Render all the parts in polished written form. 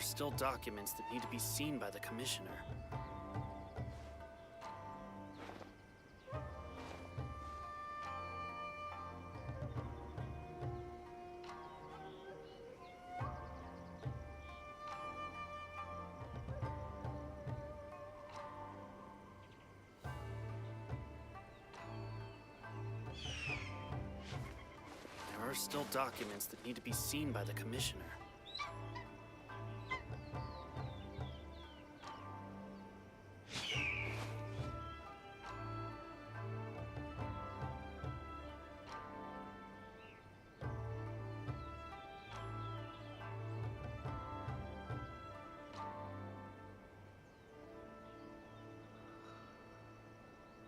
are still documents that need to be seen by the Commissioner. There are still documents that need to be seen by the Commissioner.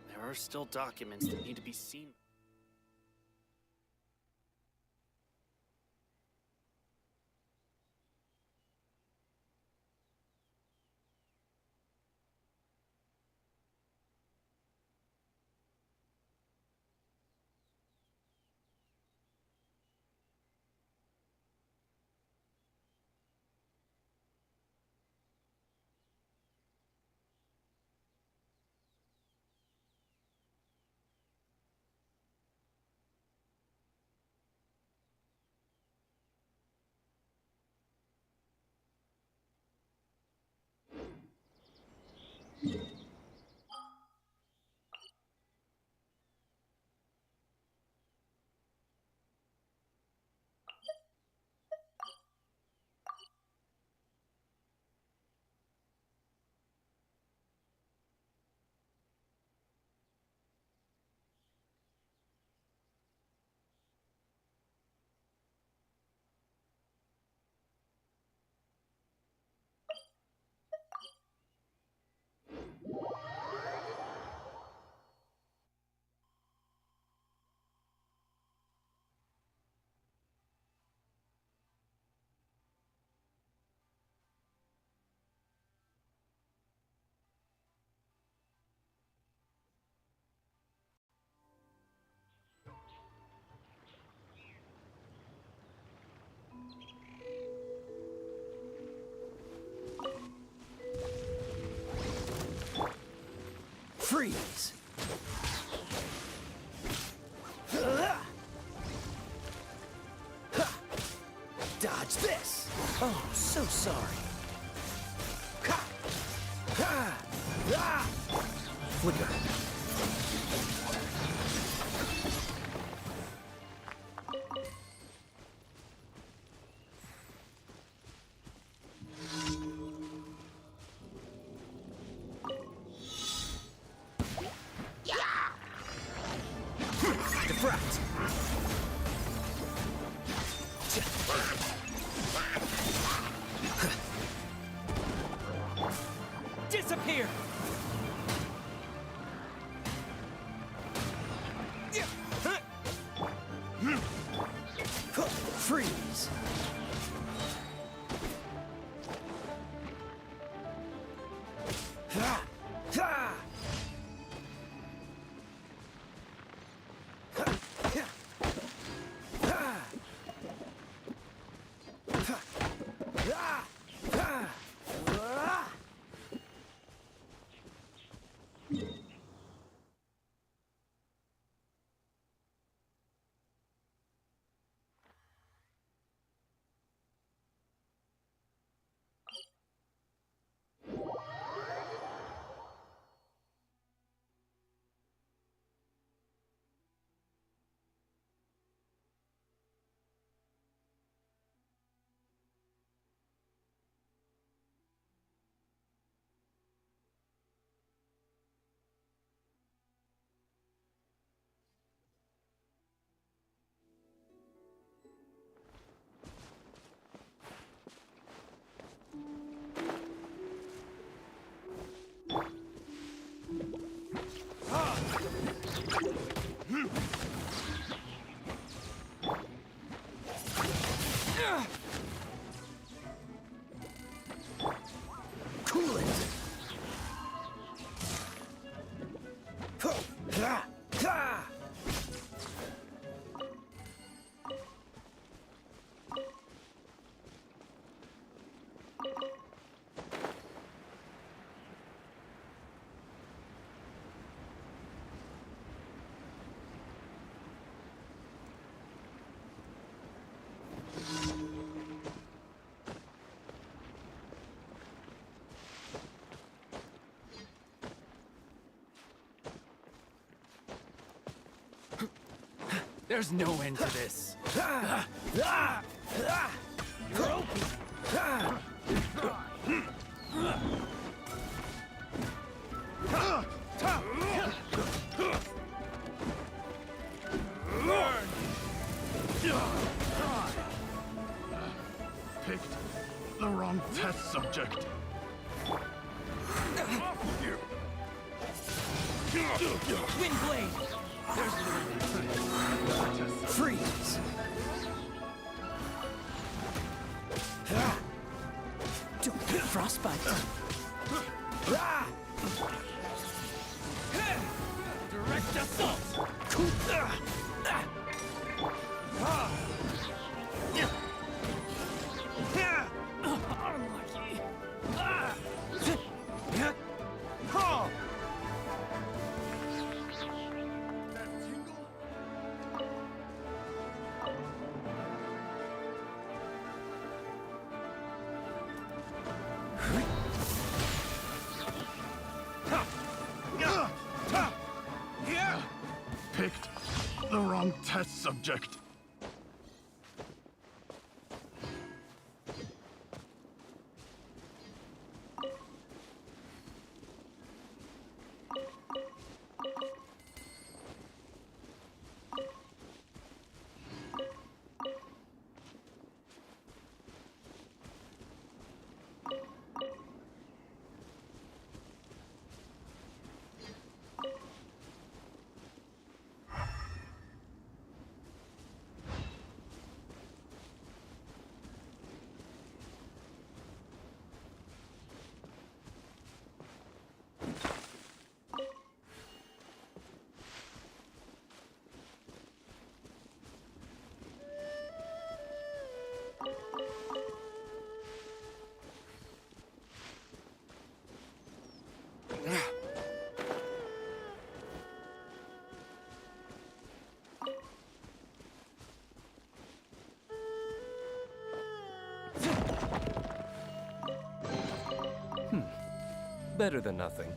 There are still documents that need to be seen. Freeze! Dodge this! Oh, so sorry. Flicker. Defract! Disappear! Freeze! There's no end to this. Picked the wrong test subject. Wind blade. There's no end. Freeze! Don't get frostbite. Direct assault. Unlucky. Picked the wrong test subject. Better than nothing.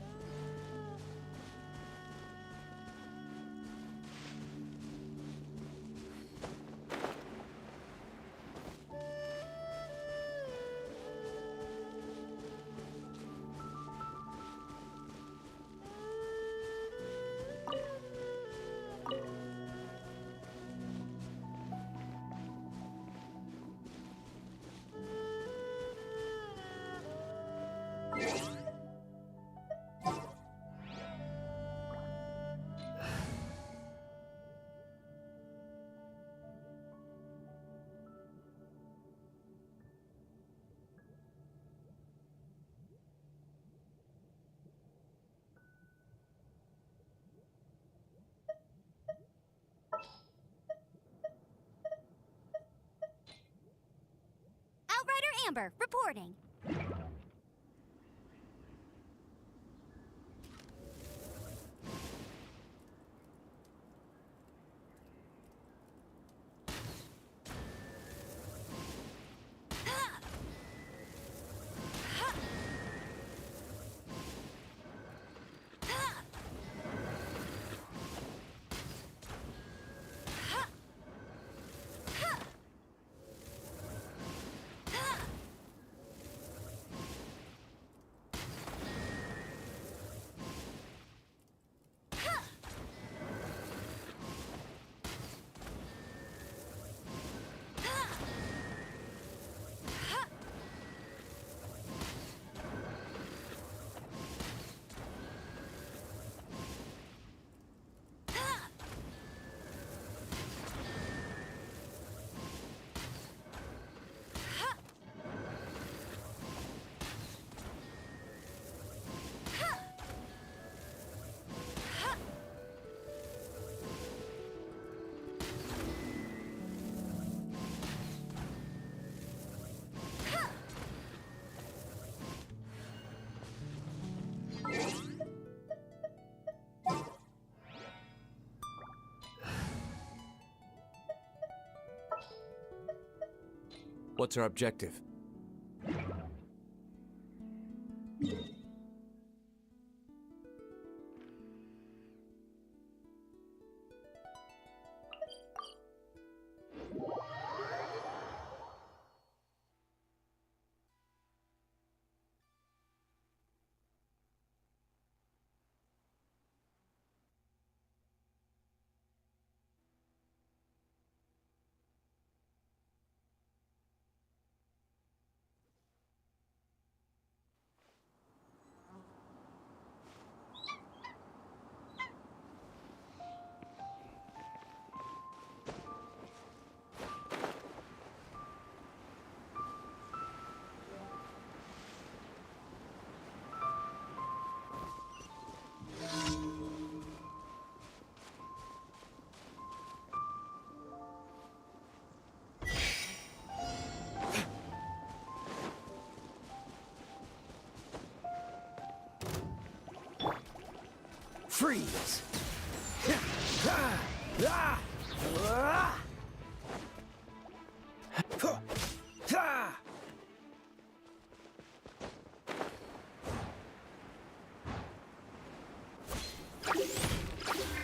Outrider Amber, reporting. What's our objective? Freeze!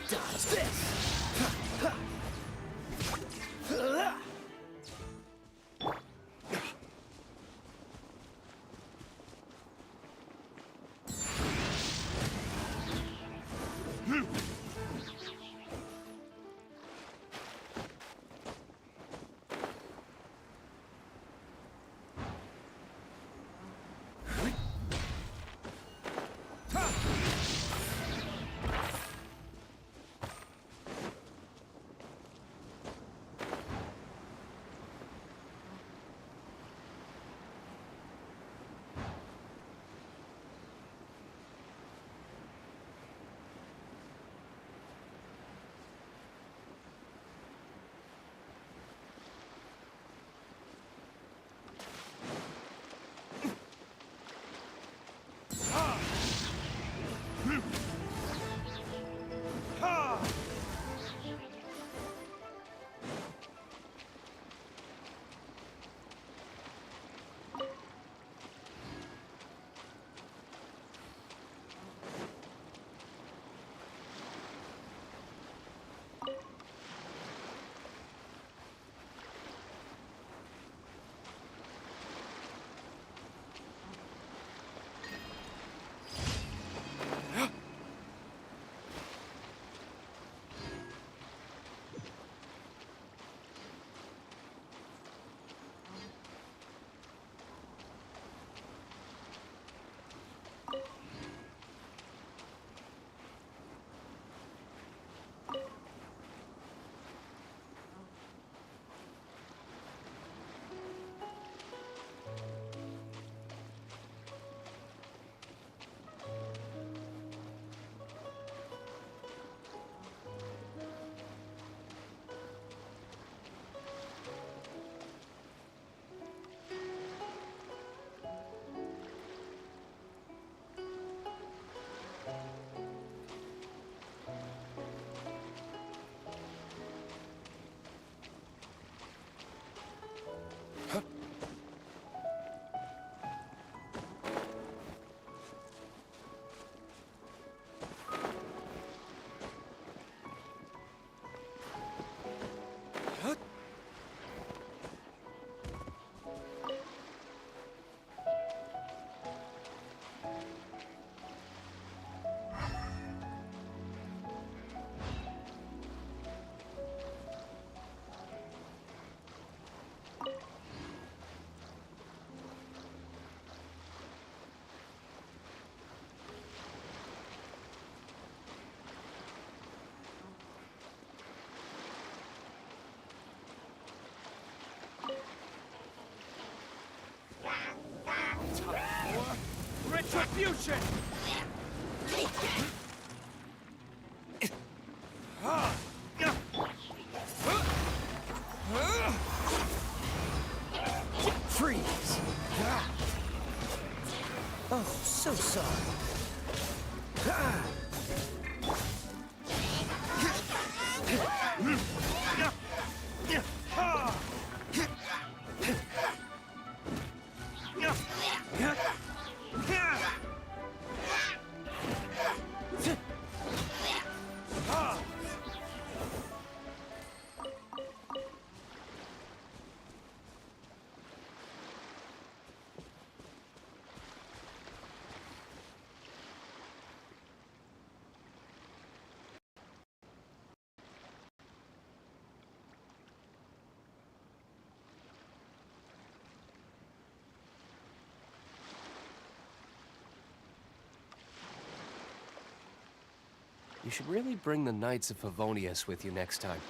Dodge this! Retribution! Freeze! Oh, so sorry. You should really bring the Knights of Favonius with you next time.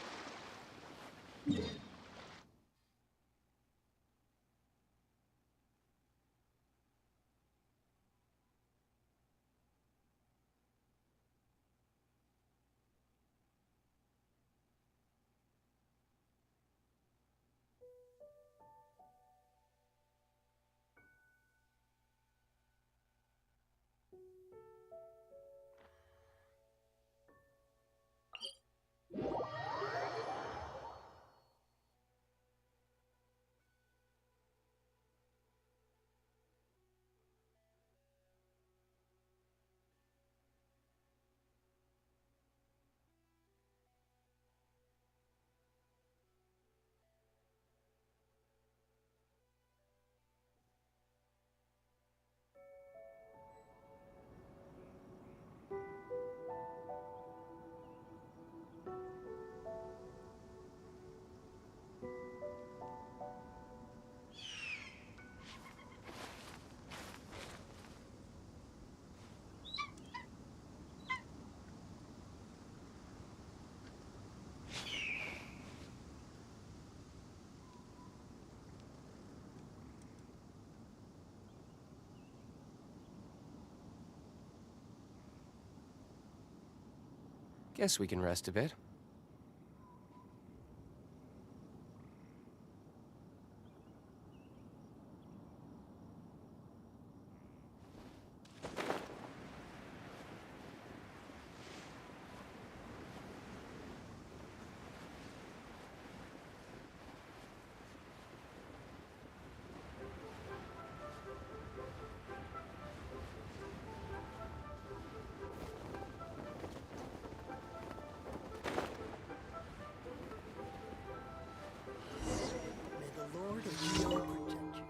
Guess we can rest a bit. May the Lord of Geo protect you.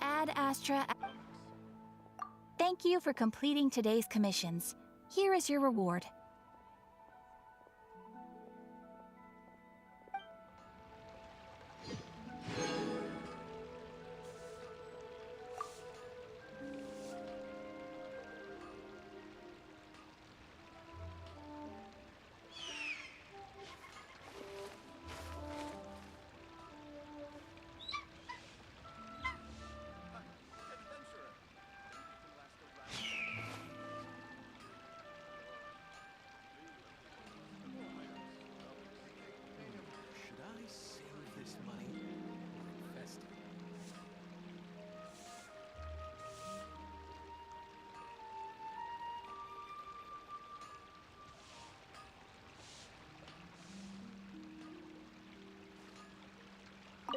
Ad Astra. Thank you for completing today's commissions. Here is your reward.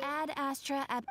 Ad Astra ab.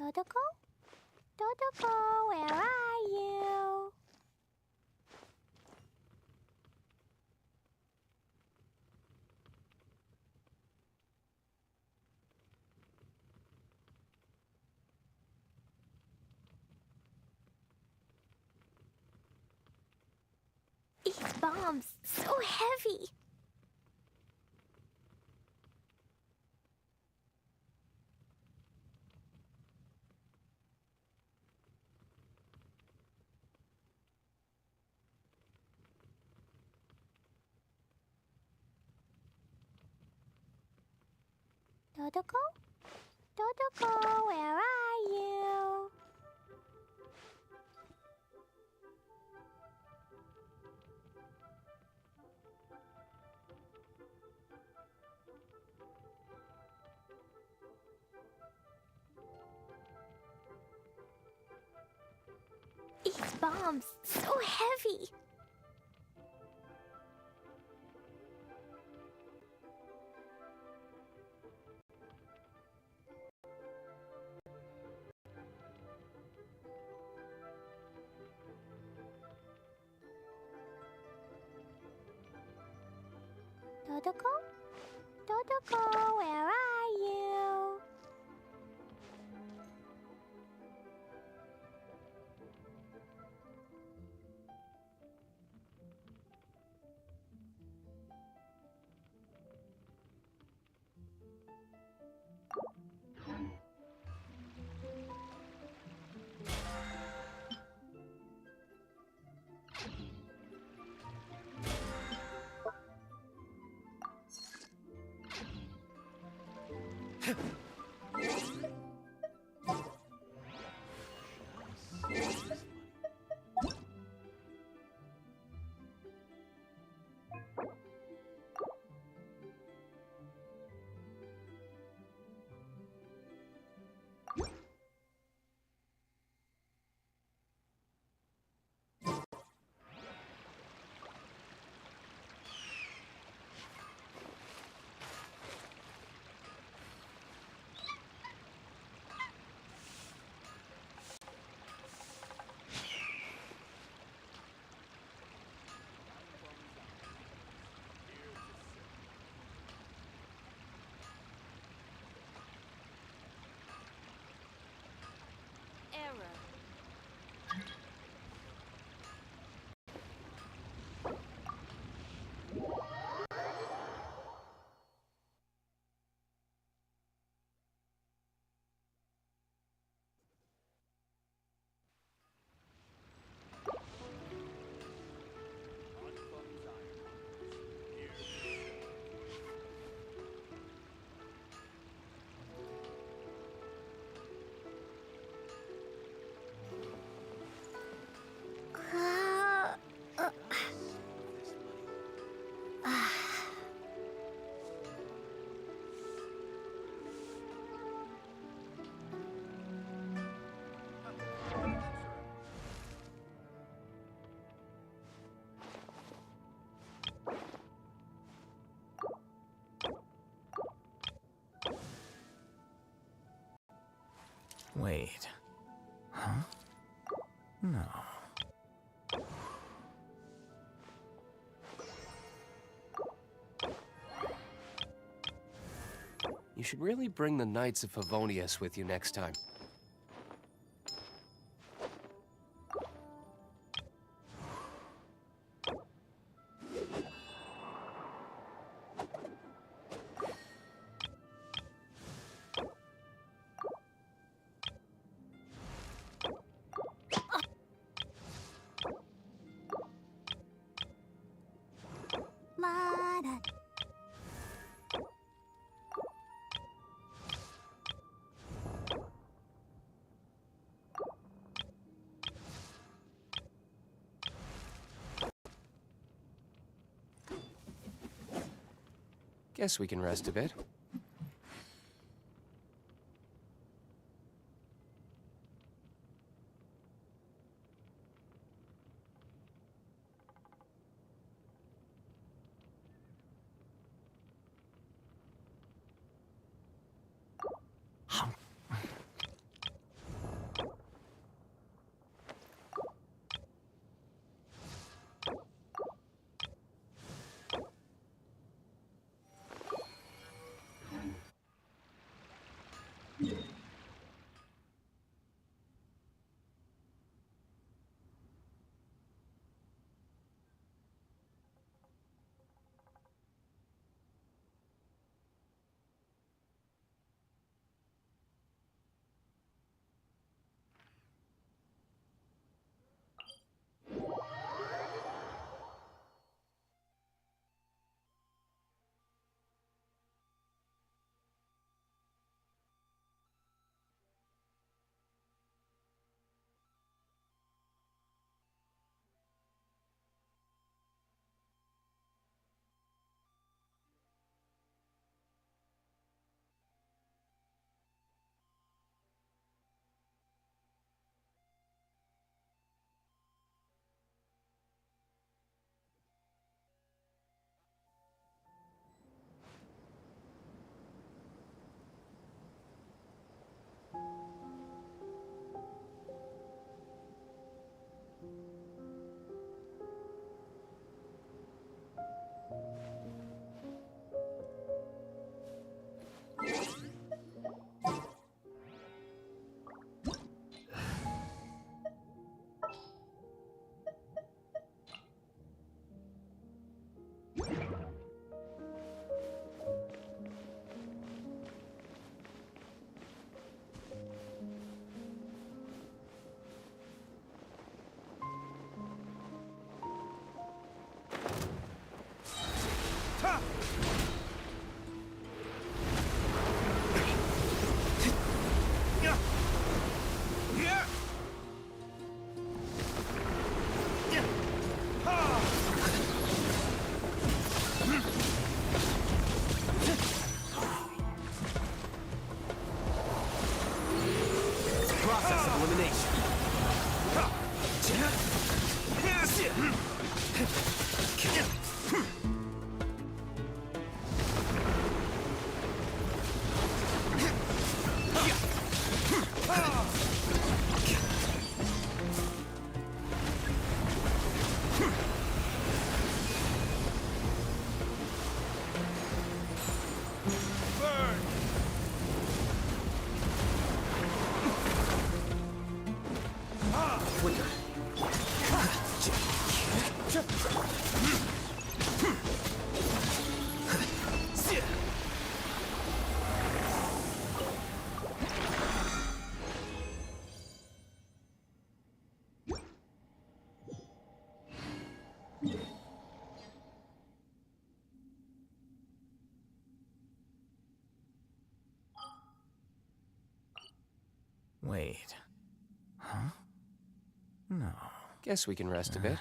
Dodoko? Dodoko, where are you? These bombs, so heavy. Dodoko? Dodoko, where are you? These bombs, so heavy. Dodoko? Dodoko, where are you? Wait. Huh? No. You should really bring the Knights of Favonius with you next time. Guess we can rest a bit. Process of elimination. Wait. Huh? No. Guess we can rest a bit.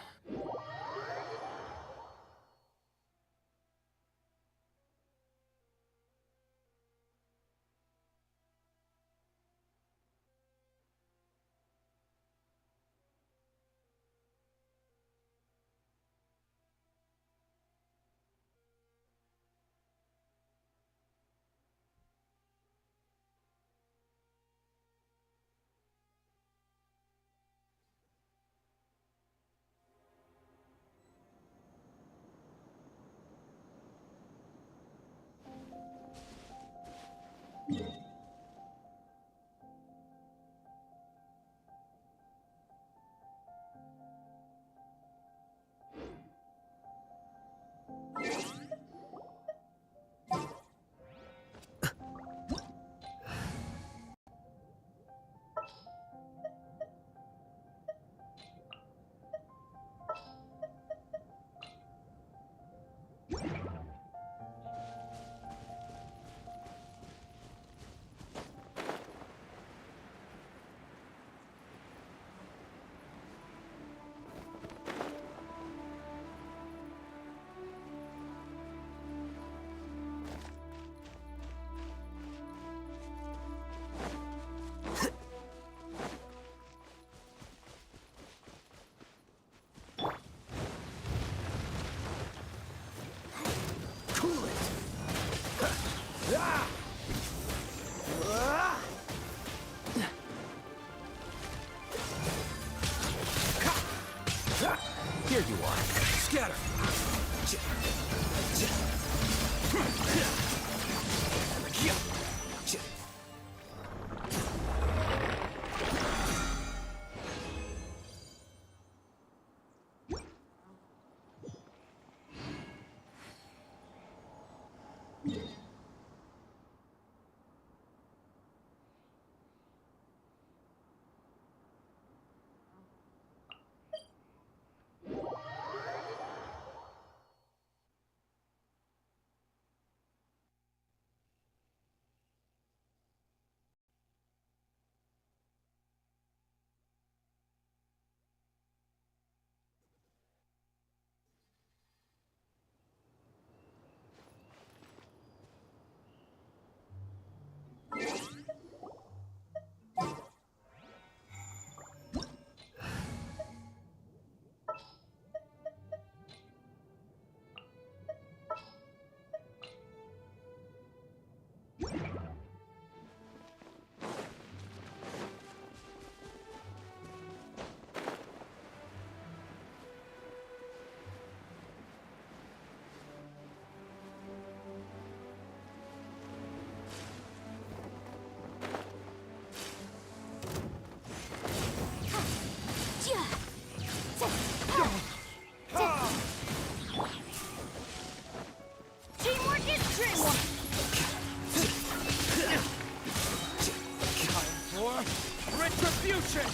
Retribution!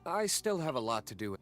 I still have a lot to do.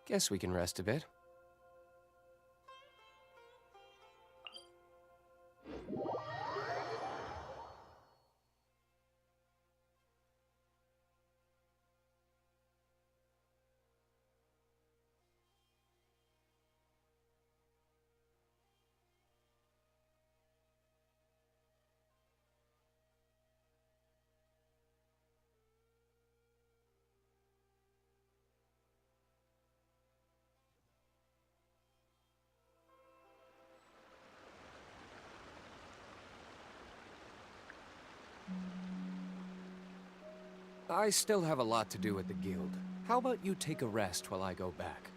Guess we can rest a bit. I still have a lot to do at the guild. How about you take a rest while I go back?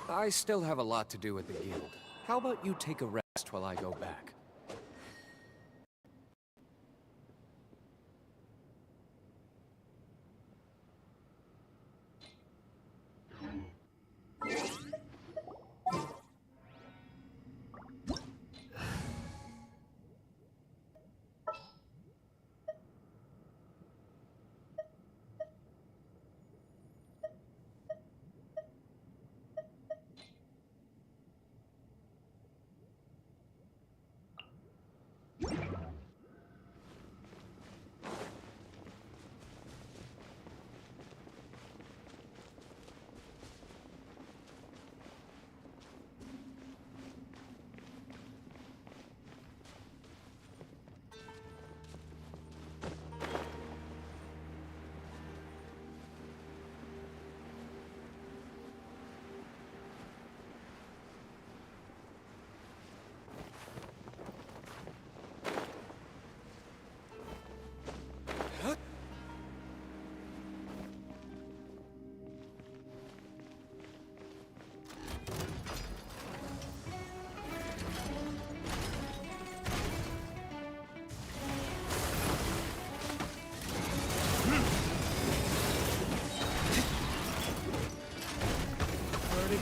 I still have a lot to do with the guild. How about you take a rest while I go back?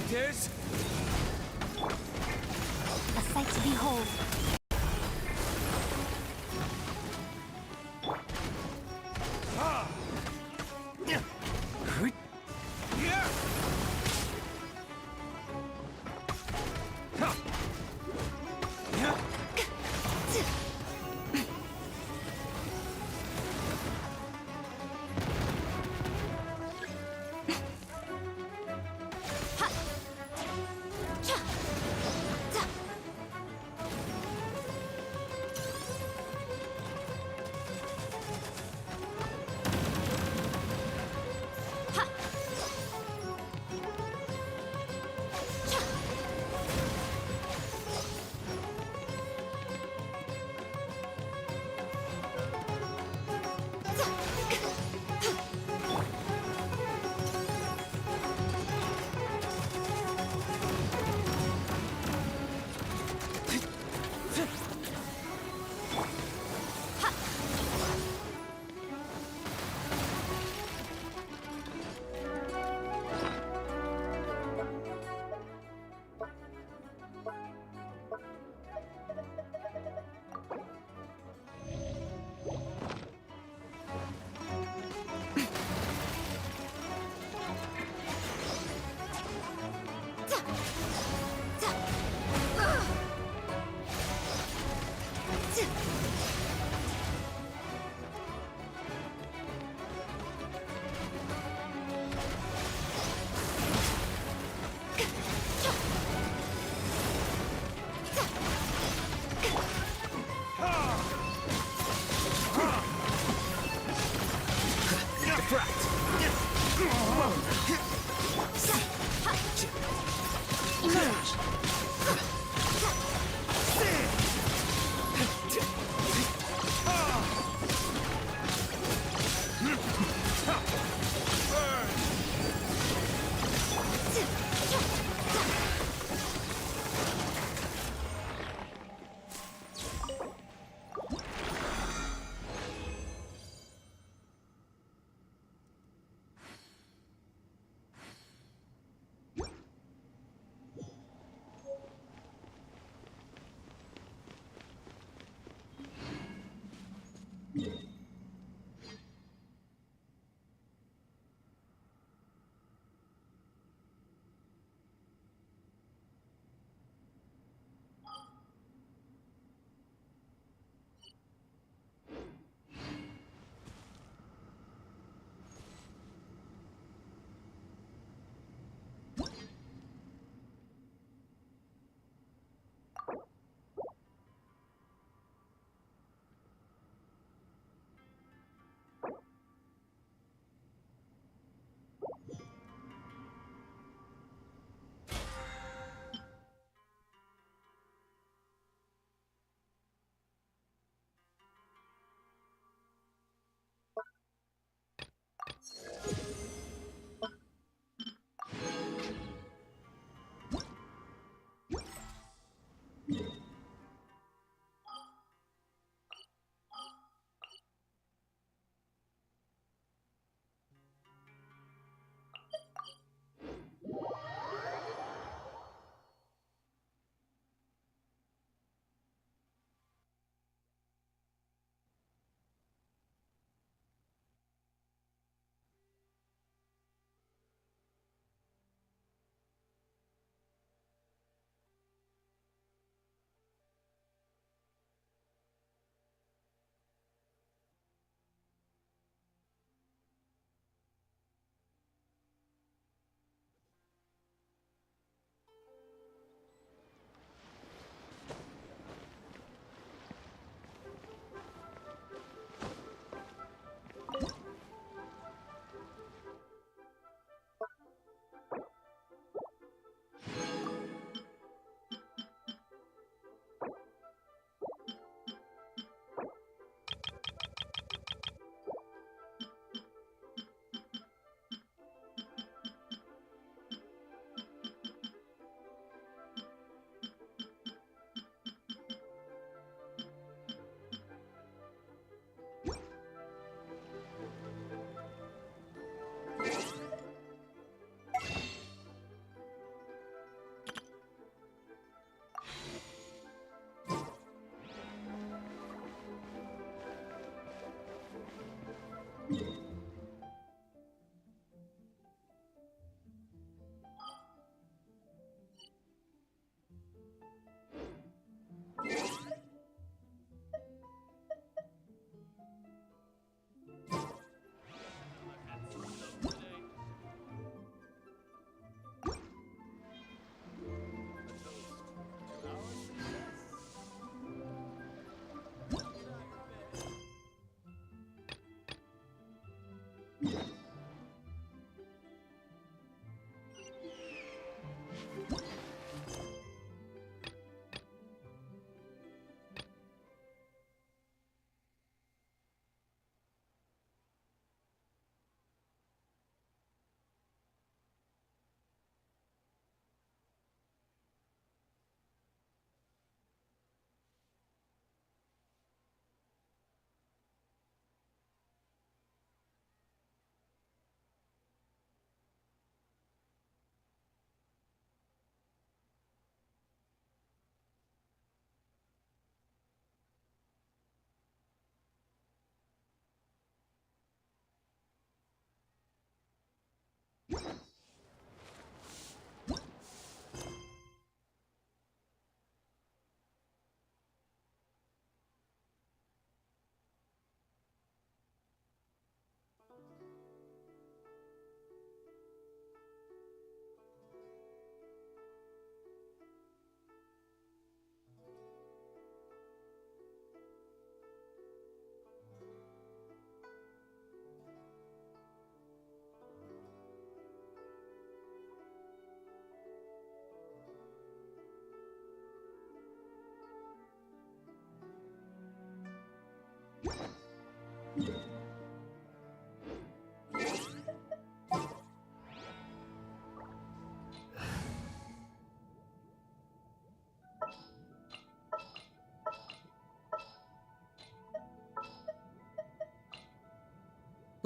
Tears? A sight to behold.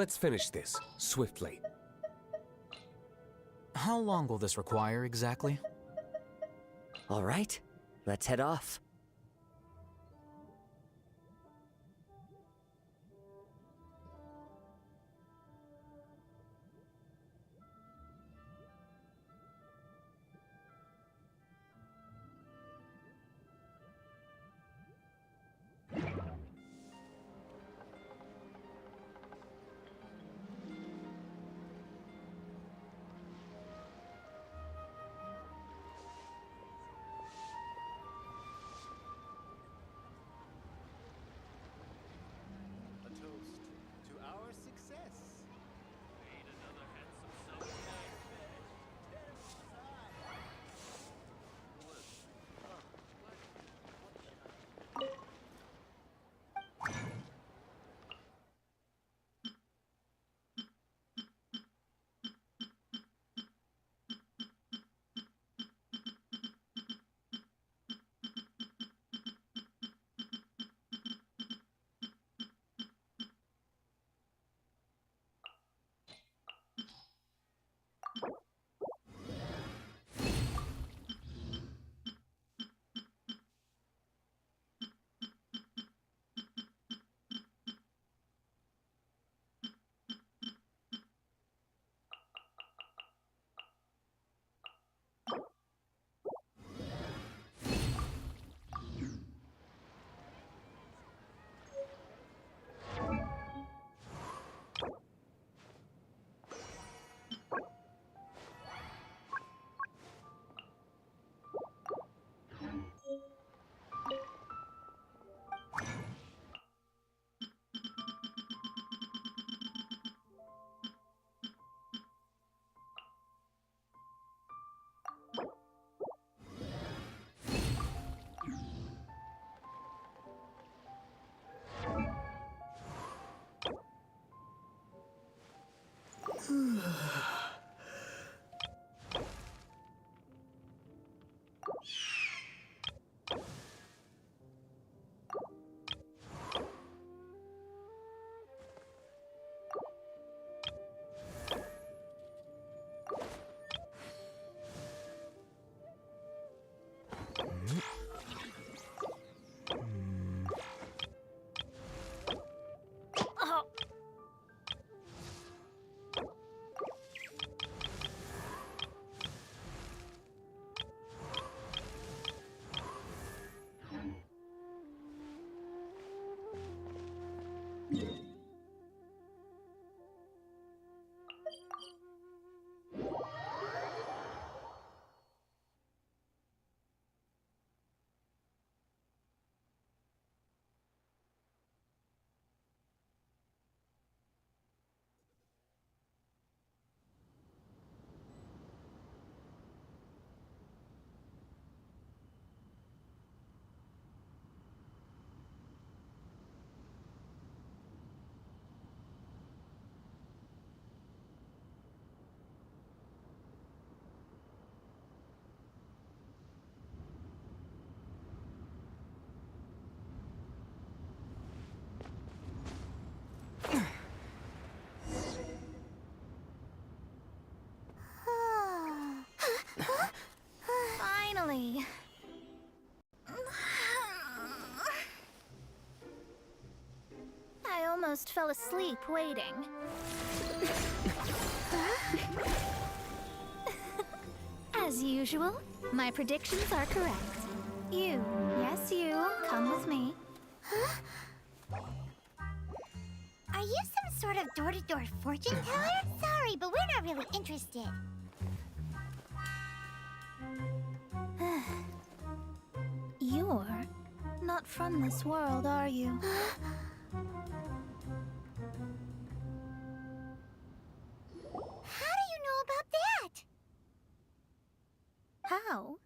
Let's finish this, swiftly. How long will this require exactly? All right, let's head off. A toast to our success. Finally. I almost fell asleep waiting. As usual, my predictions are correct. You, yes you, come with me. Are you some sort of door-to-door fortune teller? Sorry, but we're not really interested. You're not from this world, are you? How do you know about that? How?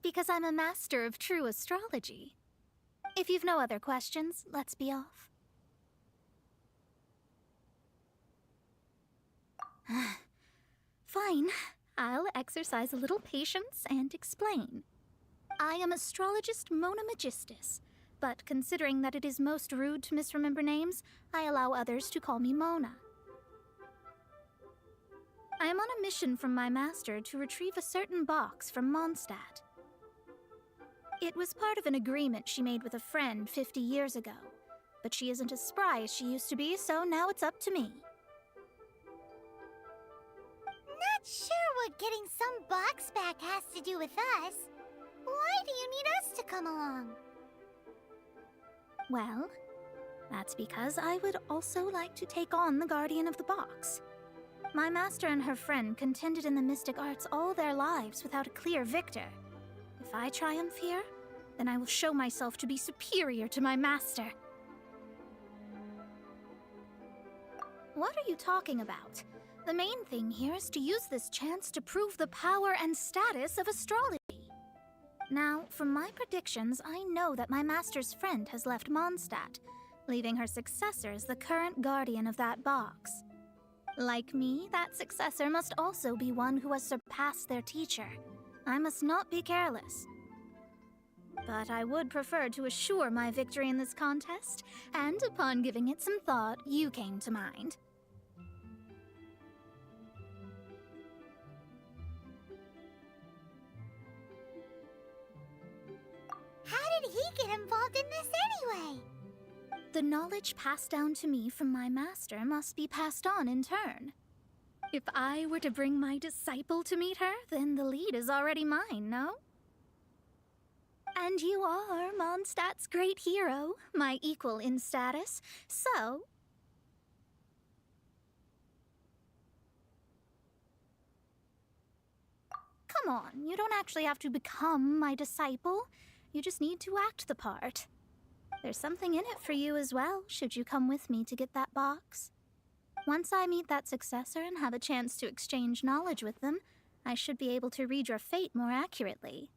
Because I'm a master of true astrology. If you've no other questions, let's be off. Fine. I'll exercise a little patience and explain. I am astrologist Mona Magistus, but considering that it is most rude to misremember names, I allow others to call me Mona. I am on a mission from my master to retrieve a certain box from Mondstadt. It was part of an agreement she made with a friend 50 years ago, but she isn't as spry as she used to be, so now it's up to me. Not sure what getting some box back has to do with us. Why do you need us to come along? Well, that's because I would also like to take on the Guardian of the Box. My master and her friend contended in the mystic arts all their lives without a clear victor. If I triumph here, then I will show myself to be superior to my master. What are you talking about? The main thing here is to use this chance to prove the power and status of astrology. Now, from my predictions, I know that my master's friend has left Mondstadt, leaving her successor as the current guardian of that box. Like me, that successor must also be one who has surpassed their teacher. I must not be careless. But I would prefer to assure my victory in this contest, and upon giving it some thought, you came to mind. How did he get involved in this anyway? The knowledge passed down to me from my master must be passed on in turn. If I were to bring my disciple to meet her, then the lead is already mine, no? And you are Mondstadt's great hero, my equal in status, so... Come on, you don't actually have to become my disciple. You just need to act the part. There's something in it for you as well, should you come with me to get that box. Once I meet that successor and have a chance to exchange knowledge with them, I should be able to read your fate more accurately.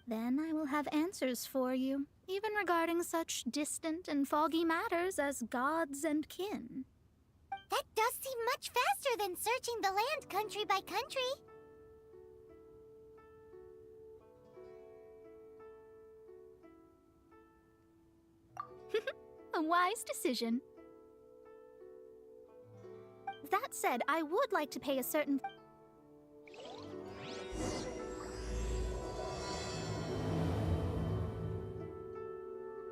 Then I will have answers for you, even regarding such distant and foggy matters as gods and kin. That does seem much faster than searching the land country by country. A wise decision. That said, I would like to pay a certain...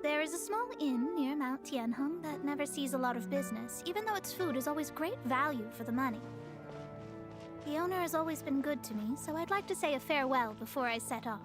There is a small inn near Mount Tianheng that never sees a lot of business, even though its food is always great value for the money. The owner has always been good to me, so I'd like to say a farewell before I set off.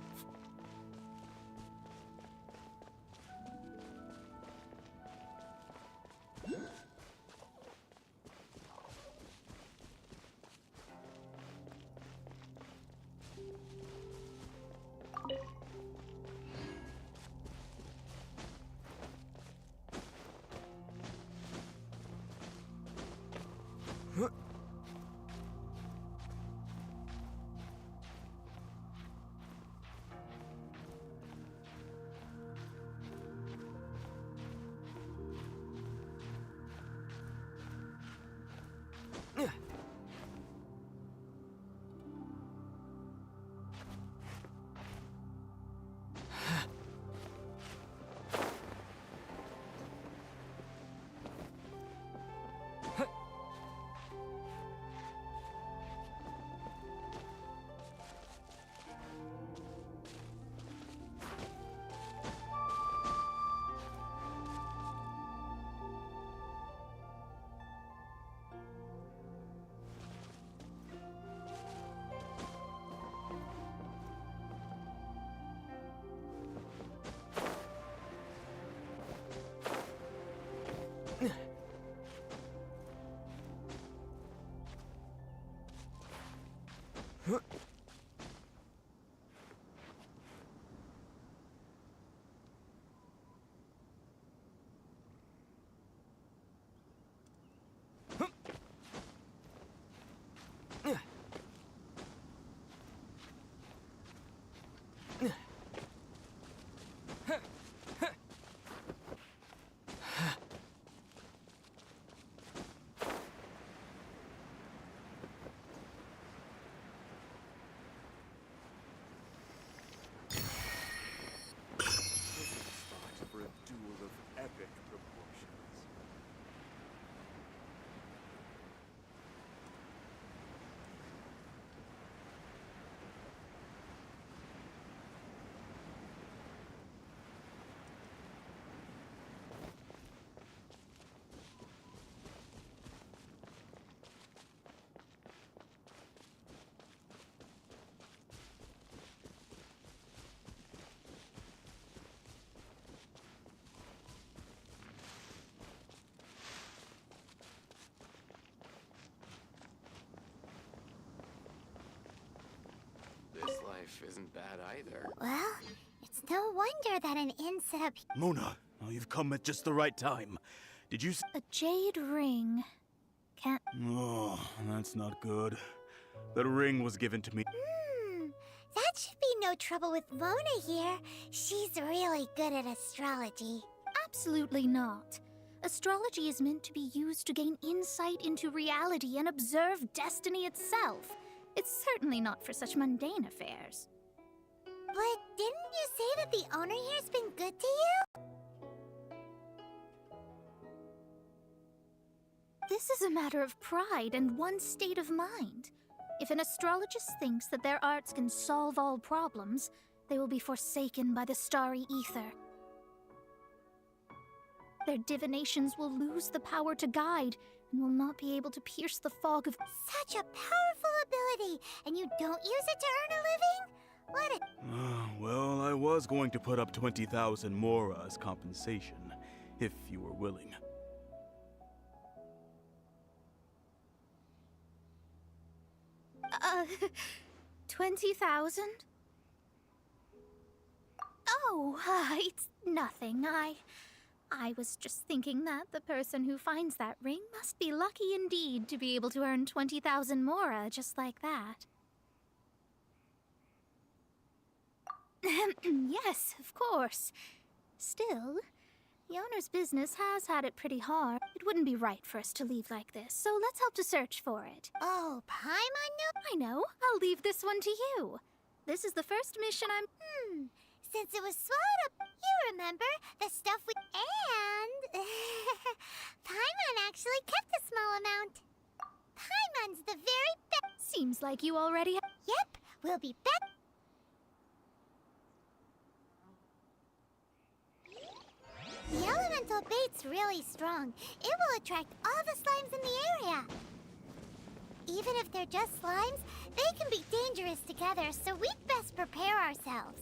life isn't bad either. Well, it's no wonder that an inn set up. Mona, now you've come at just the right time. Did you A jade ring. Can't. Oh, that's not good. That ring was given to me. That should be no trouble with Mona here. She's really good at astrology. Absolutely not. Astrology is meant to be used to gain insight into reality and observe destiny itself. It's certainly not for such mundane affairs. But didn't you say that the owner here's been good to you? This is a matter of pride and one's state of mind. If an astrologist thinks that their arts can solve all problems, they will be forsaken by the starry ether. Their divinations will lose the power to guide and will not be able to pierce the fog of... Such a powerful ability, and you don't use it to earn a living? What a... Well, I was going to put up 20,000 Mora as compensation, if you were willing. 20,000? Oh, it's nothing. I was just thinking that the person who finds that ring must be lucky indeed to be able to earn 20,000 Mora just like that. Yes, of course. Still, the owner's business has had it pretty hard. It wouldn't be right for us to leave like this, so let's help to search for it. Oh, Paimon knew? I know. I'll leave this one to you. This is the first mission I'm... Since it was swallowed up, you remember the stuff we... And... Paimon actually kept a small amount. Paimon's the very best... Seems like you already... Yep, we'll be back... The elemental bait's really strong. It will attract all the slimes in the area. Even if they're just slimes, they can be dangerous together, so we'd best prepare ourselves.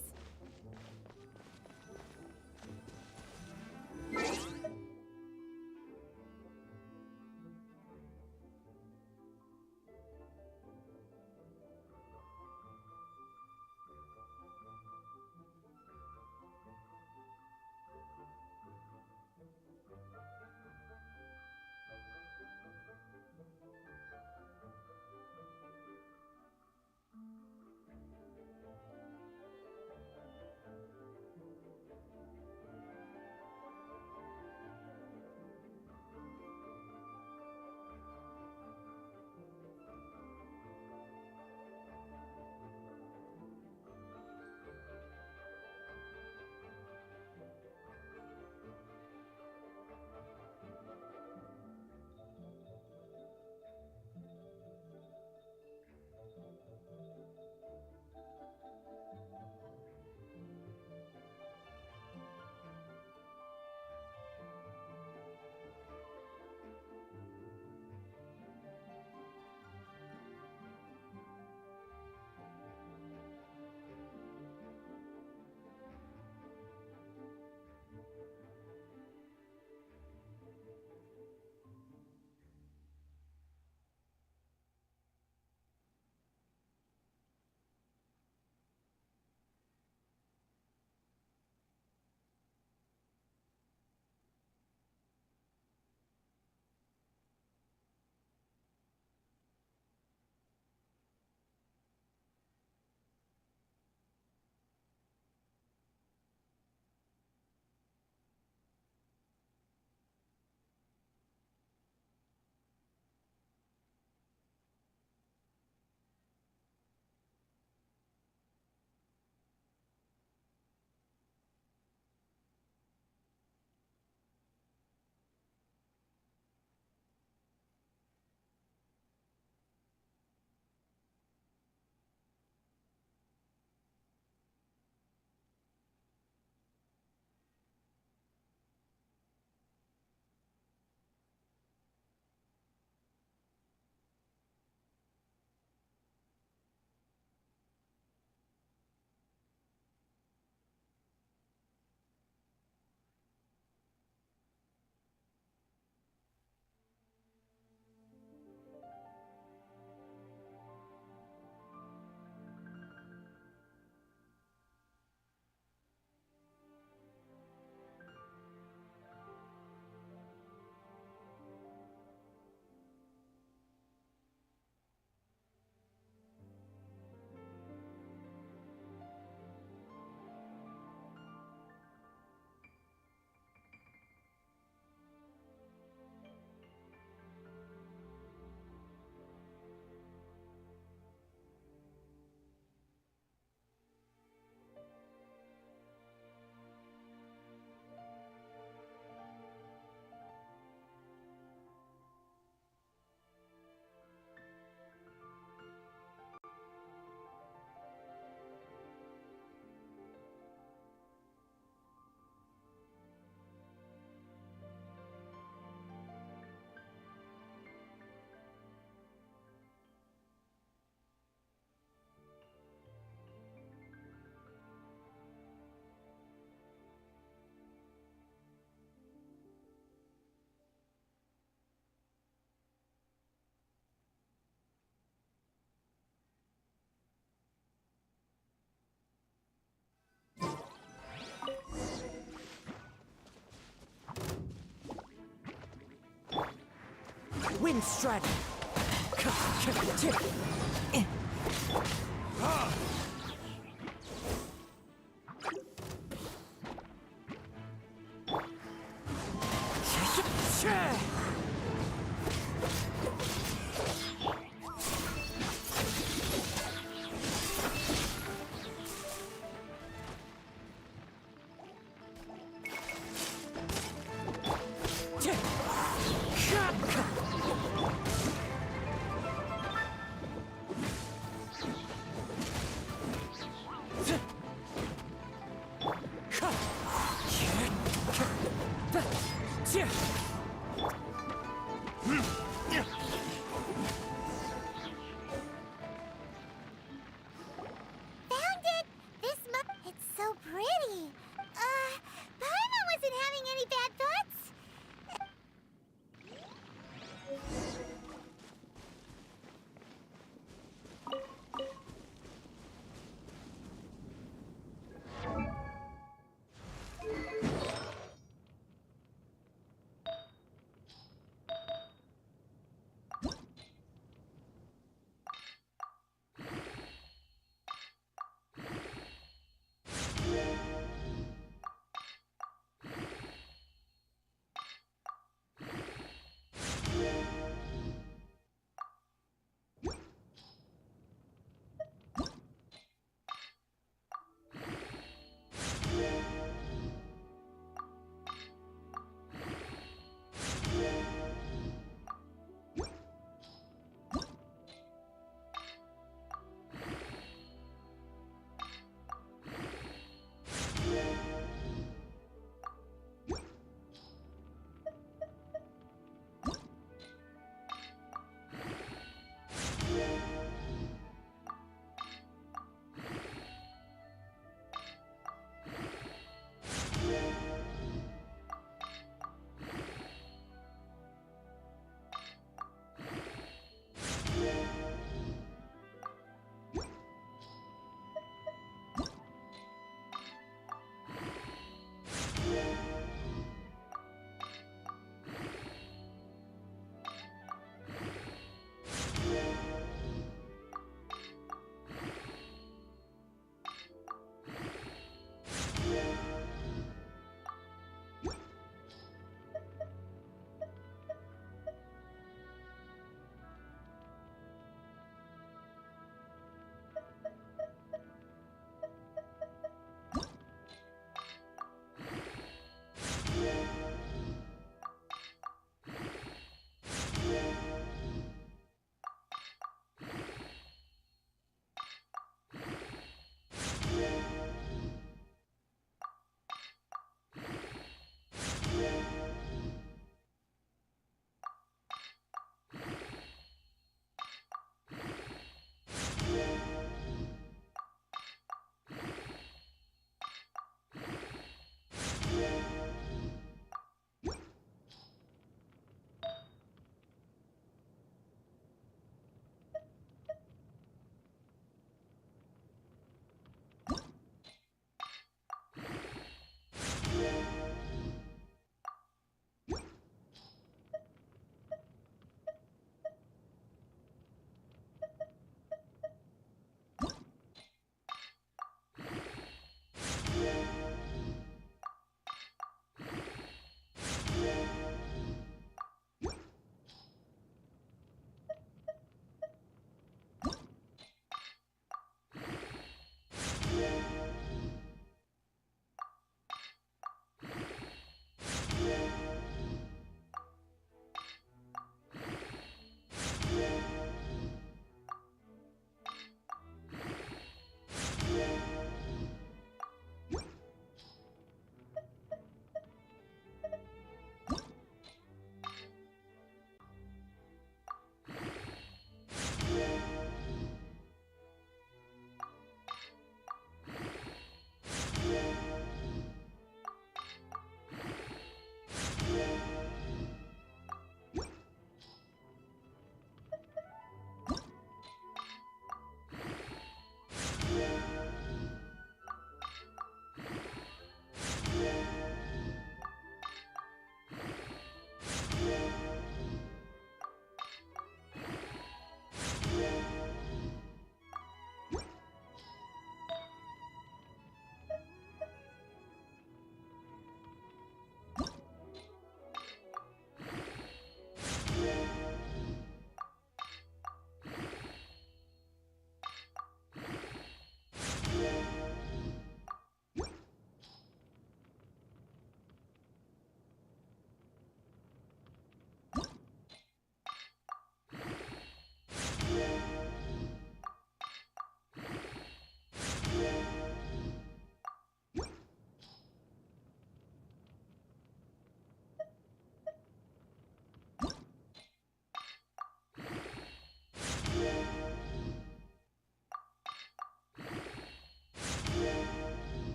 wind strategy.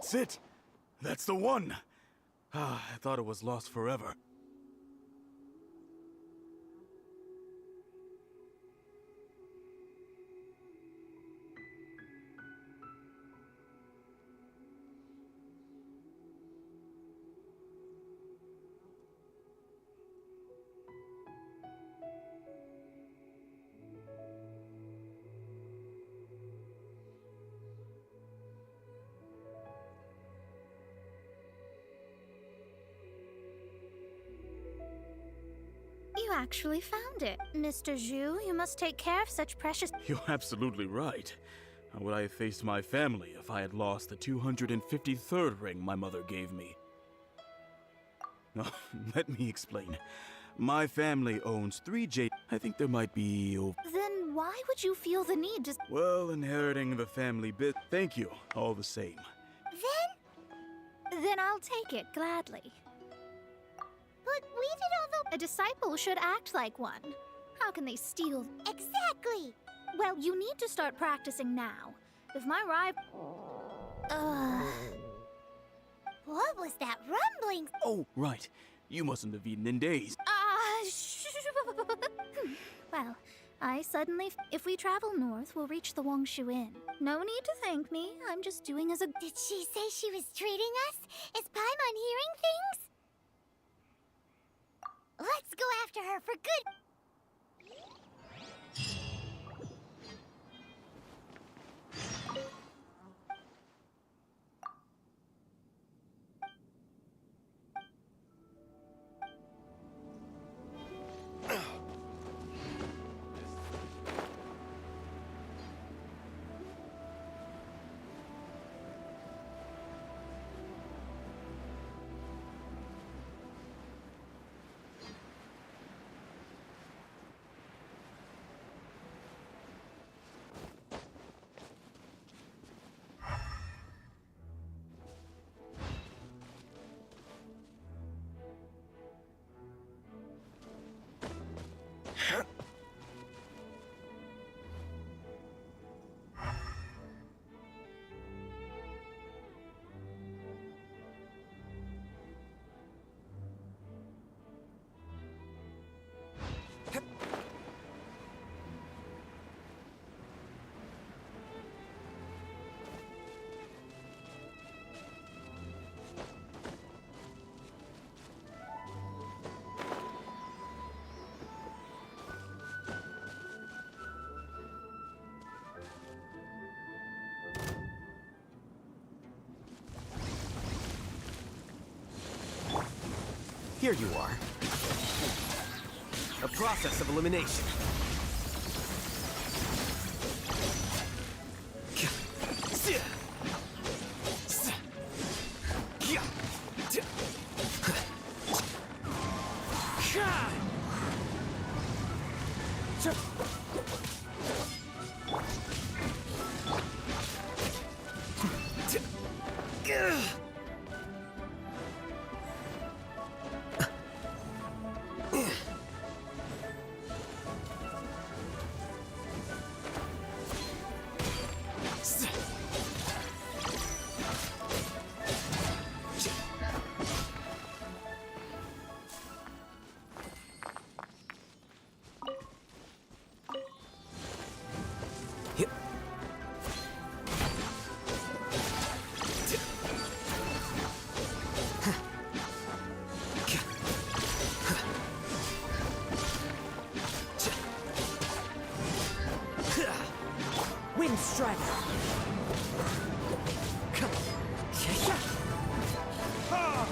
That's it! That's the one! Ah, I thought it was lost forever. You actually found it. Mr. Zhu, you must take care of such precious... You're absolutely right. How would I have faced my family if I had lost the 253rd ring my mother gave me? No, let me explain. My family owns 3 jade. I think there might be... Then why would you feel the need to... Well, inheriting the family bit. Thank you, all the same. Then I'll take it gladly. But we did all the... A disciple should act like one. How can they steal... Exactly! Well, you need to start practicing now. If my What was that rumbling? Oh, right. You mustn't have eaten in days. Well, I suddenly... If we travel north, we'll reach the Wangshu Inn. No need to thank me. I'm just doing as a... Did she say she was treating us? Is Paimon hearing things? Let's go after her for good. Here you are. A process of elimination. Wind Strider! Come on!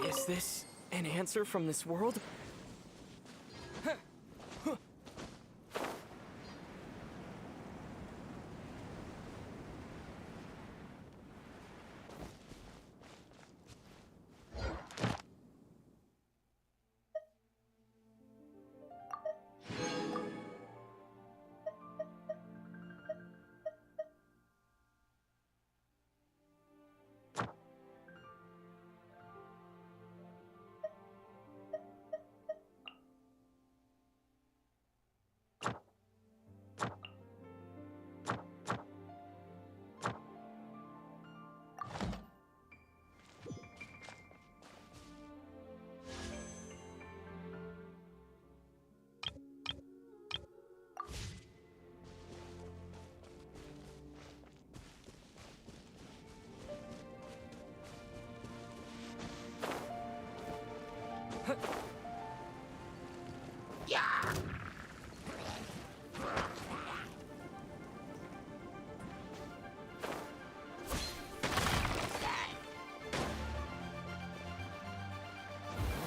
Is this an answer from this world?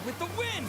with the wind!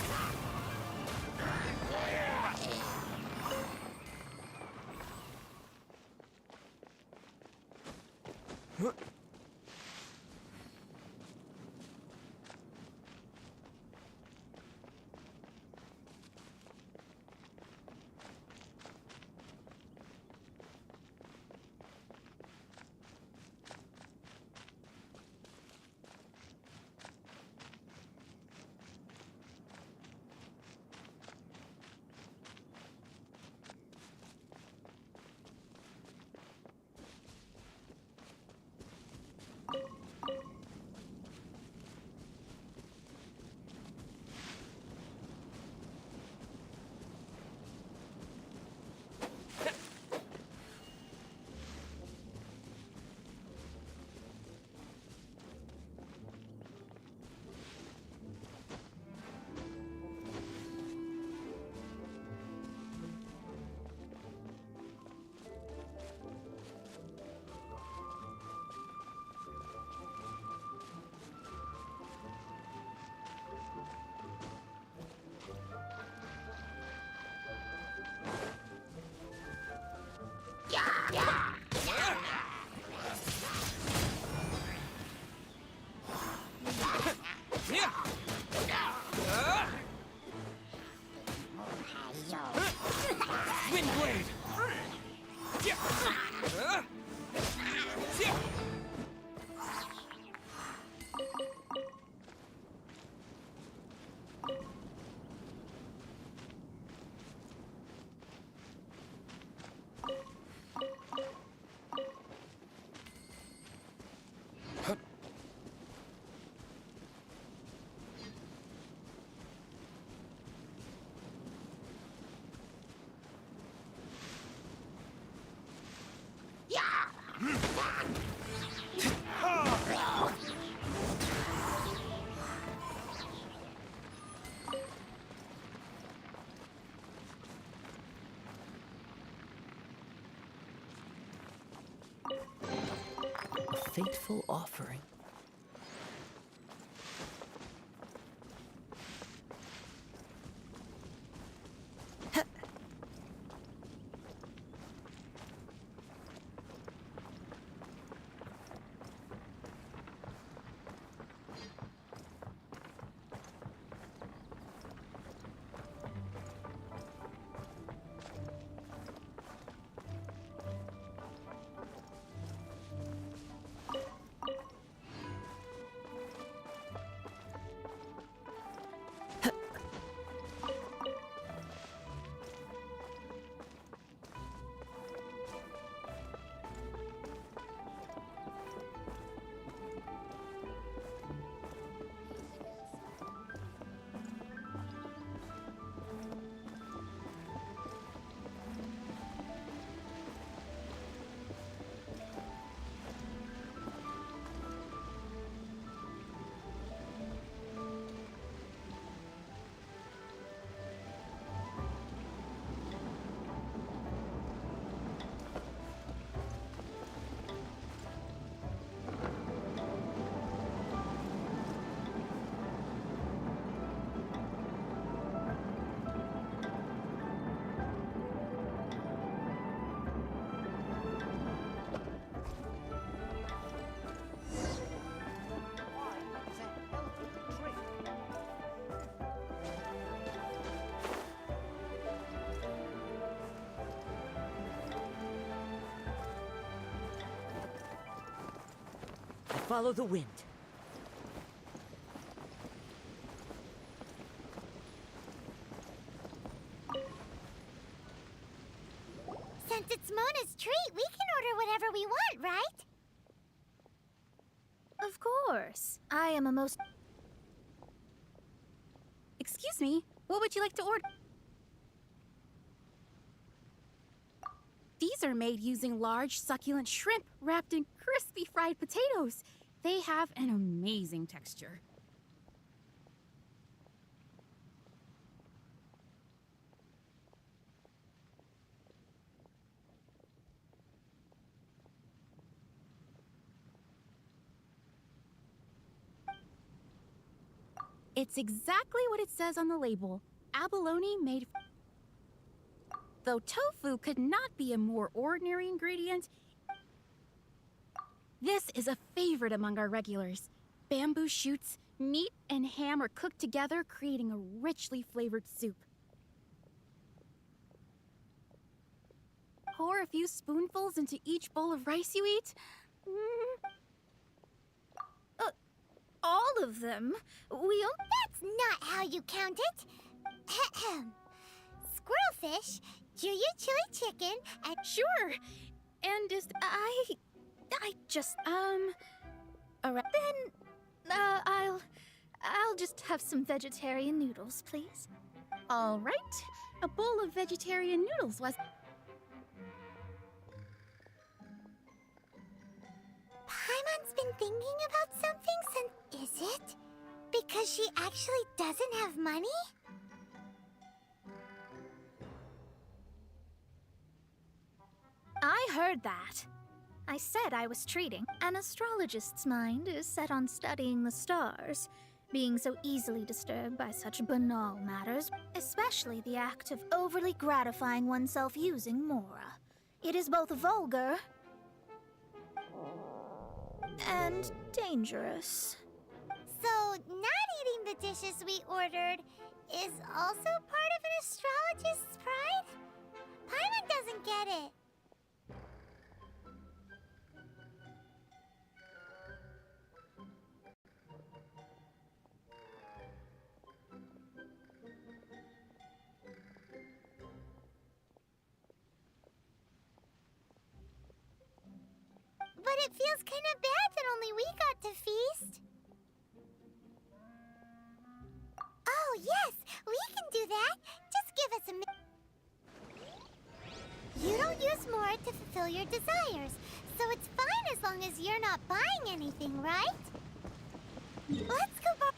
Windblade! A fateful offering. Follow the wind. Since it's Mona's treat, we can order whatever we want, right? Of course. I am a most... Excuse me, what would you like to order? These are made using large, succulent shrimp wrapped in crispy fried potatoes. They have an amazing texture. It's exactly what it says on the label. Abalone made... Though tofu could not be a more ordinary ingredient, this is a favorite among our regulars. Bamboo shoots, meat, and ham are cooked together, creating a richly flavored soup. Pour a few spoonfuls into each bowl of rice you eat. All of them? That's not how you count it. Squirrelfish, Juyu chili chicken, and... Sure. And is... I just... Alright, then... I'll just have some vegetarian noodles, please. All right. A bowl of vegetarian noodles was... Paimon's been thinking about something since... Is it? Because she actually doesn't have money? I heard that. I said I was treating. An astrologist's mind is set on studying the stars, being so easily disturbed by such banal matters, especially the act of overly gratifying oneself using Mora. It is both vulgar and dangerous. So, not eating the dishes we ordered is also part of an astrologist's pride? Paimon doesn't get it. But it feels kind of bad that only we got to feast. Oh, yes, we can do that. Just give us a minute. You don't use more to fulfill your desires, so it's fine as long as you're not buying anything, right? Let's go buy...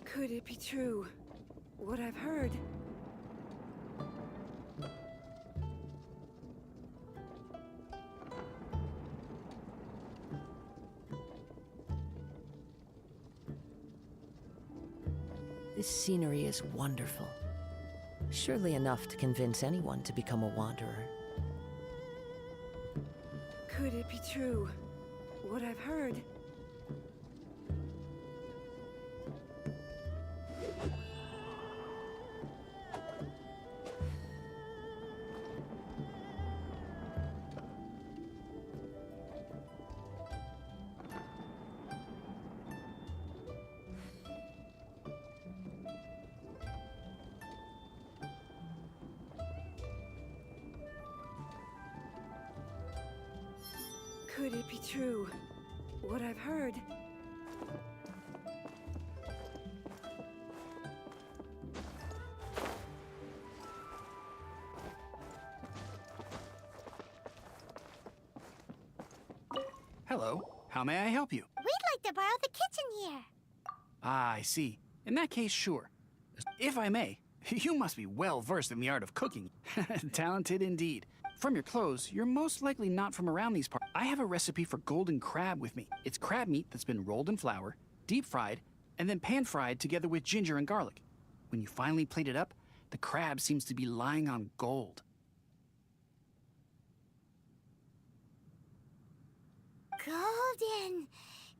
Could it be true, what I've heard? This scenery is wonderful. Surely enough to convince anyone to become a wanderer. Could it be true, what I've heard? Could it be true, what I've heard? Hello. How may I help you? We'd like to borrow the kitchen here. Ah, I see. In that case, sure. If I may, you must be well versed in the art of cooking. Talented indeed. From your clothes, you're most likely not from around these parts. I have a recipe for golden crab with me. It's crab meat that's been rolled in flour, deep fried, and then pan fried together with ginger and garlic. When you finally plate it up, the crab seems to be lying on gold. Golden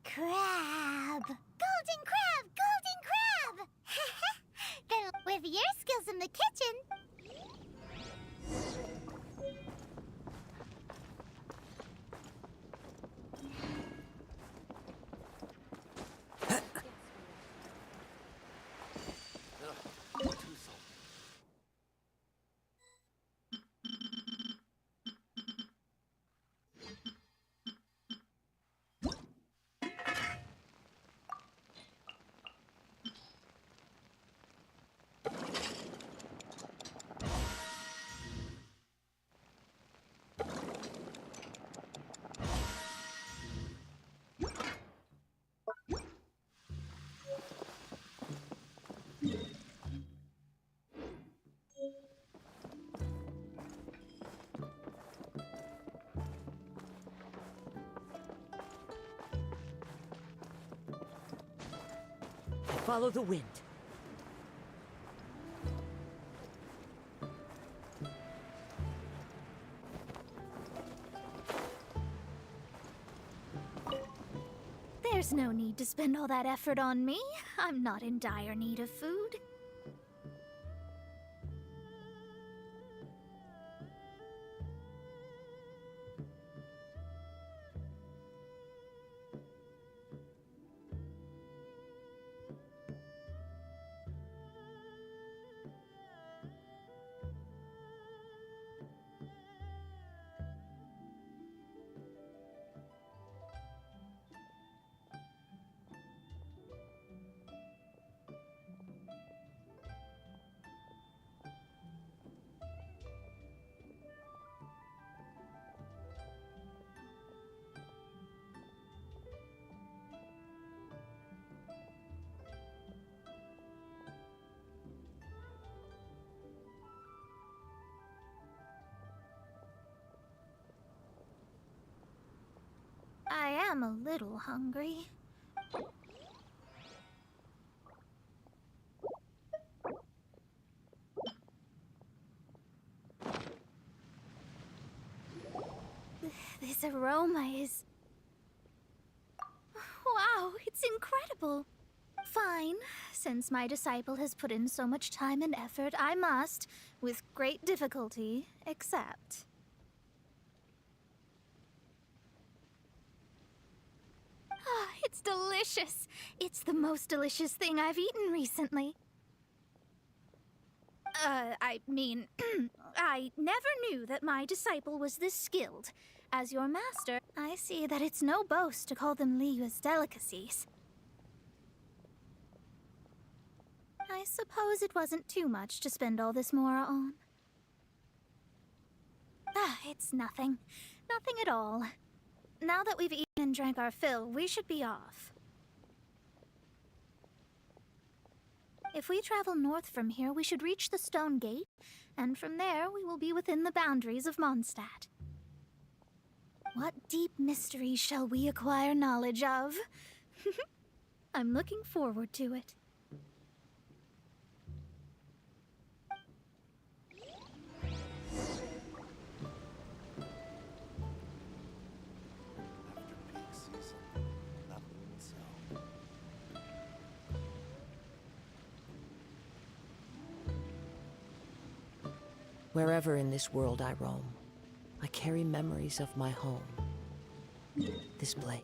crab. Golden crab! Golden crab! Then with your skills in the kitchen... Follow the wind. There's no need to spend all that effort on me. I'm not in dire need of food. I am a little hungry. This aroma is... Wow, it's incredible. Fine. Since my disciple has put in so much time and effort, I must, with great difficulty, accept. Ah, it's delicious. It's the most delicious thing I've eaten recently. I mean, I never knew that my disciple was this skilled. As your master, I see that it's no boast to call them Liyue's delicacies. I suppose it wasn't too much to spend all this mora on. Ah, it's nothing. Nothing at all. Now that we've eaten and drank our fill, we should be off. If we travel north from here, we should reach the Stone Gate, and from there we will be within the boundaries of Mondstadt. What deep mysteries shall we acquire knowledge of? I'm looking forward to it. Wherever in this world I roam, I carry memories of my home. This place.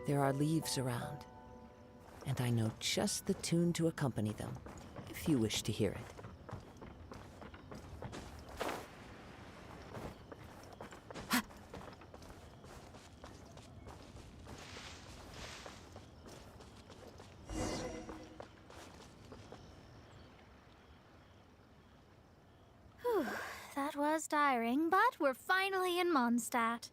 There are leaves around, and I know just the tune to accompany them, if you wish to hear it. Whew, that was tiring, but we're finally in Mondstadt.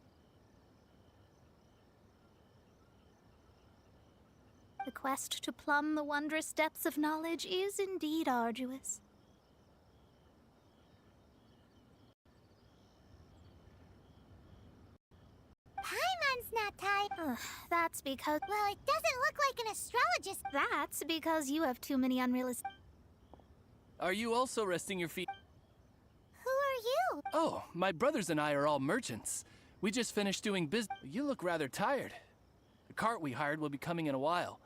The quest to plumb the wondrous depths of knowledge is indeed arduous. Paimon's not tired. That's because... Well, it doesn't look like an astrologist. That's because you have too many unrealistic... Are you also resting your feet? Who are you? Oh, my brothers and I are all merchants. We just finished doing business. You look rather tired. The cart we hired will be coming in a while.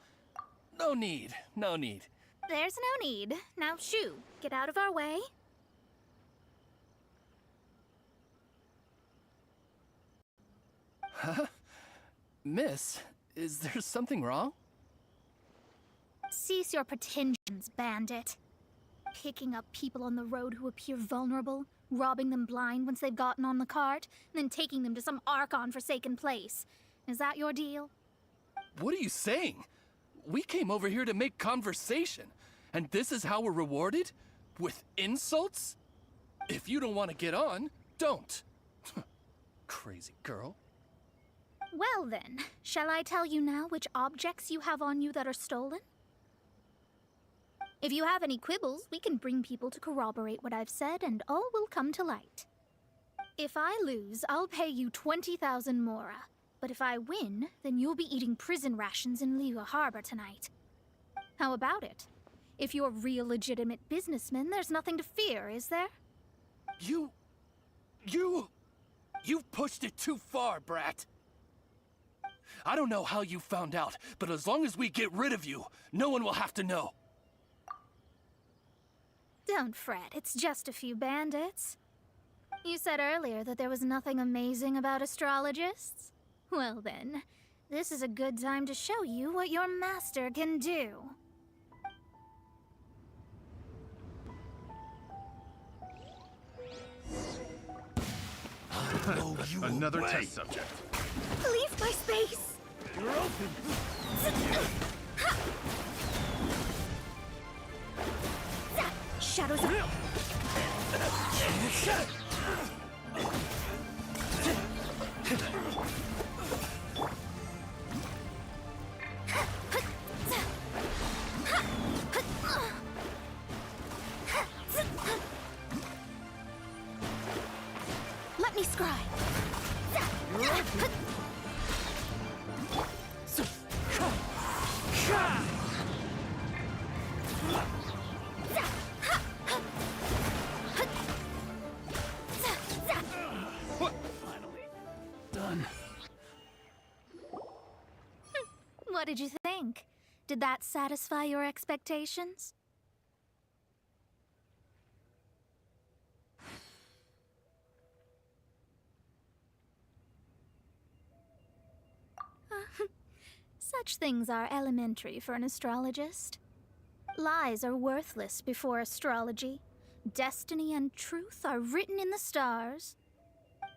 No need, no need. There's no need. Now, shoo, get out of our way. Huh? Miss, is there something wrong? Cease your pretensions, bandit. Picking up people on the road who appear vulnerable, robbing them blind once they've gotten on the cart, and then taking them to some Archon-forsaken place. Is that your deal? What are you saying? We came over here to make conversation, and this is how we're rewarded? With insults? If you don't want to get on, don't. Crazy girl. Well then, shall I tell you now which objects you have on you that are stolen? If you have any quibbles, we can bring people to corroborate what I've said, and all will come to light. If I lose, I'll pay you 20,000 mora. But if I win, then you'll be eating prison rations in Liwa Harbor tonight. How about it? If you're real legitimate businessmen, there's nothing to fear, is there? You've pushed it too far, brat. I don't know how you found out, but as long as we get rid of you, no one will have to know. Don't fret, it's just a few bandits. You said earlier that there was nothing amazing about astrologists? Well then, this is a good time to show you what your master can do. Another test subject. Leave my space! You're open! Shadows up! Let me scry. Finally done. What did you think? Did that satisfy your expectations? Such things are elementary for an astrologist. Lies are worthless before astrology. Destiny and truth are written in the stars.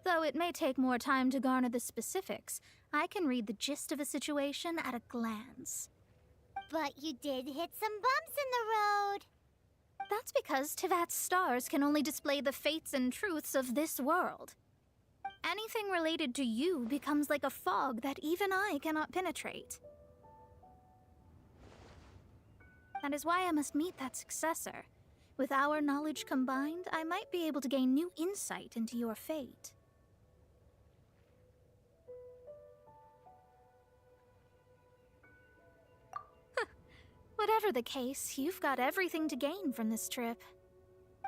Though it may take more time to garner the specifics, I can read the gist of a situation at a glance. But you did hit some bumps in the road. That's because Tevat's stars can only display the fates and truths of this world. Anything related to you becomes like a fog that even I cannot penetrate. That is why I must meet that successor. With our knowledge combined, I might be able to gain new insight into your fate. Whatever the case, you've got everything to gain from this trip.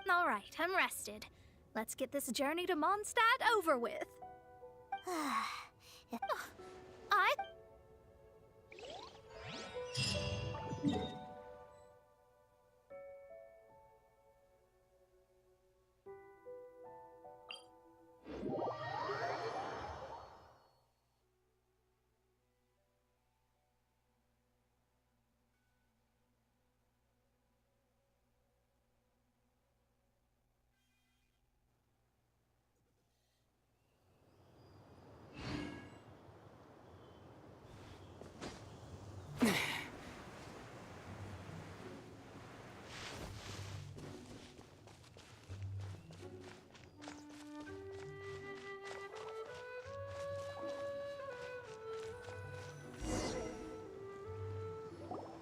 All right, I'm rested. Let's get this journey to Mondstadt over with.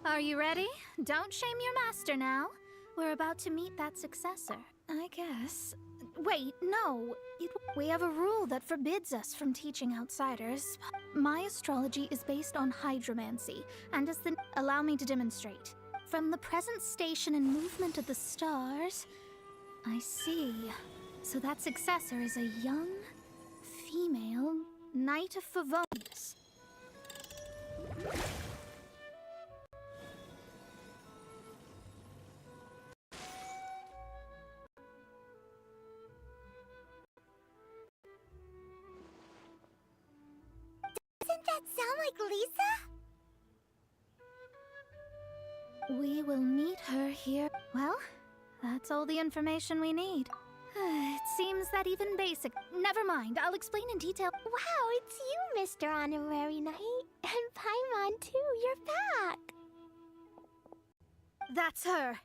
Are you ready? Don't shame your master now. We're about to meet that successor. I guess. Wait, no. We have a rule that forbids us from teaching outsiders. My astrology is based on hydromancy, and as the... Allow me to demonstrate. From the present station and movement of the stars... I see. So that successor is a young, female Knight of Favonius. Doesn't that sound like Lisa? We will meet her here. Well, that's all the information we need. It seems that even basic... Never mind, I'll explain in detail. Wow, it's you, Mr. Honorary Knight. And Paimon, too, you're back. That's her.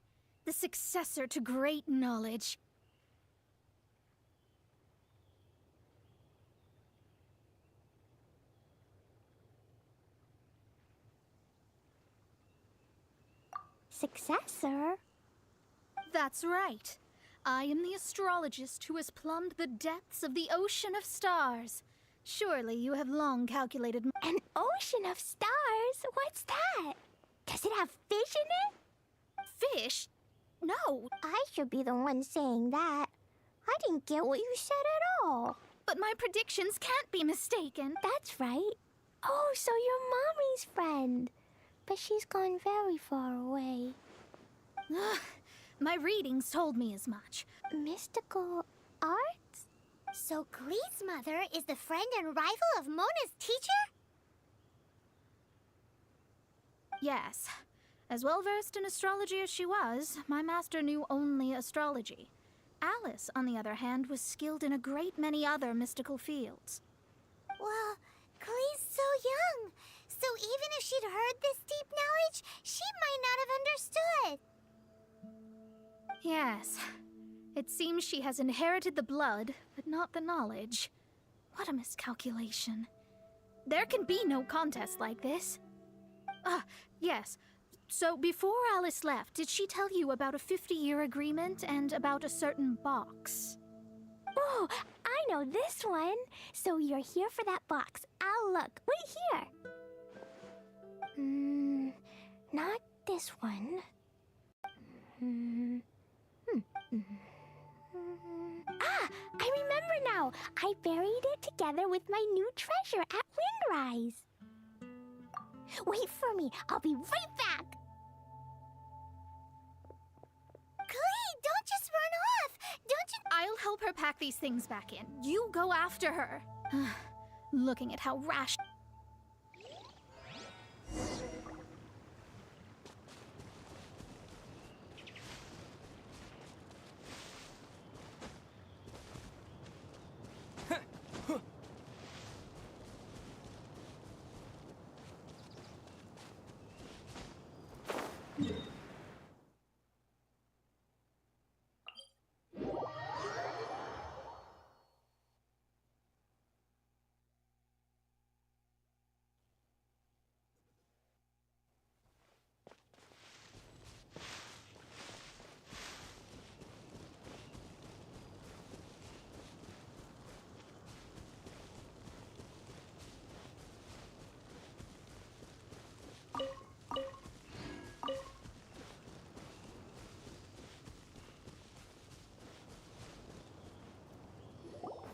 The successor to great knowledge. Successor? That's right. I am the astrologist who has plumbed the depths of the ocean of stars. Surely you have long calculated... An ocean of stars? What's that? Does it have fish in it? Fish? No. I should be the one saying that. I didn't get what you said at all. But my predictions can't be mistaken. That's right. Oh, so you're Mommy's friend. But she's gone very far away. My readings told me as much. Mystical arts? So Glee's mother is the friend and rival of Mona's teacher? Yes. As well versed in astrology as she was, my master knew only astrology. Alice, on the other hand, was skilled in a great many other mystical fields. Well, Glee's so young. So even if she'd heard this deep knowledge, she might not have understood. Yes. It seems she has inherited the blood, but not the knowledge. What a miscalculation. There can be no contest like this. Yes. So before Alice left, did she tell you about a 50-year agreement and about a certain box? Oh, I know this one. So you're here for that box. I'll look. Wait here. Not this one. I remember now. I buried it together with my new treasure at Windrise. Wait for me. I'll be right back. Glee, don't just run off. Don't you... I'll help her pack these things back in. You go after her. Looking at how rash...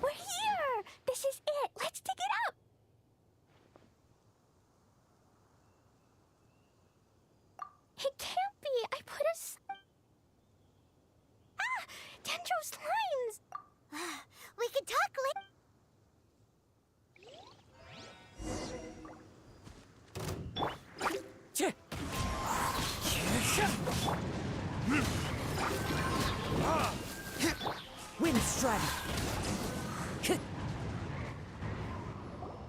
We're here! This is it! Let's dig it up! It can't be! I put Dendro slimes! We could talk Wind Strider!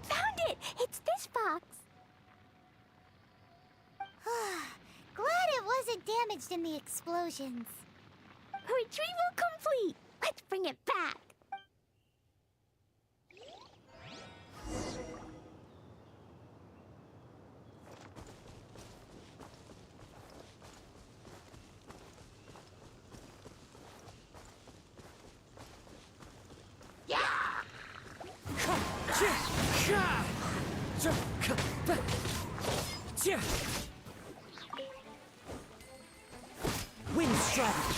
Found it! It's this box! Glad it wasn't damaged in the explosions. Retrieval complete! Let's bring it back! dragon.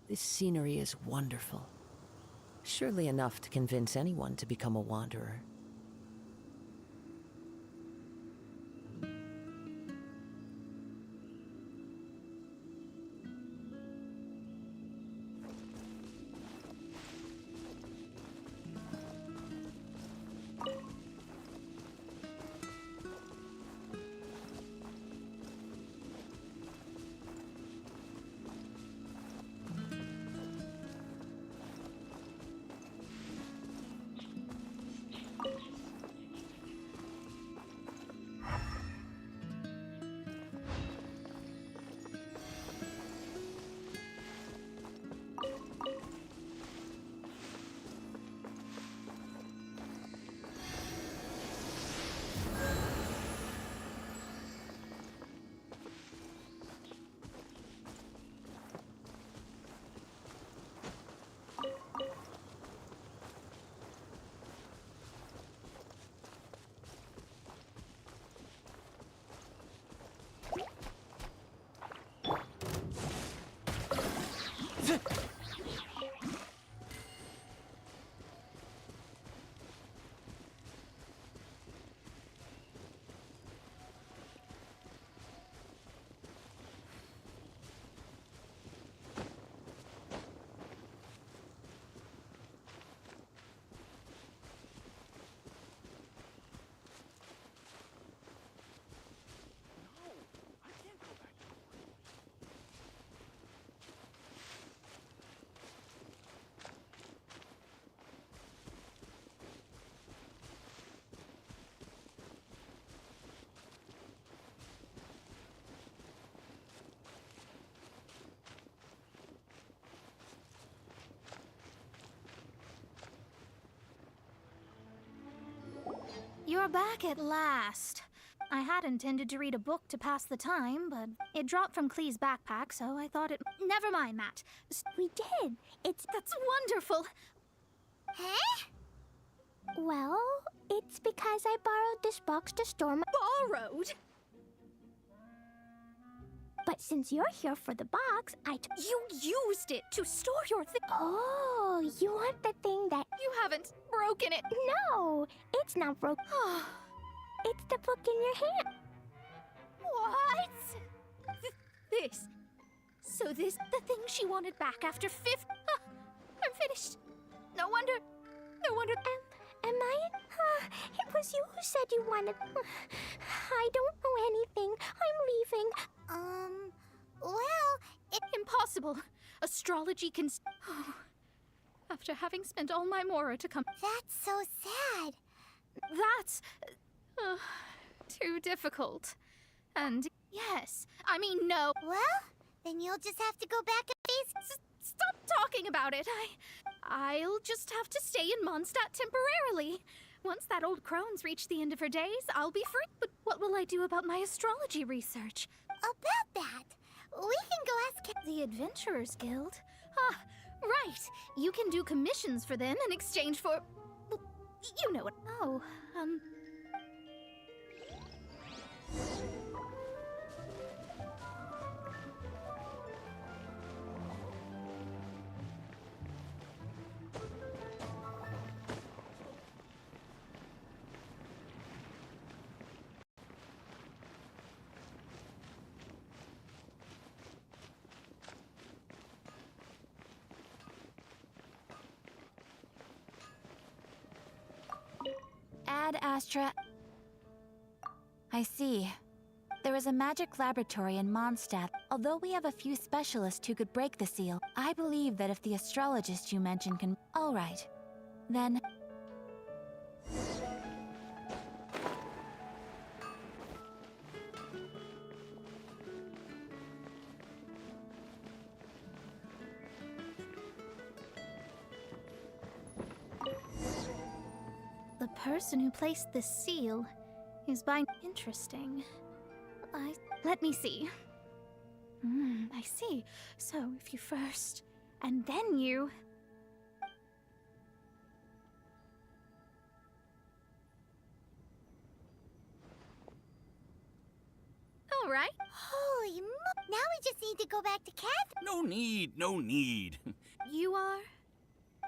This scenery is wonderful. Surely enough to convince anyone to become a wanderer. You're back at last. I had intended to read a book to pass the time, but it dropped from Clee's backpack, so I thought it... Never mind that. We did. That's wonderful. Huh? Well, it's because I borrowed this box to store my... Borrowed? But since you're here for the box, You used it to store your thing. Oh, you want the thing that... You haven't broken it. No, it's not broken. It's the book in your hand. What? This. So this, the thing she wanted back after 5th... I'm finished. No wonder... Am I? It was you who said you wanted... I don't know anything. I'm leaving. Well, Impossible. Astrology can... After having spent all my mora to come... That's so sad. That's... too difficult. And yes, I mean, no. Well, then you'll just have to go back and face... Stop talking about it. I'll just have to stay in Mondstadt temporarily. Once that old crone's reached the end of her days, I'll be free. But what will I do about my astrology research? About that, we can go ask... The Adventurers Guild? Ah, right. You can do commissions for them in exchange for... Well, you know it. Oh, Ad Astra... I see. There is a magic laboratory in Mondstadt. Although we have a few specialists who could break the seal, I believe that if the astrologist you mentioned can... All right. Then... The person who placed this seal is by... Interesting. Let me see. I see. So, if you first, and then you... All right. Holy mo... Now we just need to go back to Catherine. No need, no need. You are?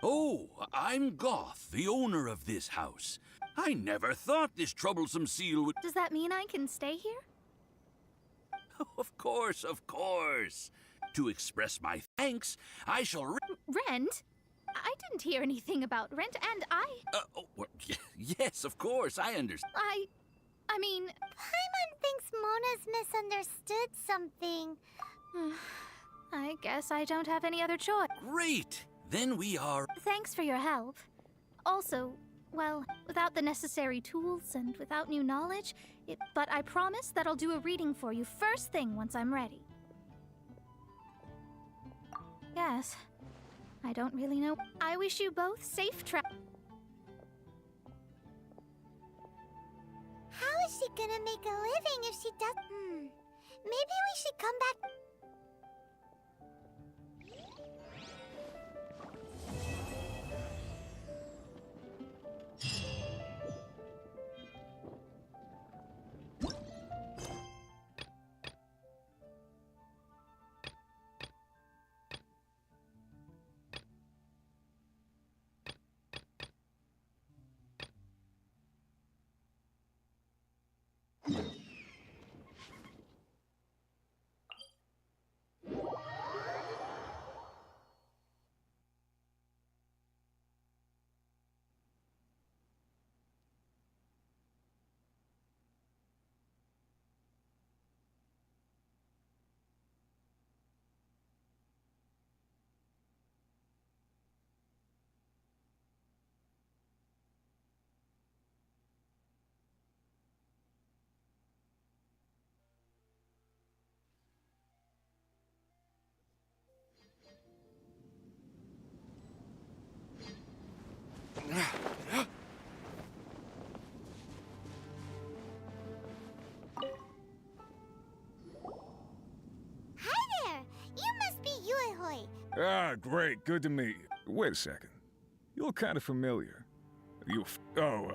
Oh, I'm Goth, the owner of this house. I never thought this troublesome seal would... Does that mean I can stay here? Of course, of course. To express my thanks, I shall... Rent? I didn't hear anything about rent, and yes, of course, I understand. I mean... Paimon thinks Mona's misunderstood something. I guess I don't have any other choice. Great! Then we are... Thanks for your help. Also, well, without the necessary tools and without new knowledge, but I promise that I'll do a reading for you first thing once I'm ready. Yes. I don't really know. I wish you both safe travel. How is she gonna make a living if she does... Maybe we should come back... Ah, great. Good to meet you. Wait a second. You look kind of familiar. All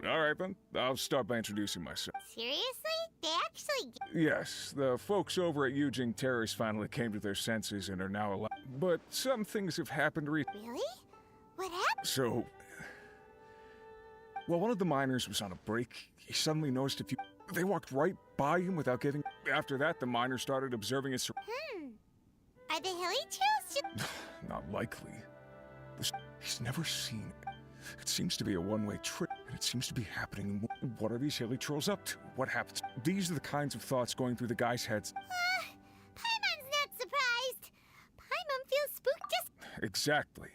right then. I'll start by introducing myself. Seriously? They actually... Yes, the folks over at Eugene Terrace finally came to their senses and are now alive. But some things have happened recently. Really? What happened? So... While one of the miners was on a break, he suddenly noticed a few... They walked right by him without giving... After that, the miner started observing his... Are the hilly trails... Not likely. He's never seen it. It seems to be a one-way trip, and it seems to be happening. What are these hilly trolls up to? What happens? These are the kinds of thoughts going through the guys' heads. Paimon's not surprised. Paimon feels spooked just... Exactly.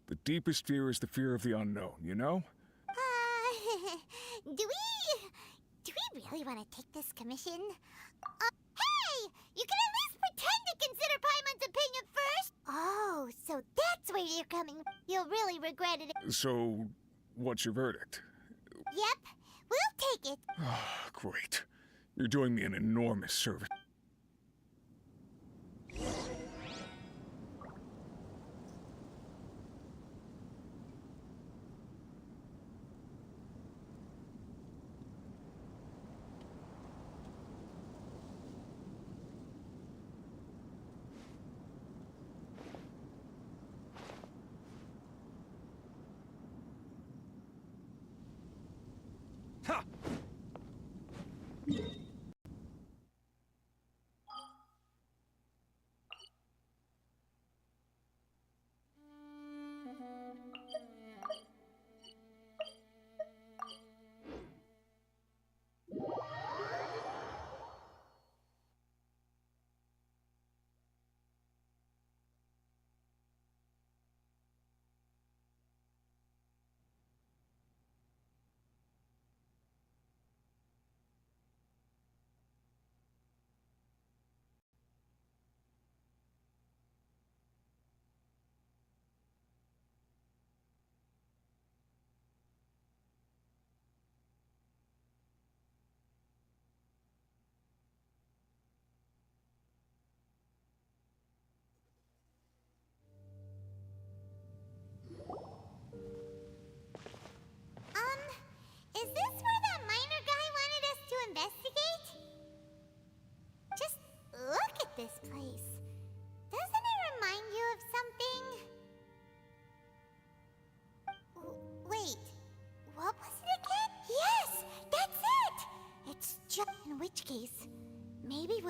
The deepest fear is the fear of the unknown, you know? Do we really want to take this commission? Hey! You can at least pretend to consider Paimon's opinion first! Oh, so that's where you're coming. You'll really regret it. So, what's your verdict? Yep, we'll take it. Great. You're doing me an enormous service.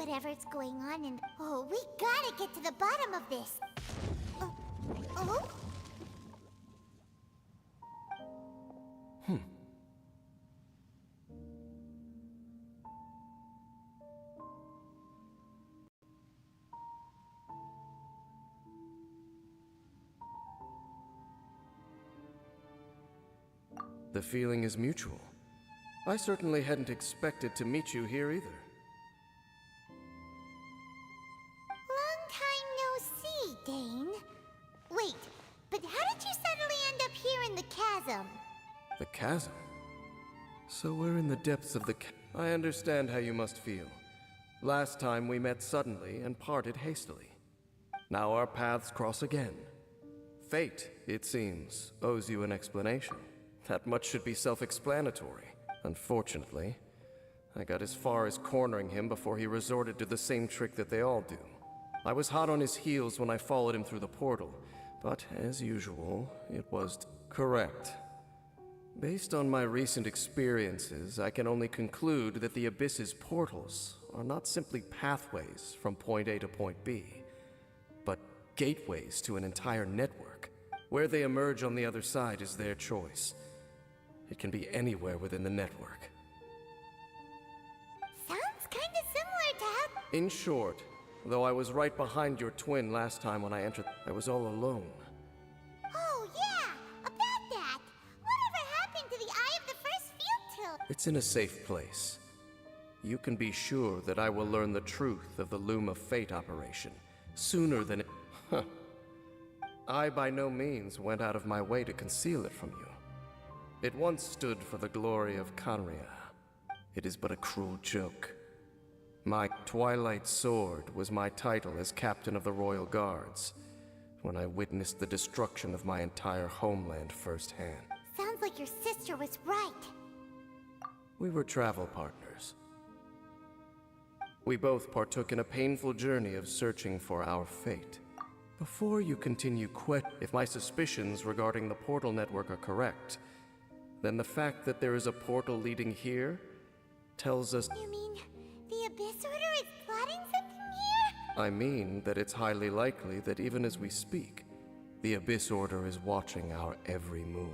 whatever's going on and... Oh, we gotta get to the bottom of this. Oh? The feeling is mutual. I certainly hadn't expected to meet you here either. Long time no see, Dane. Wait, but how did you suddenly end up here in the chasm? The chasm? So we're in the depths of the I understand how you must feel. Last time we met suddenly and parted hastily. Now our paths cross again. Fate, it seems, owes you an explanation. That much should be self-explanatory. Unfortunately, I got as far as cornering him before he resorted to the same trick that they all do. I was hot on his heels when I followed him through the portal, but as usual, it was correct. Based on my recent experiences, I can only conclude that the Abyss's portals are not simply pathways from point A to point B, but gateways to an entire network. Where they emerge on the other side is their choice. It can be anywhere within the network. Sounds kinda similar to how... In short, though I was right behind your twin last time when I entered, I was all alone. Oh, yeah! About that! Whatever happened to the Eye of the First Field Tilt? It's in a safe place. You can be sure that I will learn the truth of the Loom of Fate operation sooner than it... I by no means went out of my way to conceal it from you. It once stood for the glory of Conria. It is but a cruel joke. My Twilight Sword was my title as captain of the Royal Guards when I witnessed the destruction of my entire homeland firsthand. Sounds like your sister was right. We were travel partners. We both partook in a painful journey of searching for our fate. Before you continue if my suspicions regarding the portal network are correct, then the fact that there is a portal leading here tells us... You mean the Abyss Order is plotting something here? I mean that it's highly likely that even as we speak, the Abyss Order is watching our every move.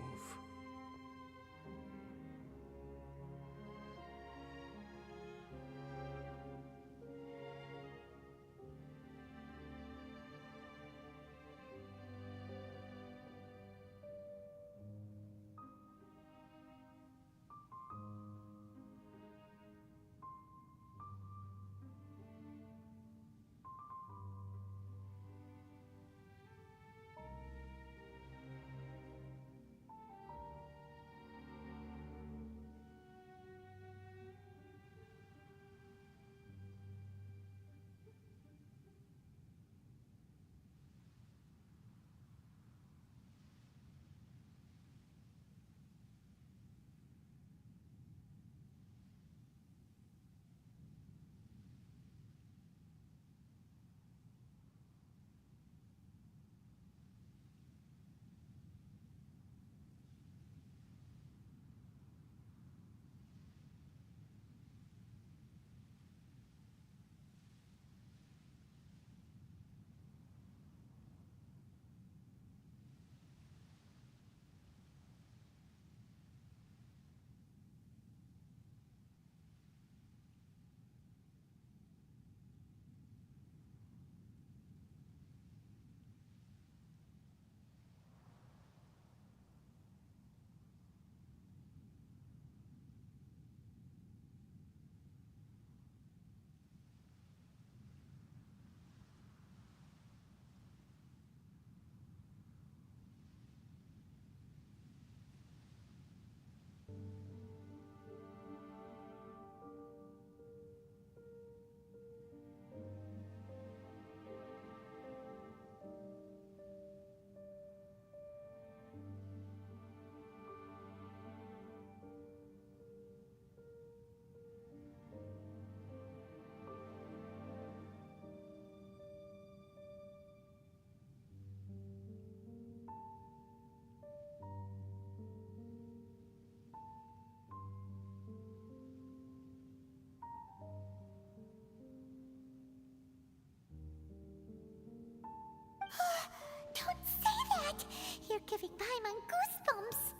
giving Paimon goosebumps.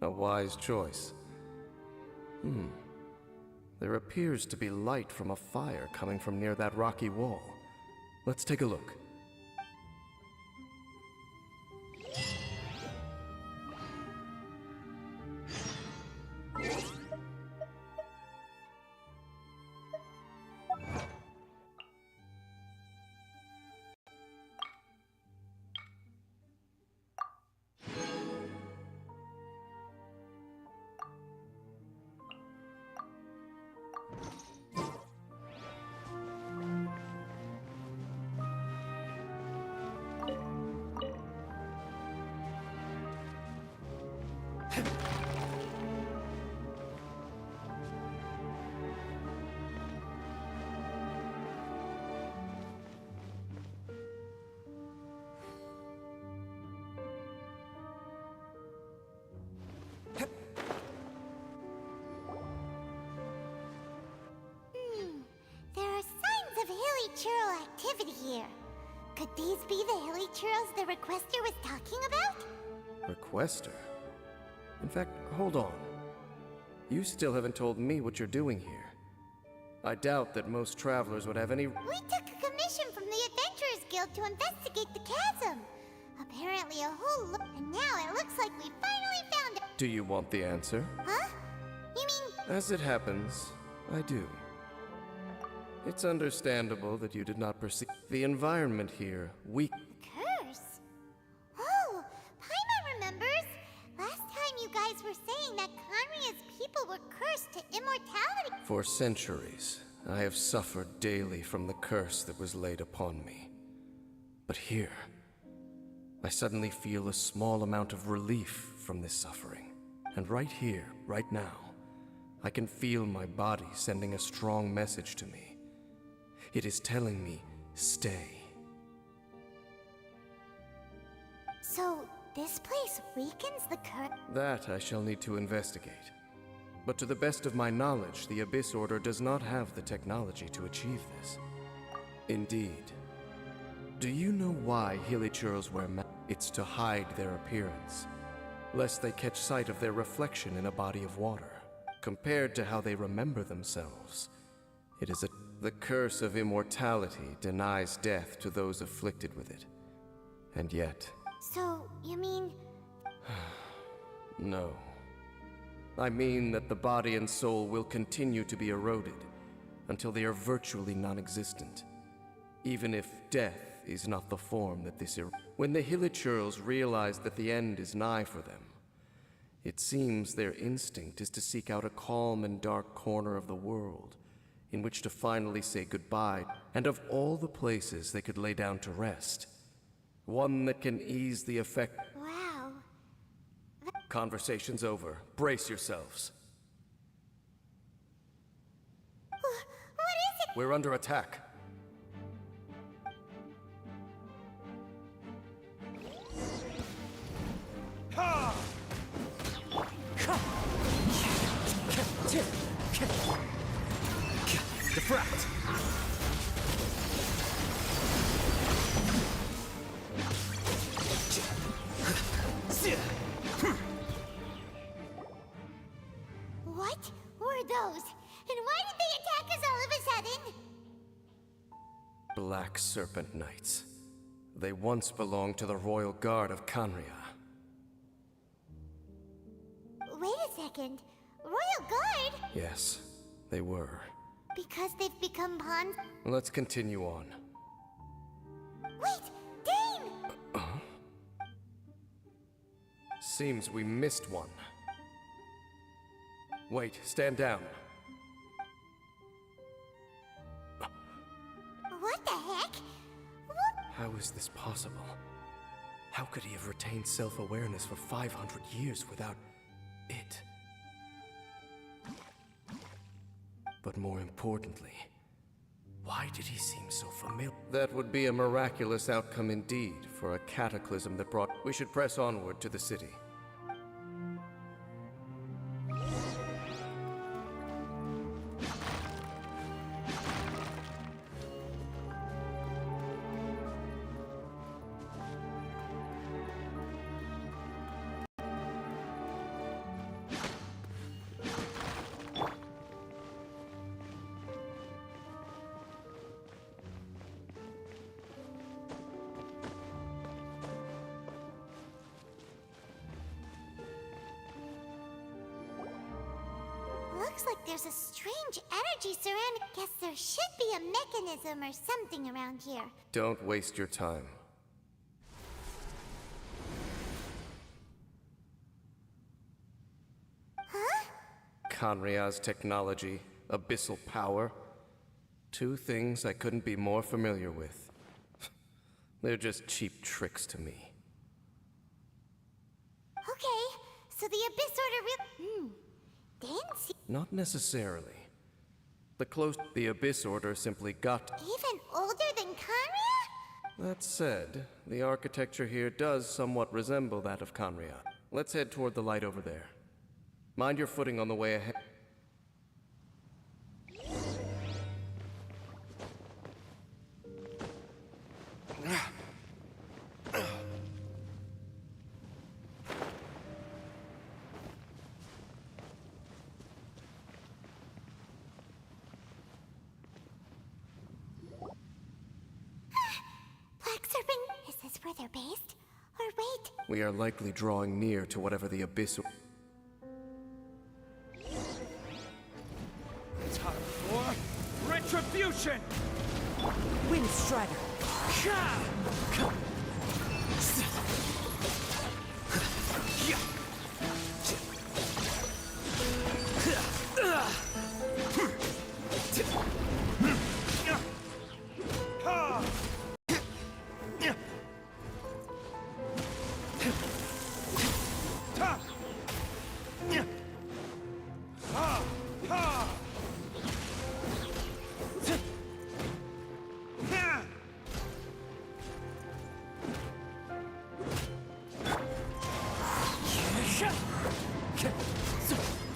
A wise choice. There appears to be light from a fire coming from near that rocky wall. Let's take a look. There are signs of hilly churl activity here. Could these be the hilly churls the requester was talking about? Requester? In fact, hold on. You still haven't told me what you're doing here. I doubt that most travelers would have any... We took a commission from the Adventurers Guild to investigate the chasm. Apparently a whole and now it looks like we finally found it. Do you want the answer? Huh? You mean... As it happens, I do. It's understandable that you did not perceive the environment here. Curse? Oh, Paimon remembers. Last time you guys were saying that Conria's people were cursed to immortality. For centuries, I have suffered daily from the curse that was laid upon me. But here, I suddenly feel a small amount of relief from this suffering. And right here, right now, I can feel my body sending a strong message to me. It is telling me, stay. So, this place weakens the curse? That I shall need to investigate. But to the best of my knowledge, the Abyss Order does not have the technology to achieve this. Indeed. Do you know why Hilichurls wear masks? It's to hide their appearance, lest they catch sight of their reflection in a body of water. Compared to how they remember themselves, it is the curse of immortality denies death to those afflicted with it. And yet... So, you mean... No. I mean that the body and soul will continue to be eroded until they are virtually non-existent. Even if death is not the form that this When the Hilichurls realize that the end is nigh for them, it seems their instinct is to seek out a calm and dark corner of the world in which to finally say goodbye, and of all the places they could lay down to rest, one that can ease the effect. Wow. Conversation's over. Brace yourselves. What is it? We're under attack. Defract! What were those? And why did they attack us all of a sudden? Black Serpent Knights. They once belonged to the Royal Guard of Conria. Wait a second. Royal Guard? Yes, they were. Because they've become pawns? Let's continue on. Wait! Dane! Seems we missed one. Wait, stand down. What the heck? How is this possible? How could he have retained self-awareness for 500 years without it? But more importantly, why did he seem so familiar? That would be a miraculous outcome indeed for a cataclysm that brought... We should press onward to the city. Looks like there's a strange energy surrounding. Guess there should be a mechanism or something around here. Don't waste your time. Huh? Kanria's technology, abyssal power. Two things I couldn't be more familiar with. They're just cheap tricks to me. Okay, so the Abyss Order didn't see. Not necessarily. The Abyss Order simply got. Even older than Kanria? That said, the architecture here does somewhat resemble that of Kanria. Let's head toward the light over there. Mind your footing on the way ahead. Black Serpent? Is this where they're based? Or wait. We are likely drawing near to whatever the Abyss. Time for retribution! Windstrider!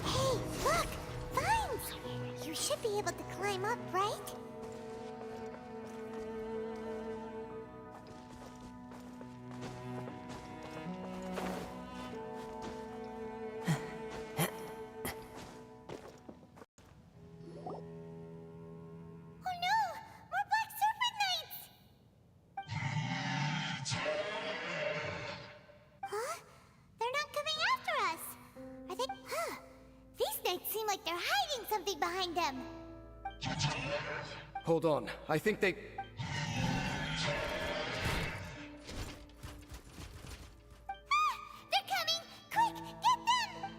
Hey, look! Vines! You should be able to climb up, right? Oh no! More Black Serpent Knights! Huh? They're not coming after us! Are they? Huh. These knights seem like they're hiding something behind them. Hold on, I think they. They're coming! Quick, get them!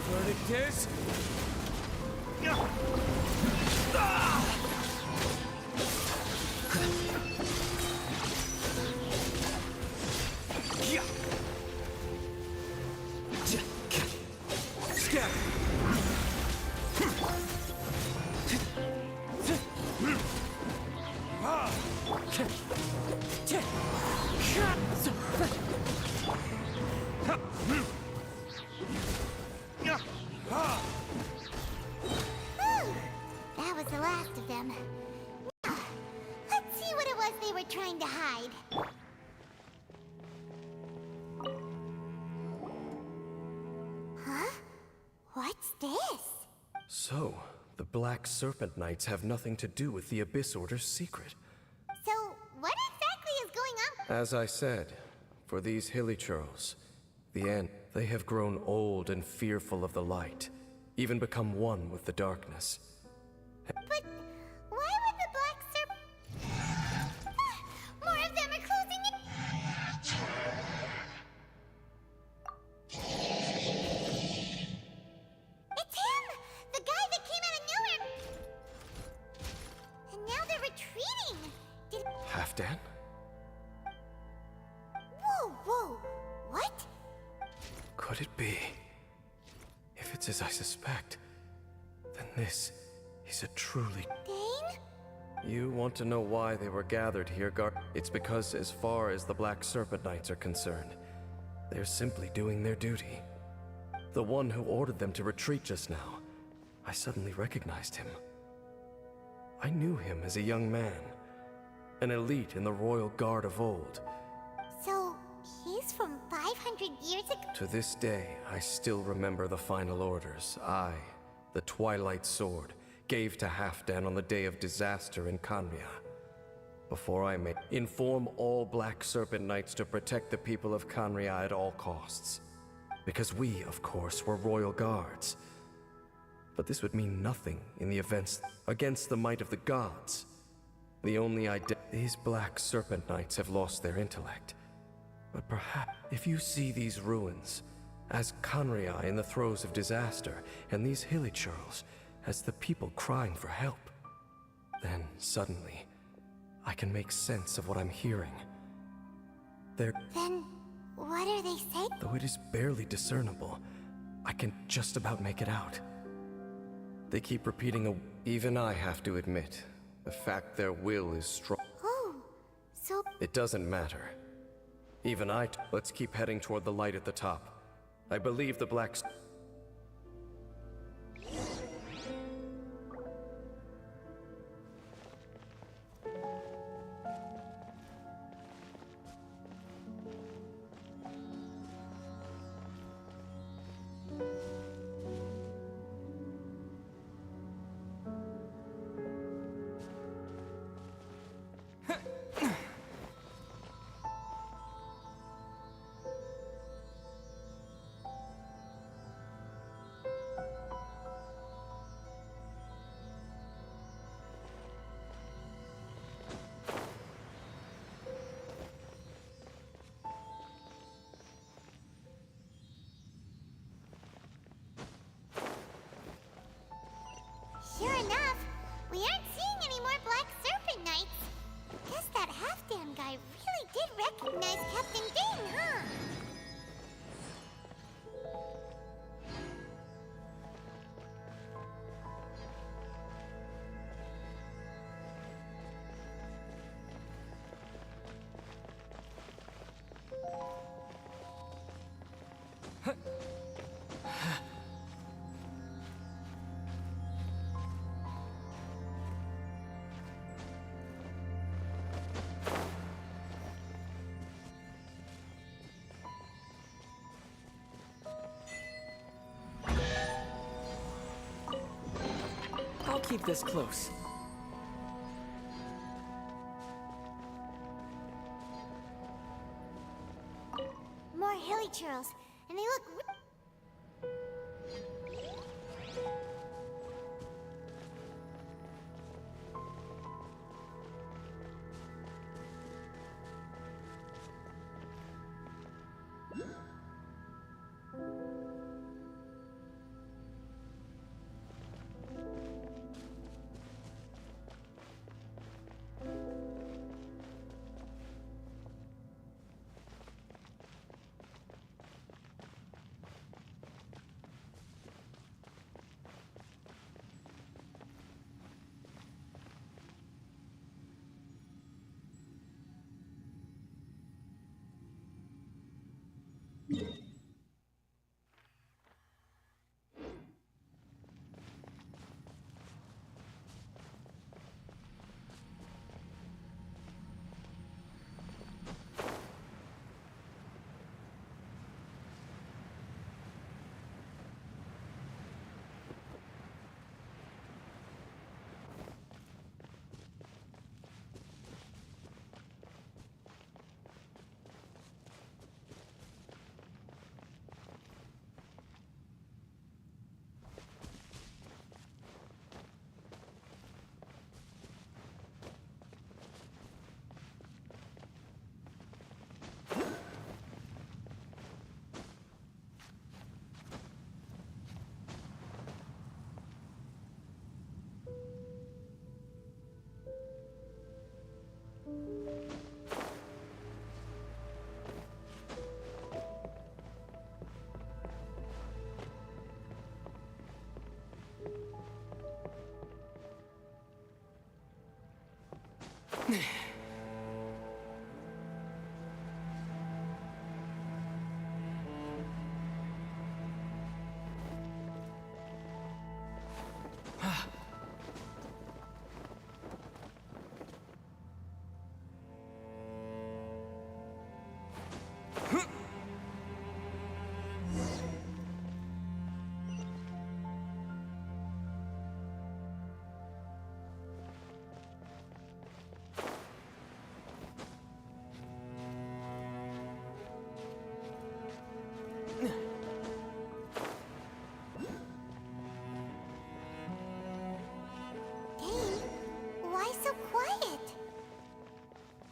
Verdict is... Whew. That was the last of them. Now, let's see what it was they were trying to hide. Huh? What's this? So, the Black Serpent Knights have nothing to do with the Abyss Order's secret. So, what exactly is going on? As I said, for these Hilichurls, the end, they have grown old and fearful of the light, even become one with the darkness. But why would the Black Serpent... More of them are closing in! It's him! The guy that came out of nowhere! And now they're retreating! Did... Halfdan? Whoa! What? Could it be? If it's as I suspect, then this is a truly... Dane? You want to know why they were gathered here, It's because as far as the Black Serpent Knights are concerned, they're simply doing their duty. The one who ordered them to retreat just now, I suddenly recognized him. I knew him as a young man, an elite in the Royal Guard of old. So, he's from 500 years ago? To this day, I still remember the final orders I, the Twilight Sword, gave to Halfdan on the day of disaster in Kanria. Before I may inform all Black Serpent Knights to protect the people of Kanria at all costs. Because we, of course, were royal guards. But this would mean nothing in the events against the might of the gods. The only idea these Black Serpent Knights have lost their intellect. But perhaps if you see these ruins as Kanria in the throes of disaster, and these hilly churls as the people crying for help, then suddenly I can make sense of what I'm hearing. Then, what are they saying? Though it is barely discernible, I can just about make it out. They keep repeating even I have to admit, the fact their will is strong. Oh, so... It doesn't matter. Even let's keep heading toward the light at the top. I believe the Blacks... Sure enough, we aren't seeing any more Black Serpent Knights. Guess that half-damn guy really did recognize Captain Dane, huh? I'll keep this close. More hilly churls, and they look...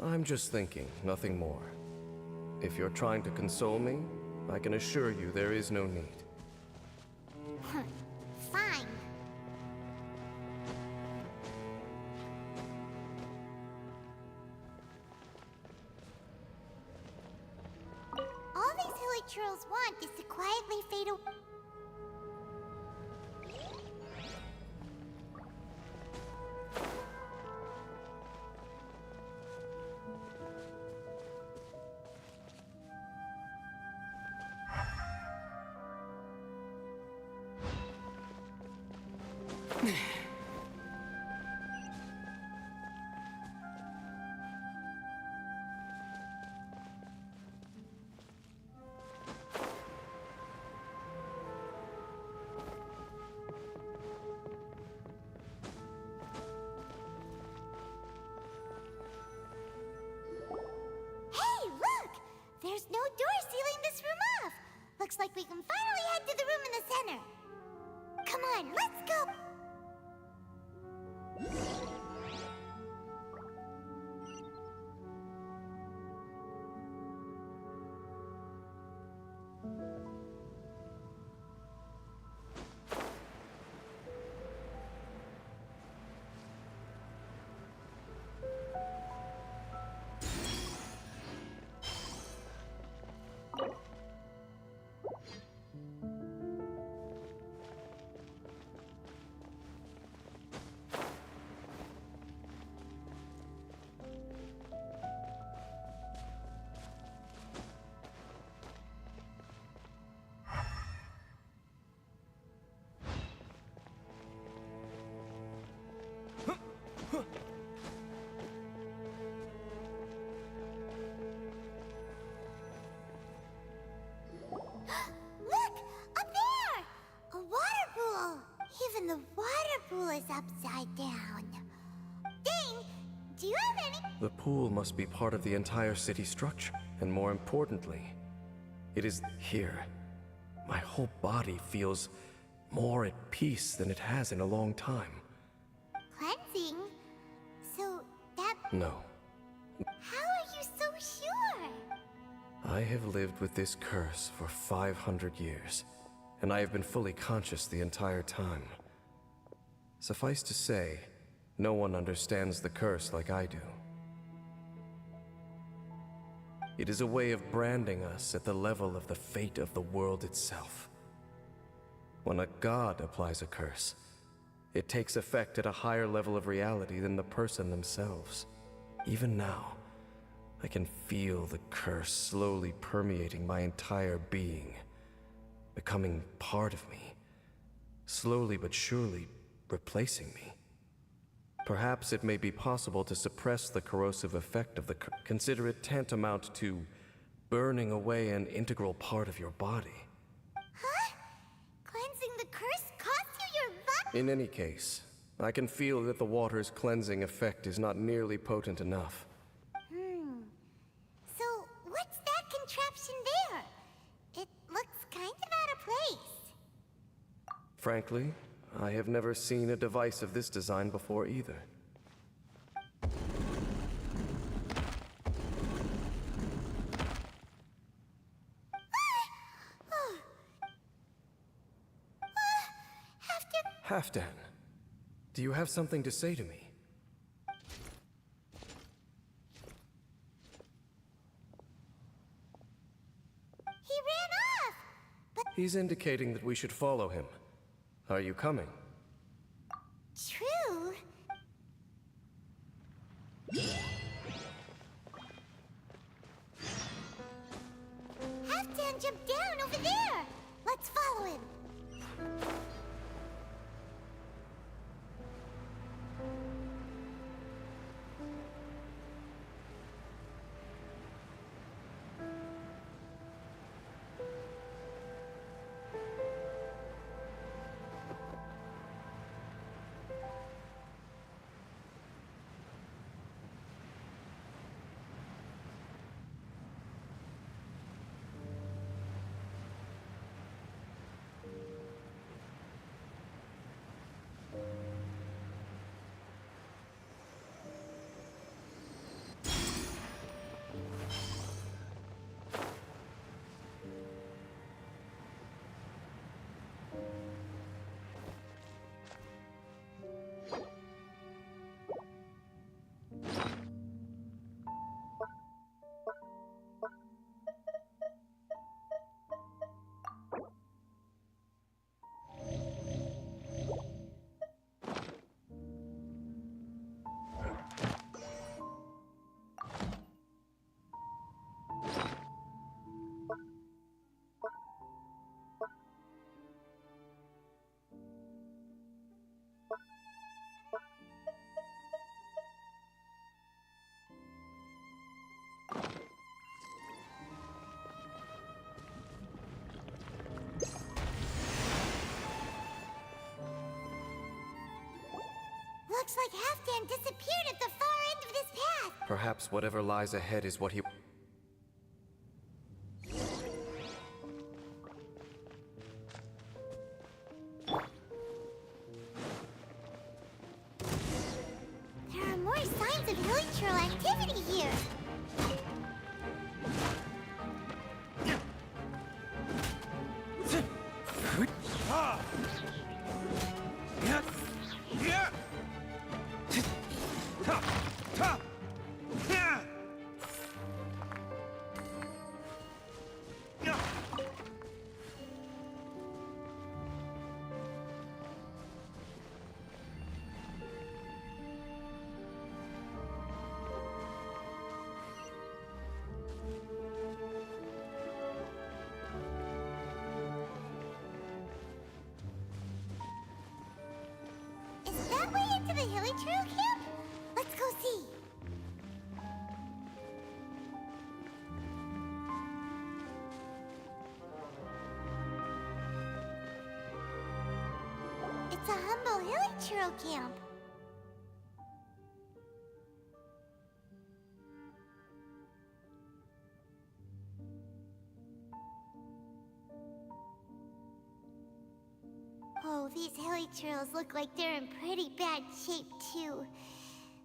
I'm just thinking, nothing more. If you're trying to console me, I can assure you there is no need. Fine. All these hilly churls want is to quietly fade away. There's no door sealing this room off. Looks like we can finally head to the room in the center. Come on, let's go. Even the water pool is upside down. Dang, do you have any? The pool must be part of the entire city structure, and more importantly, it is here. My whole body feels more at peace than it has in a long time. Cleansing? So that... No. How are you so sure? I have lived with this curse for 500 years, and I have been fully conscious the entire time. Suffice to say, no one understands the curse like I do. It is a way of branding us at the level of the fate of the world itself. When a god applies a curse, it takes effect at a higher level of reality than the person themselves. Even now, I can feel the curse slowly permeating my entire being, becoming part of me, slowly but surely replacing me. Perhaps it may be possible to suppress the corrosive effect of the curse. Consider it tantamount to burning away an integral part of your body. Huh? Cleansing the curse costs you your life? In any case, I can feel that the water's cleansing effect is not nearly potent enough. So, what's that contraption there? It looks kind of out of place. Frankly, I have never seen a device of this design before either. Halfdan, do you have something to say to me? He ran off! But He's indicating that we should follow him. Are you coming? true. Halfdan jumped down over there! Let's follow him. Looks like Halfdan disappeared at the far end of this path. Perhaps whatever lies ahead is what he... There are more signs of hilichurl activity here. Is that way into the hilichurl camp? Let's go see. It's a humble hilichurl camp. Oh, these hilichurls look like they're in pretty bad shape, too.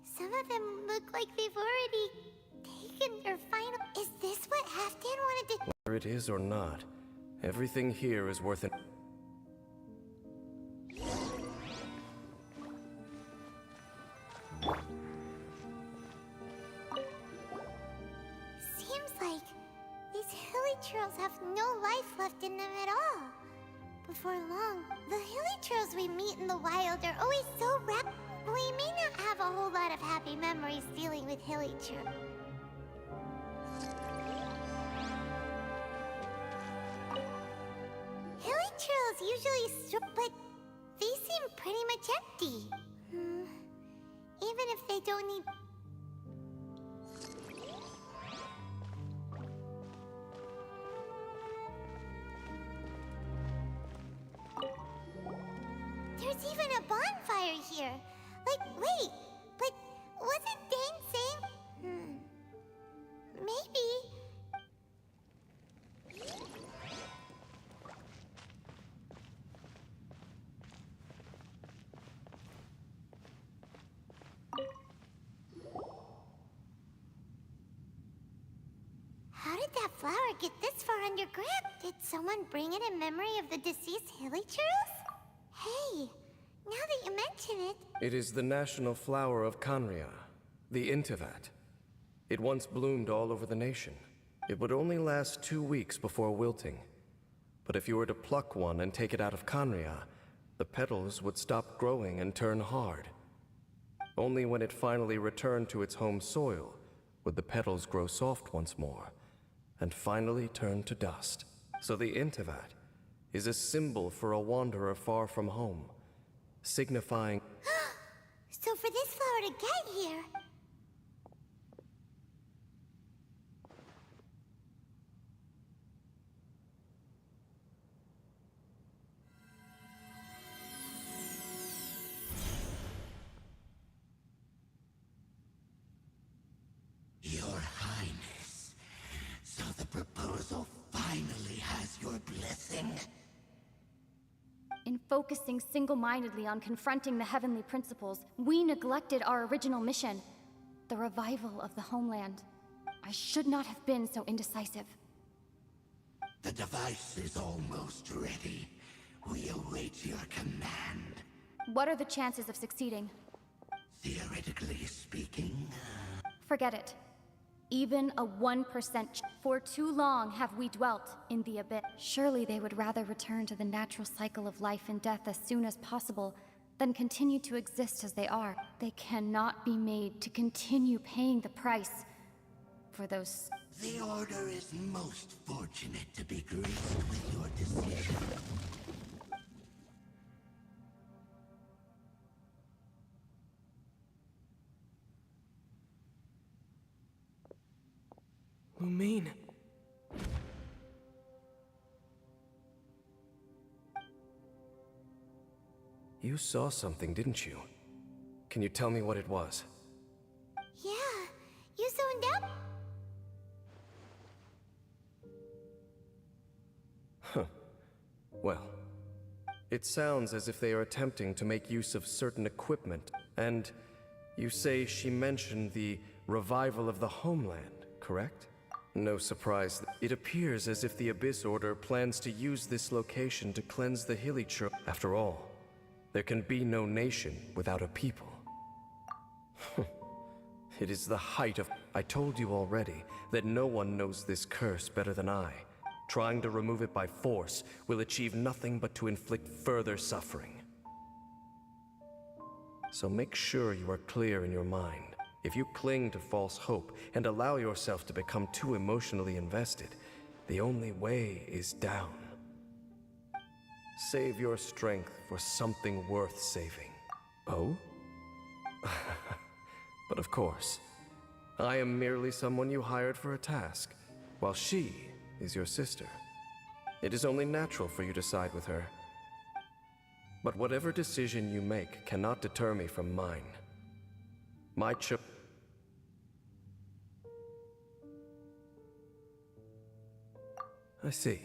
Some of them look like they've already taken their final... Is this what Halfdan wanted to... Whether it is or not, everything here is worth it. Seems like these hilichurls have no life left in them at all. Before long, the hilichurls we meet in the wild are always so rapid. We may not have a whole lot of happy memories dealing with hilichurl. Hilichurls usually but these seem pretty much empty. Even if they don't need... There's even a bonfire here. Like, wait, but wasn't Dane saying... Maybe... How did that flower get this far underground? Did someone bring it in memory of the deceased hilichurls? Hey, now that you mention it... It is the national flower of Kanria, the Intivat. It once bloomed all over the nation. It would only last 2 weeks before wilting. But if you were to pluck one and take it out of Kanria, the petals would stop growing and turn hard. Only when it finally returned to its home soil would the petals grow soft once more, and finally turn to dust. So the Intivat is a symbol for a wanderer far from home, signifying... So for this flower to get here... Your Highness, so the proposal finally has your blessing? In focusing single-mindedly on confronting the heavenly principles, we neglected our original mission, the revival of the homeland. I should not have been so indecisive. The device is almost ready. We await your command. What are the chances of succeeding? Theoretically speaking... Forget it. Even a 1%. For too long have we dwelt in the abyss. Surely they would rather return to the natural cycle of life and death as soon as possible than continue to exist as they are. They cannot be made to continue paying the price for those... The Order is most fortunate to be graced with your decision. Lumine. You saw something, didn't you? Can you tell me what it was? Yeah, you zoned out? Huh. Well, it sounds as if they are attempting to make use of certain equipment, and you say she mentioned the revival of the homeland, correct? No surprise. It appears as if the Abyss Order plans to use this location to cleanse the Hilichurl. After all, there can be no nation without a people. It is the height of... I told you already that no one knows this curse better than I. Trying to remove it by force will achieve nothing but to inflict further suffering. So make sure you are clear in your mind. If you cling to false hope and allow yourself to become too emotionally invested, the only way is down. Save your strength for something worth saving. Oh? But of course, I am merely someone you hired for a task, while she is your sister. It is only natural for you to side with her. But whatever decision you make cannot deter me from mine. My I see.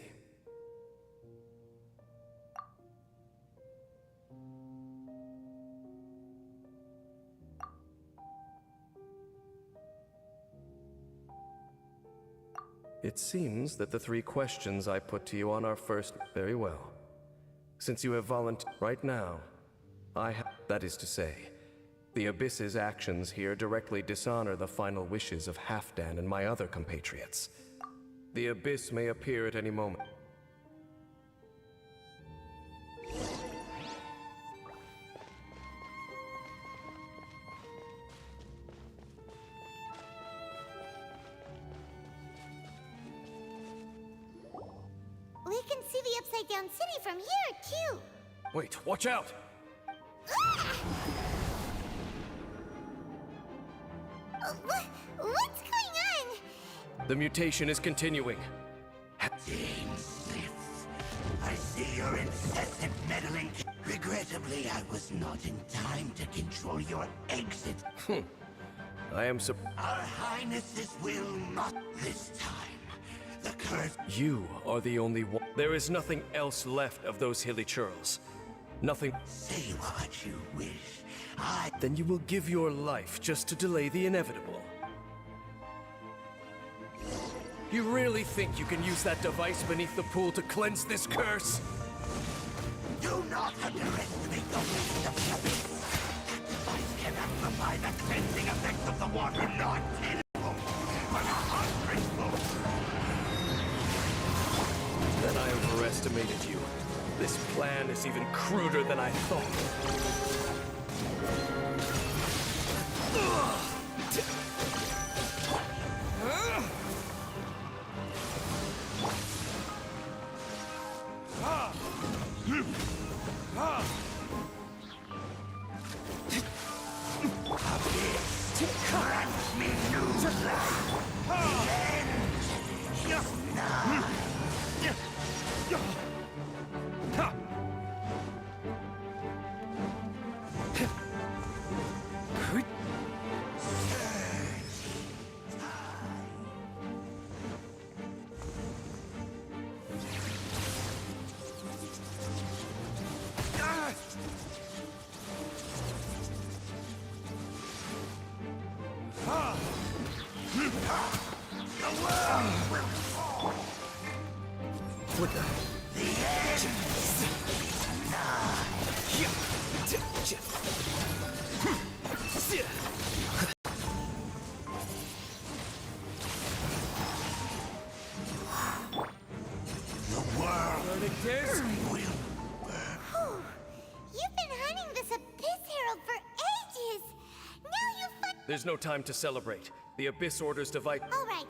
It seems that the 3 questions I put to you on our first... Very well. Since you have volunteered right now, that is to say, the Abyss's actions here directly dishonor the final wishes of Halfdan and my other compatriots. The Abyss may appear at any moment. We can see the Upside Down City from here, too. Wait, watch out! What's going on? The mutation is continuing. Dane Sith, I see your incessant meddling. Regrettably, I was not in time to control your exit. I am Our Highnesses will not this time. The curse... You are the only one. There is nothing else left of those Hilichurls. Nothing... Say what you wish. Then you will give your life just to delay the inevitable. You really think you can use that device beneath the pool to cleanse this curse? Do not underestimate the weight of the abyss. That device can amplify the cleansing effects of the water, not tenfold, but 100-fold. Then I overestimated you. This plan is even cruder than I thought. Grant me new life. The end is nigh. There's no time to celebrate. The Abyss Order's device... All right,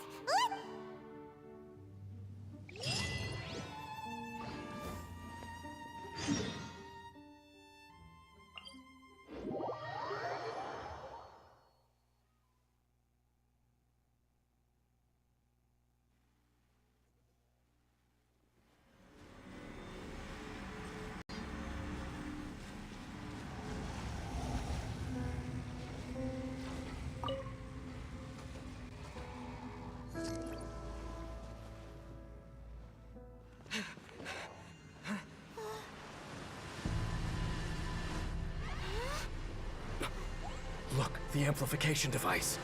the amplification device.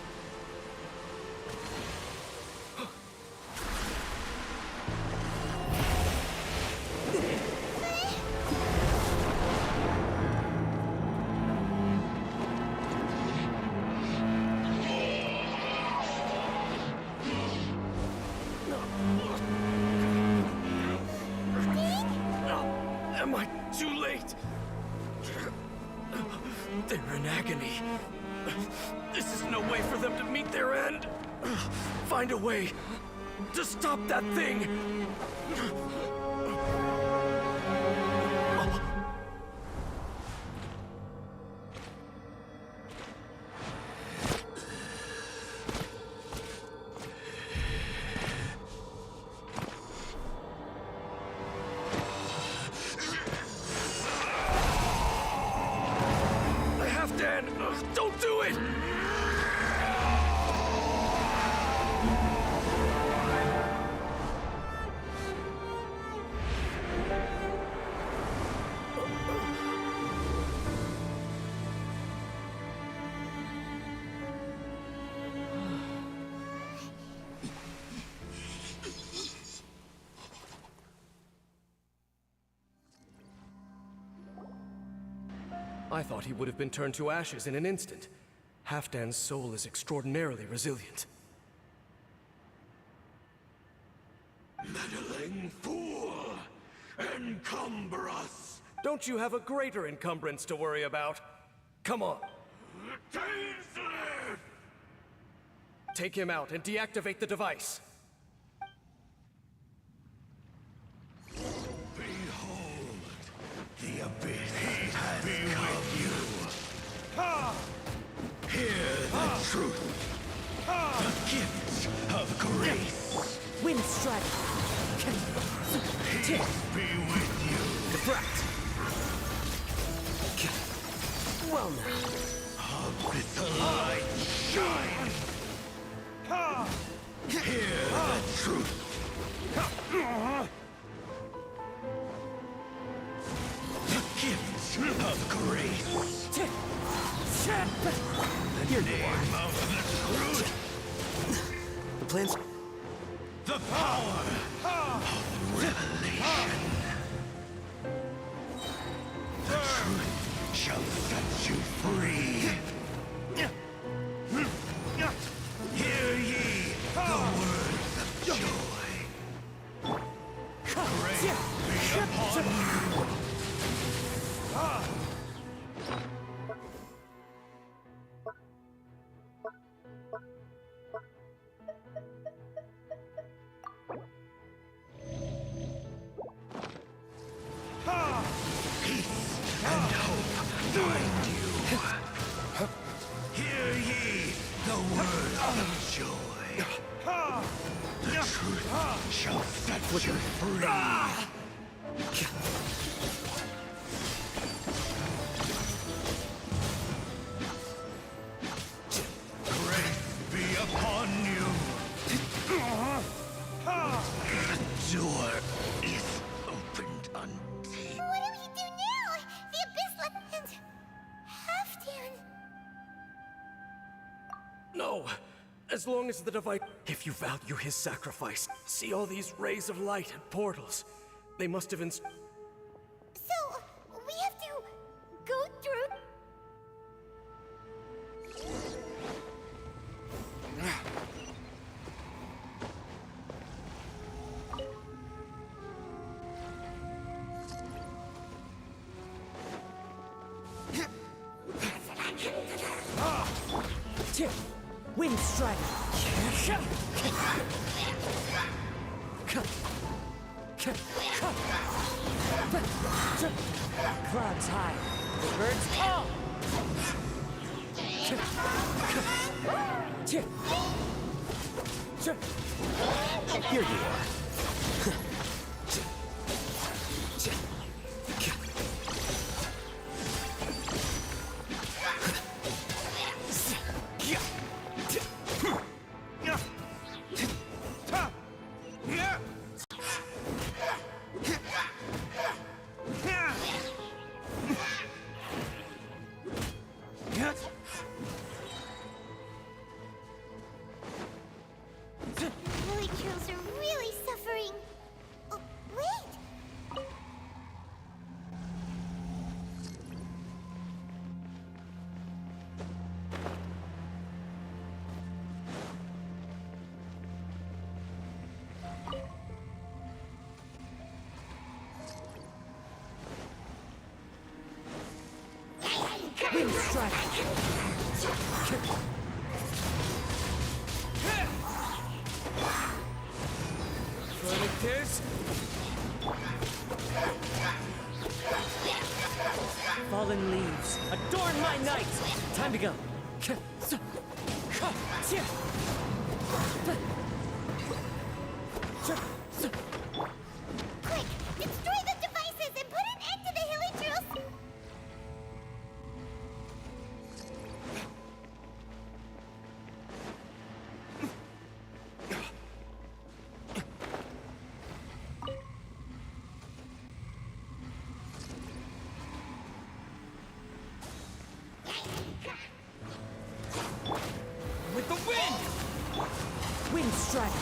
Am I too late? They're in agony. This is no way for them to meet their end. Find a way to stop that thing. Don't do it! I thought he would have been turned to ashes in an instant. Halfdan's soul is extraordinarily resilient. Meddling fool! Encumber us! Don't you have a greater encumbrance to worry about? Come on. Take him out and deactivate the device. Behold, the abyss has come. Hear the truth. The gift of grace. Wind strike. Peace be with you. The brat. Well now. Abyssal light shine. Hear the truth. The gift of grace. The name of the truth. The plan's... The power of revelation. The truth shall set you free. Hear ye the words of joy. Grace be upon you. Hear ye the word of joy. The truth shall set you free. Grace be upon you. The door is opened unto you. What do we do now? The abyss and Halfdan. No! As long as the device... If you value his sacrifice, see all these rays of light and portals. They must have So, we have to go through... Wind strike. Clouds high. The birds call. Here you are. Wind strike! Verdict Fallen leaves, adorn my night! Time to go. Quick! Destroy the devices and put an end to the Hilichurls! with the wind! Wind strike!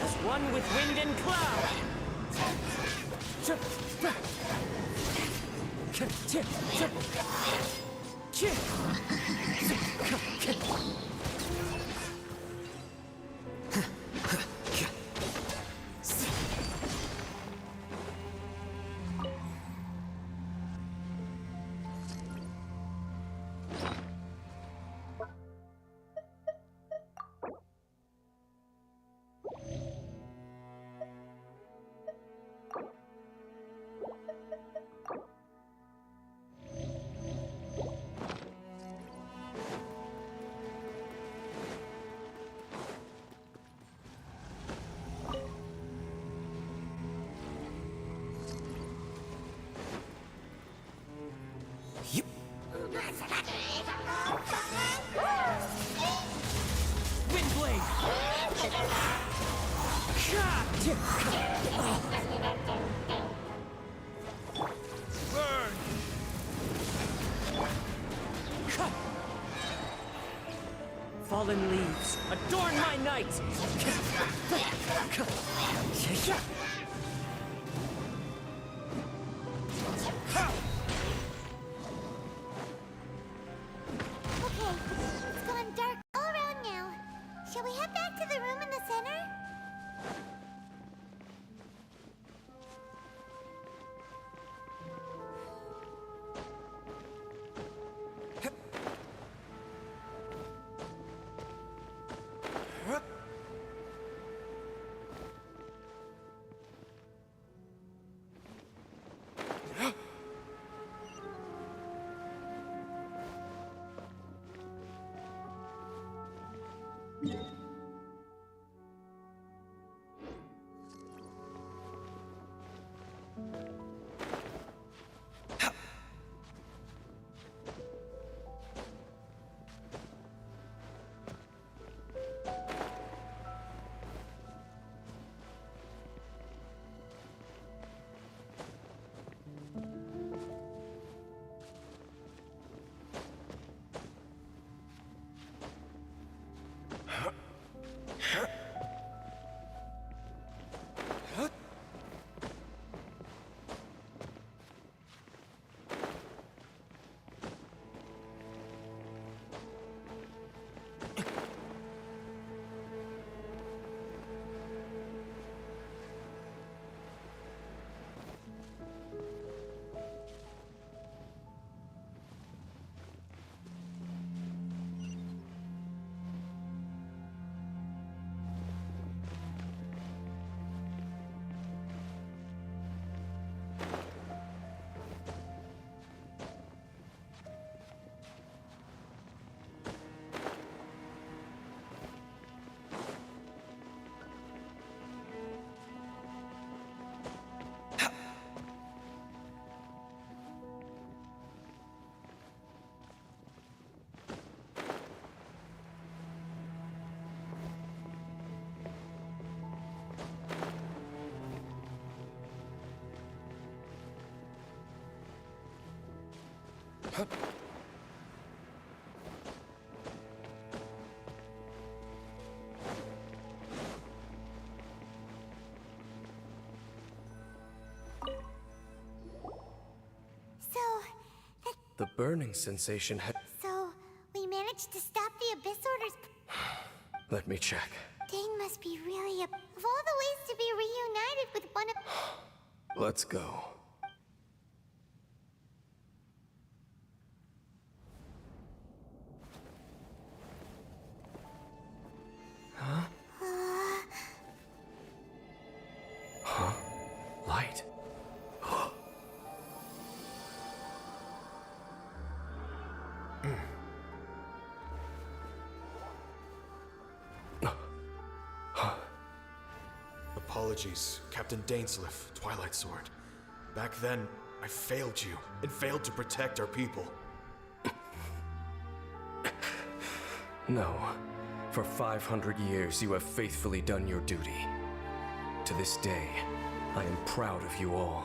As one with wind and cloud! Windblade! Burn! Fallen leaves, adorn my night! Okay, it's gone dark all around now. Shall we head back to the room in the center? The burning sensation had... So, we managed to stop the Abyss Order's... Let me check. Dane must be really of all the ways to be reunited with one of... Let's go. Huh? Huh? Light. Apologies, Captain Dainsleif, Twilight Sword. Back then, I failed you, and failed to protect our people. No. For 500 years, you have faithfully done your duty. To this day, I am proud of you all.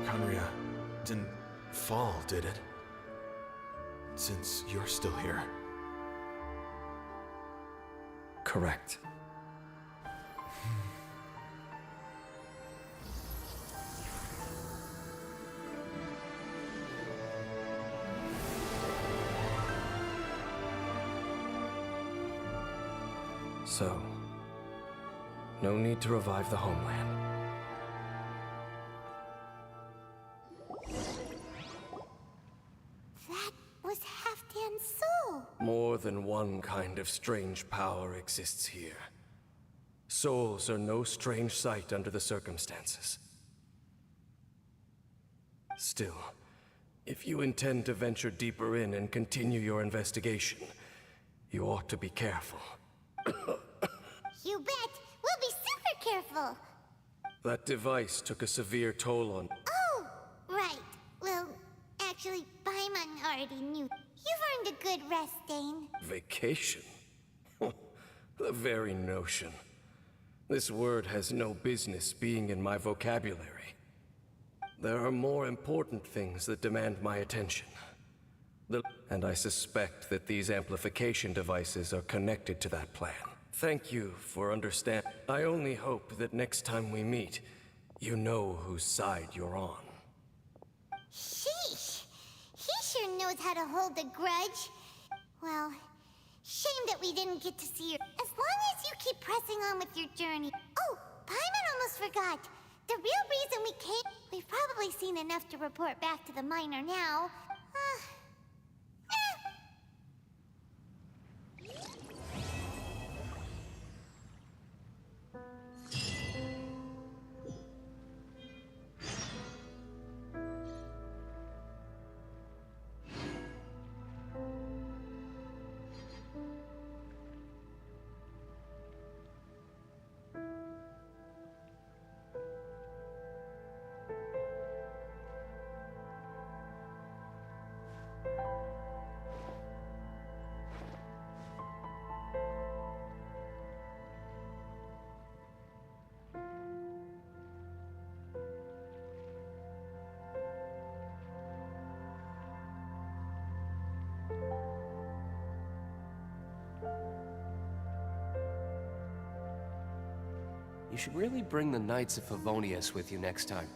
Conria didn't fall, did it? Since you're still here. Correct. So, no need to revive the homeland. That was Halfdan's soul. More than one kind of strange power exists here. Souls are no strange sight under the circumstances. Still, if you intend to venture deeper in and continue your investigation, you ought to be careful. You bet. We'll be super careful. That device took a severe toll on... Oh, right. Well, actually, Paimon already knew. You've earned a good rest, Dane. Vacation? The very notion. This word has no business being in my vocabulary. There are more important things that demand my attention. And I suspect that these amplification devices are connected to that plan. Thank you for understanding. I only hope that next time we meet, you know whose side you're on. Sheesh. He sure knows how to hold a grudge. Well, shame that we didn't get to see her. As long as you keep pressing on with your journey. Oh, Paimon almost forgot. The real reason we came... We've probably seen enough to report back to the miner now. You should really bring the Knights of Favonius with you next time.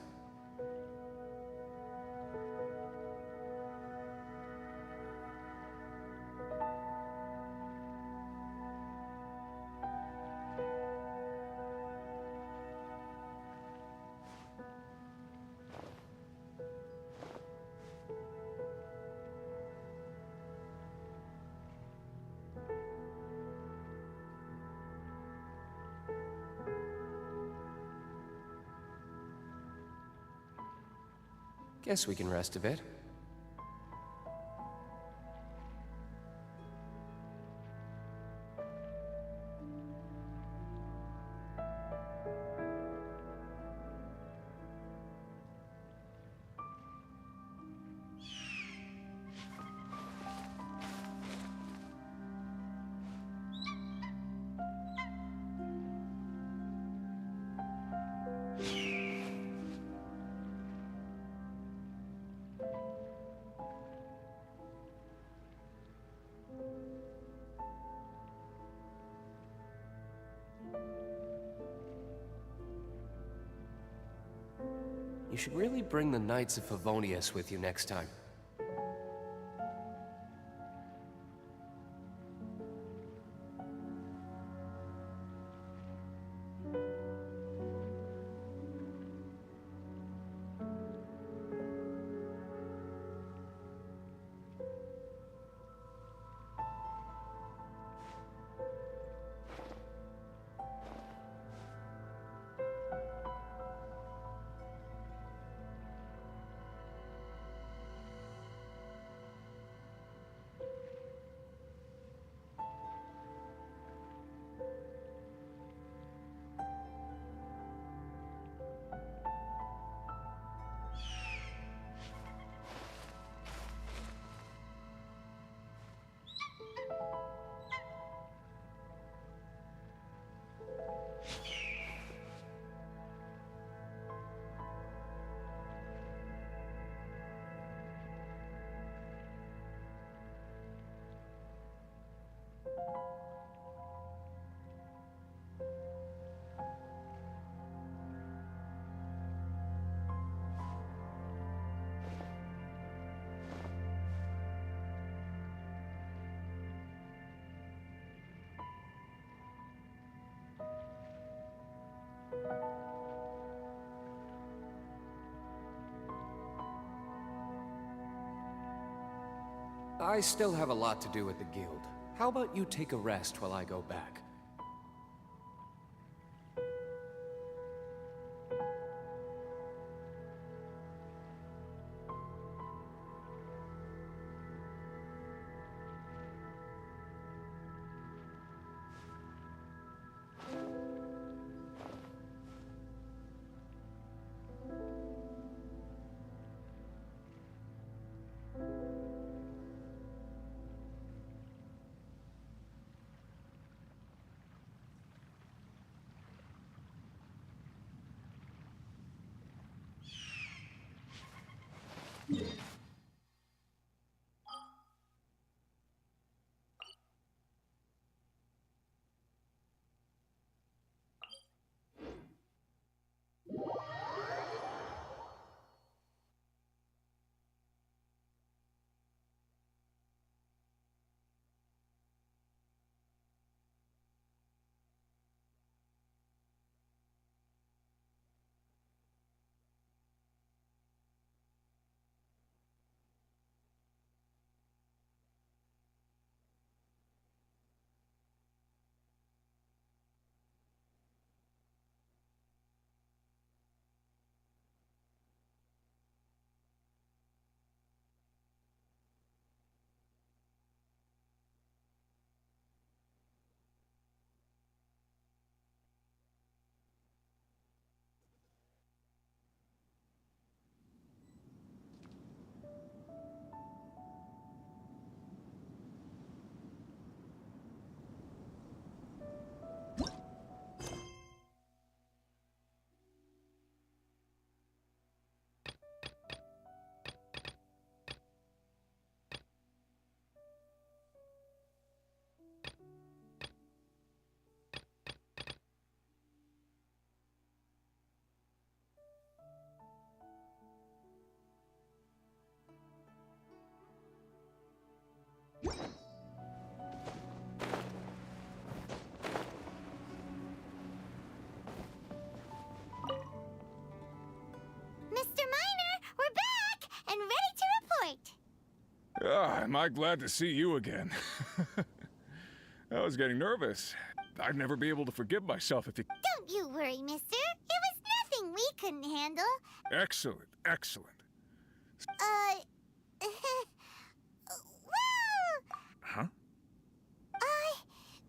Guess we can rest a bit. You should really bring the Knights of Favonius with you next time. I still have a lot to do at the guild. How about you take a rest while I go back? Mr. Miner, we're back and ready to report. Ah, am I glad to see you again. I was getting nervous. I'd never be able to forgive myself if you... Don't you worry, mister. It was nothing we couldn't handle. Excellent, excellent. Well... Huh?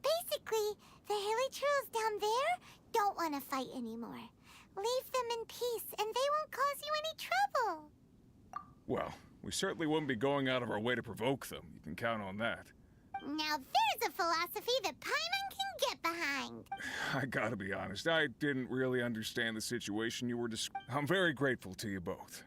Basically, the hilly trolls down there don't want to fight anymore. Leave them in peace, and they won't cause you any trouble. Well, we certainly wouldn't be going out of our way to provoke them. You can count on that. Now there's a philosophy that Paimon can get behind. I gotta be honest, I didn't really understand the situation you were describing. I'm very grateful to you both.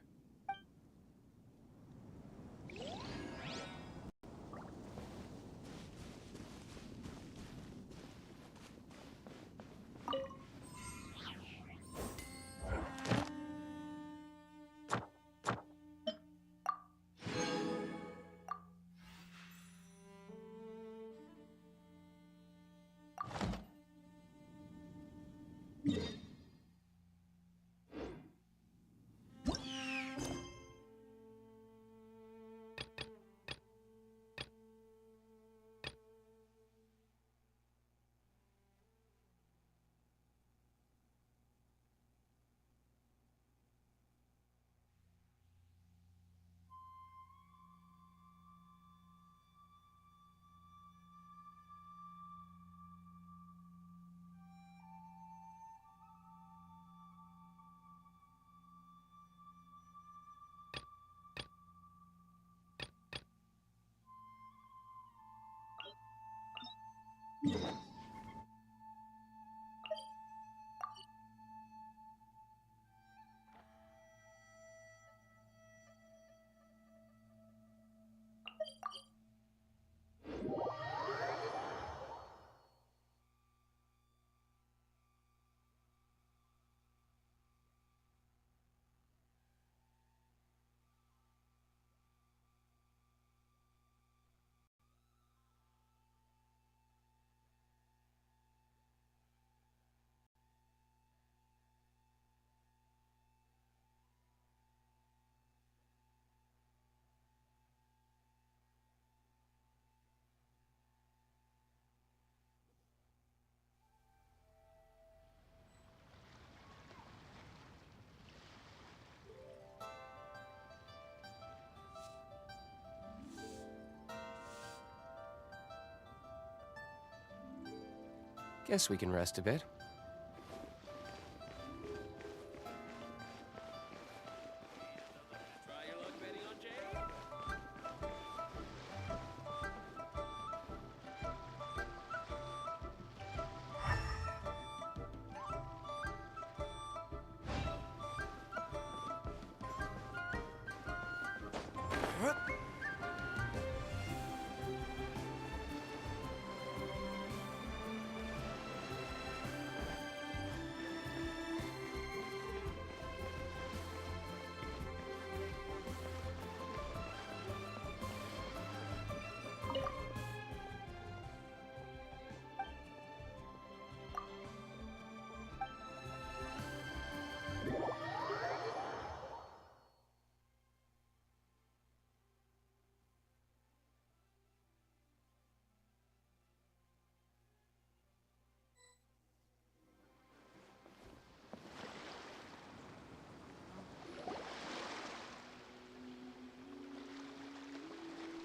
Guess we can rest a bit.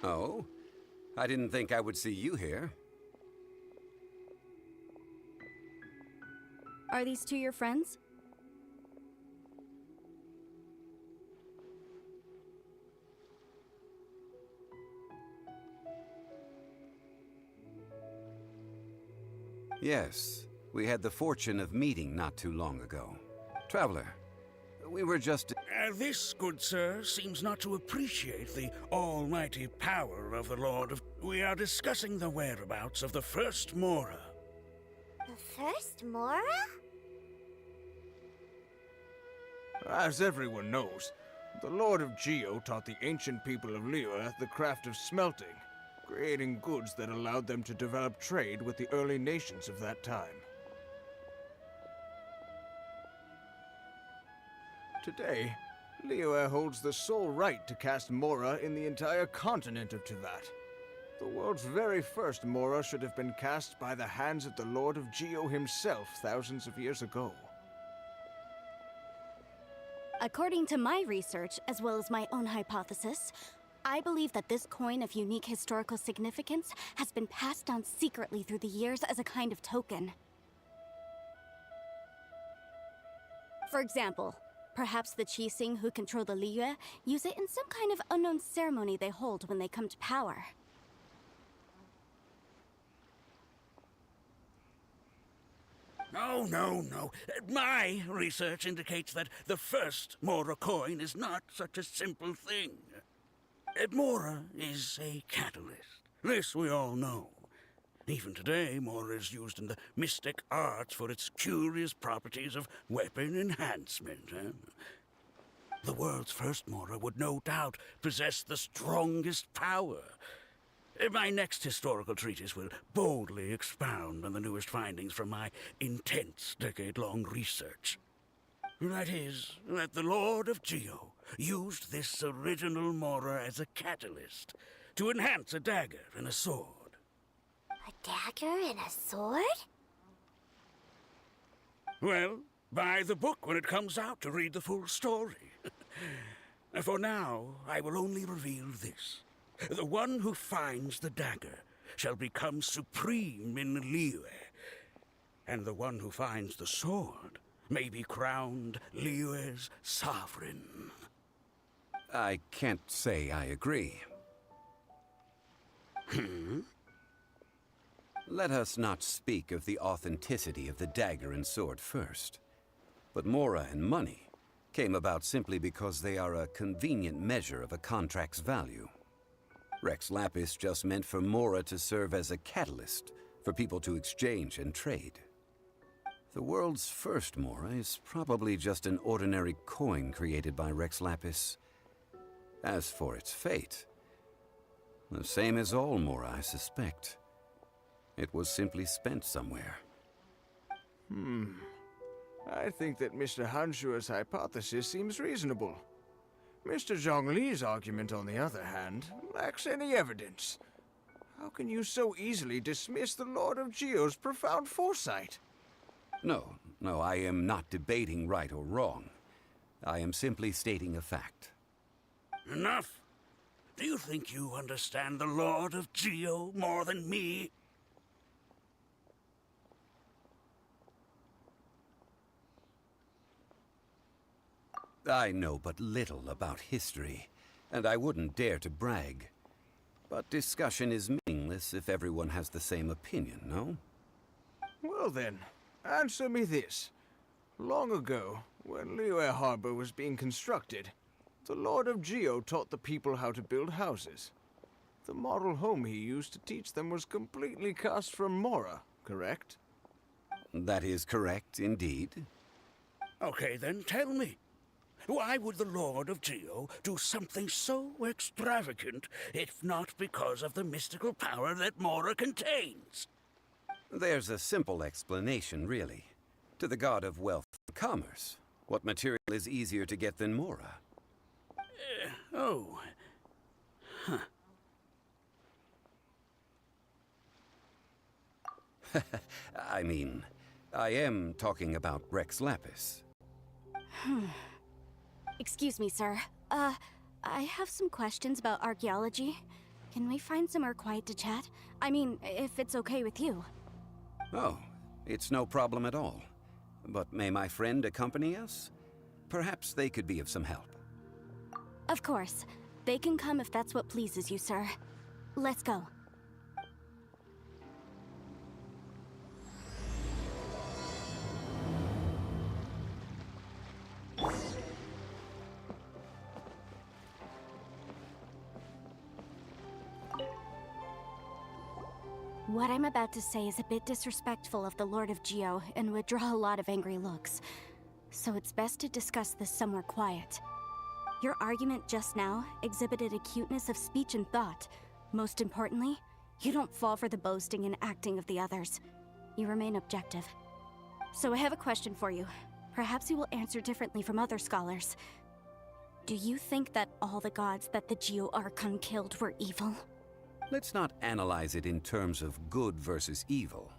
Oh? I didn't think I would see you here. Are these two your friends? Yes, we had the fortune of meeting not too long ago. Traveler, we were just... This, good sir, seems not to appreciate the almighty power of the Lord of... We are discussing the whereabouts of the first Mora. The first Mora? As everyone knows, the Lord of Geo taught the ancient people of Liyue the craft of smelting, creating goods that allowed them to develop trade with the early nations of that time. Today, Liyue holds the sole right to cast Mora in the entire continent of Teyvat. The world's very first Mora should have been cast by the hands of the Lord of Geo himself thousands of years ago. According to my research, as well as my own hypothesis, I believe that this coin of unique historical significance has been passed down secretly through the years as a kind of token. For example, perhaps the Qixing who control the Liyue use it in some kind of unknown ceremony they hold when they come to power. No. My research indicates that the first Mora coin is not such a simple thing. Mora is a catalyst. This we all know. Even today, Mora is used in the mystic arts for its curious properties of weapon enhancement. The world's first Mora would no doubt possess the strongest power. My next historical treatise will boldly expound on the newest findings from my intense decade-long research. That is, that the Lord of Geo used this original Mora as a catalyst to enhance a dagger and a sword. A dagger and a sword? Well, buy the book when it comes out to read the full story. For now, I will only reveal this. The one who finds the dagger shall become supreme in Liyue, and the one who finds the sword may be crowned Liyue's sovereign. I can't say I agree. Let us not speak of the authenticity of the dagger and sword first. But Mora and money came about simply because they are a convenient measure of a contract's value. Rex Lapis just meant for Mora to serve as a catalyst for people to exchange and trade. The world's first Mora is probably just an ordinary coin created by Rex Lapis. As for its fate, the same as all Mora, I suspect. It was simply spent somewhere. I think that Mr. Hanshua's hypothesis seems reasonable. Mr. Zhongli's argument, on the other hand, lacks any evidence. How can you so easily dismiss the Lord of Geo's profound foresight? No, I am not debating right or wrong. I am simply stating a fact. Enough! Do you think you understand the Lord of Geo more than me? I know but little about history, and I wouldn't dare to brag. But discussion is meaningless if everyone has the same opinion, no? Well then, answer me this. Long ago, when Liyue Harbor was being constructed, the Lord of Geo taught the people how to build houses. The model home he used to teach them was completely cast from Mora, correct? That is correct, indeed. Okay, then tell me. Why would the Lord of Geo do something so extravagant, if not because of the mystical power that Mora contains? There's a simple explanation, really. To the god of wealth and commerce, what material is easier to get than Mora? Oh. Huh. I mean, I am talking about Rex Lapis. Excuse me, sir. I have some questions about archaeology. Can we find somewhere quiet to chat? I mean, if it's okay with you. Oh, it's no problem at all. But may my friend accompany us? Perhaps they could be of some help. Of course. They can come if that's what pleases you, sir. Let's go. What I'm about to say is a bit disrespectful of the Lord of Geo and would draw a lot of angry looks. So it's best to discuss this somewhere quiet. Your argument just now exhibited acuteness of speech and thought. Most importantly, you don't fall for the boasting and acting of the others. You remain objective. So I have a question for you. Perhaps you will answer differently from other scholars. Do you think that all the gods that the Geo Archon killed were evil? Let's not analyze it in terms of good versus evil.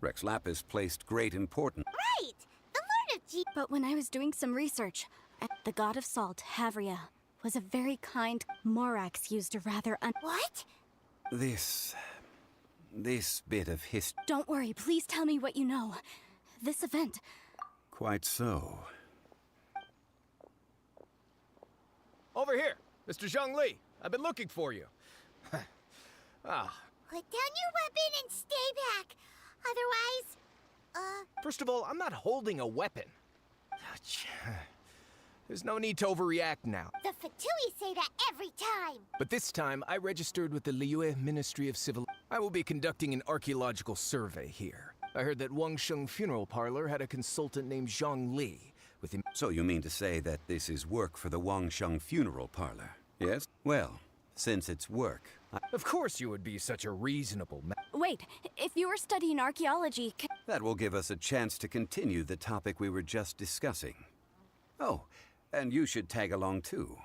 Rex Lapis placed great importance. Right! The Lord of Geo. But when I was doing some research, the god of salt, Havria, was a very kind. Morax used a rather What? This bit of history. Don't worry, please tell me what you know. This event. Quite so. Over here, Mr. Zhongli. I've been looking for you. Put down your weapon and stay back. Otherwise, First of all, I'm not holding a weapon. There's no need to overreact now. the Fatui say that every time. But this time, I registered with the Liyue Ministry of Civil. I will be conducting an archaeological survey here. I heard that Wangsheng Funeral Parlor had a consultant named Zhang Li with him. So you mean to say that this is work for the Wangsheng Funeral Parlor, yes? Well, since it's work, Of course you would be such a reasonable man. Wait, if you were studying archaeology, that will give us a chance to continue the topic we were just discussing. Oh, and you should tag along too.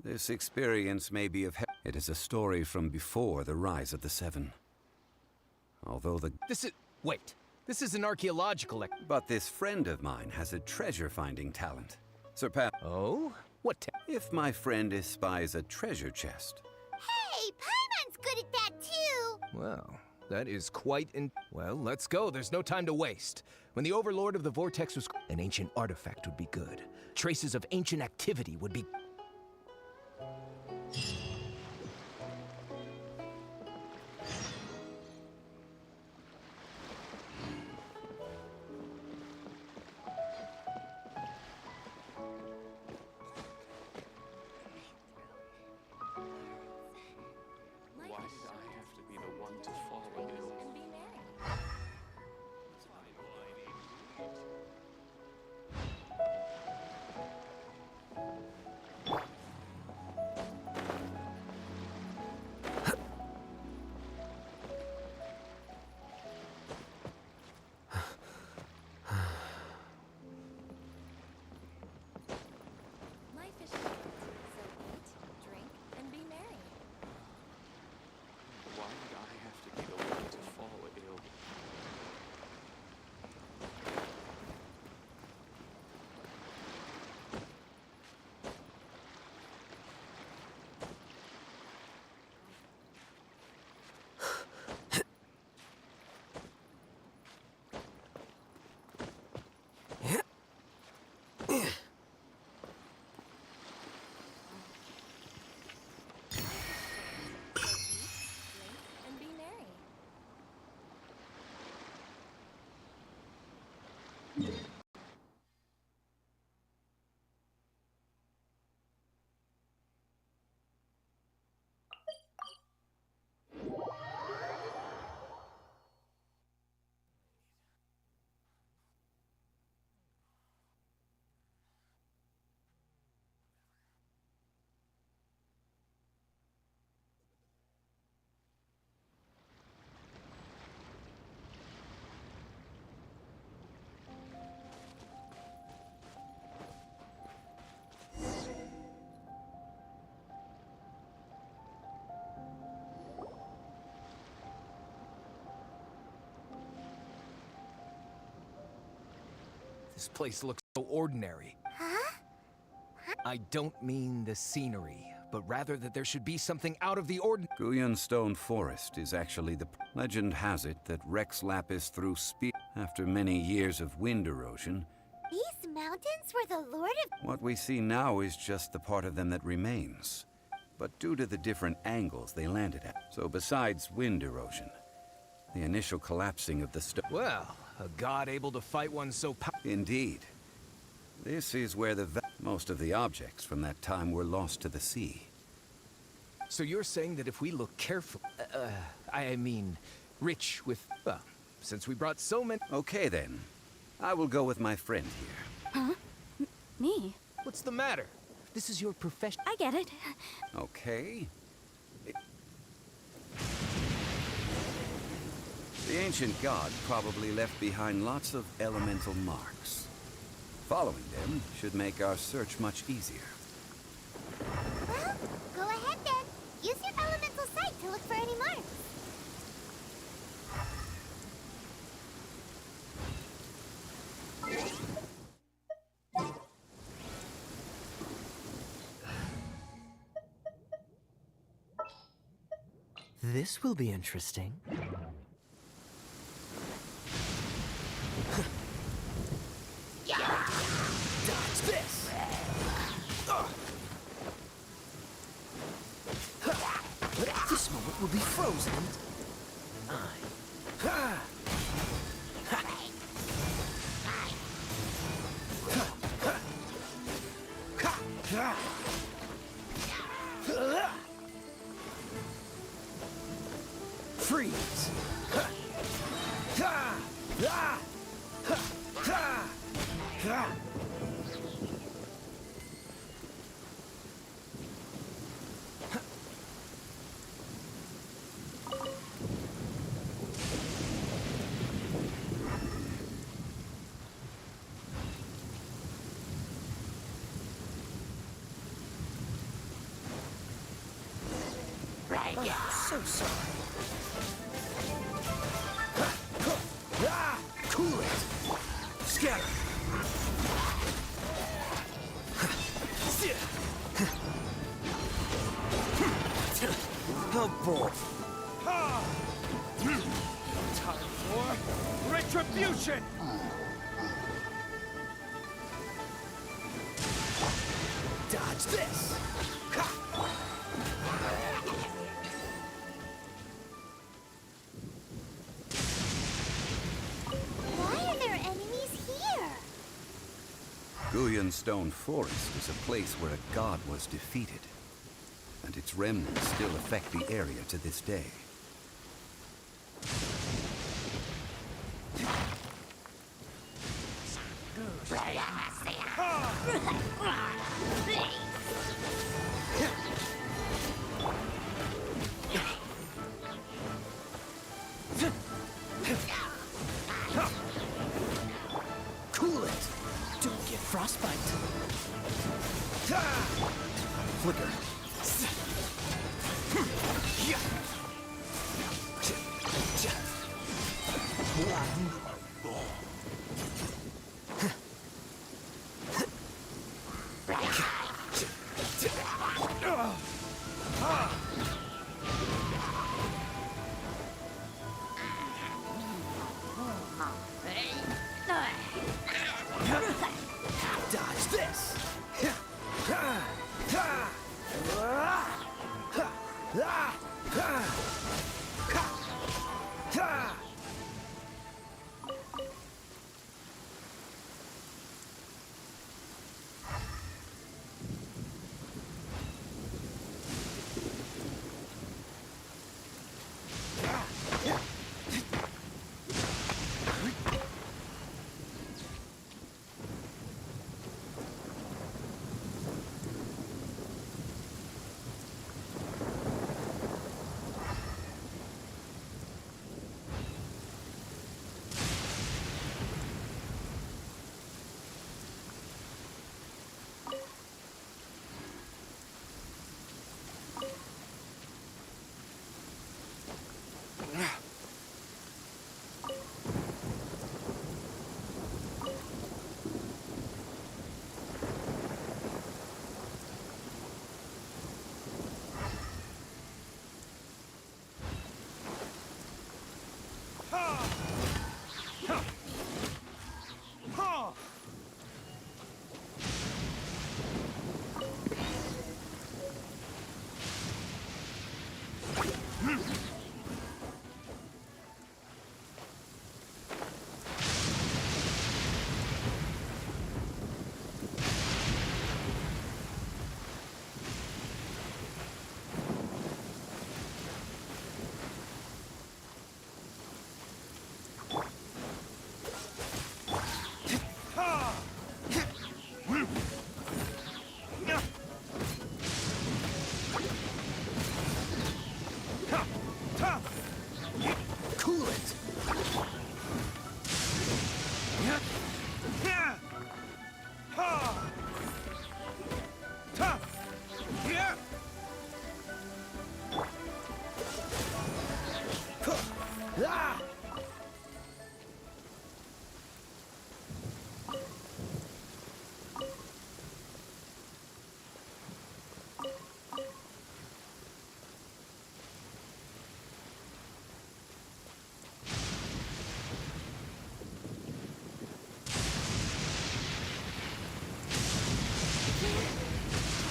This experience may be of help. It is a story from before the rise of the Seven. Although Wait, this is an archaeological But this friend of mine has a treasure-finding talent. Oh? What if my friend espies a treasure chest? Hey, Paimon's good at that too. Well, that is quite Well, let's go. There's no time to waste. When the Overlord of the Vortex was... An ancient artifact would be good. Traces of ancient activity would be... This place looks so ordinary. Huh? I don't mean the scenery, but rather that there should be something out of the ordinary. Guyan Stone Forest is actually the... Legend has it that Rex Lapis threw spear after many years of wind erosion. These mountains were the Lord of... What we see now is just the part of them that remains. But due to the different angles they landed at. So besides wind erosion, the initial collapsing of the stone... Well, a god able to fight one so Indeed. This is where most of the objects from that time were lost to the sea. So you're saying that if we look carefully... I mean, rich with... Well, since we brought so many... Okay then. I will go with my friend here. Huh? Me? What's the matter? This is your profession. I get it. Okay. The ancient god probably left behind lots of elemental marks. Following them should make our search much easier. Well, go ahead then. Use your elemental sight to look for any marks. This will be interesting. Dodge this! This moment will be frozen. Freeze! So sorry. Cool it! Scatter! Oh boy. Time for retribution! Dodge this! Why are there enemies here? Guyan Stone Forest is a place where a god was defeated, and its remnants still affect the area to this day. Cool it. Don't get frostbite. Flicker. Dodge this!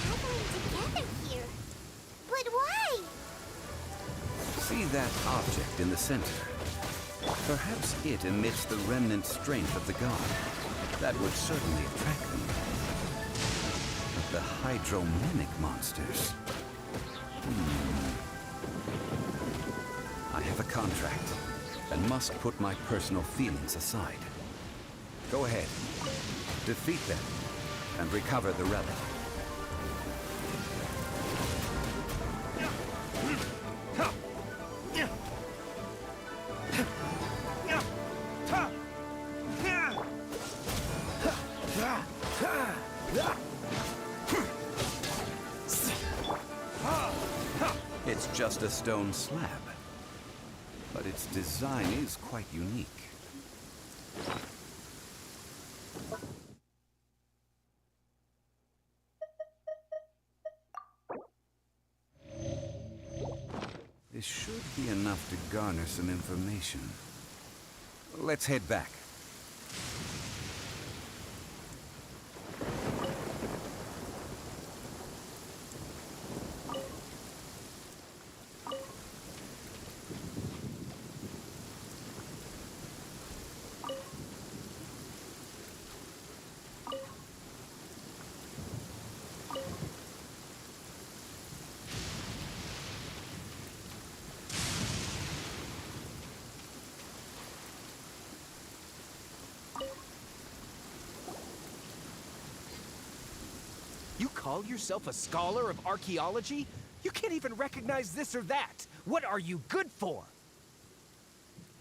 Gathering together here. But why? See that object in the center? Perhaps it emits the remnant strength of the god. That would certainly attract them. But the hydromimic monsters... I have a contract, and must put my personal feelings aside. Go ahead. Defeat them, and recover the relic. It's just a stone slab, but its design is quite unique. This should be enough to garner some information. Let's head back. You call yourself a scholar of archaeology? You can't even recognize this or that. What are you good for?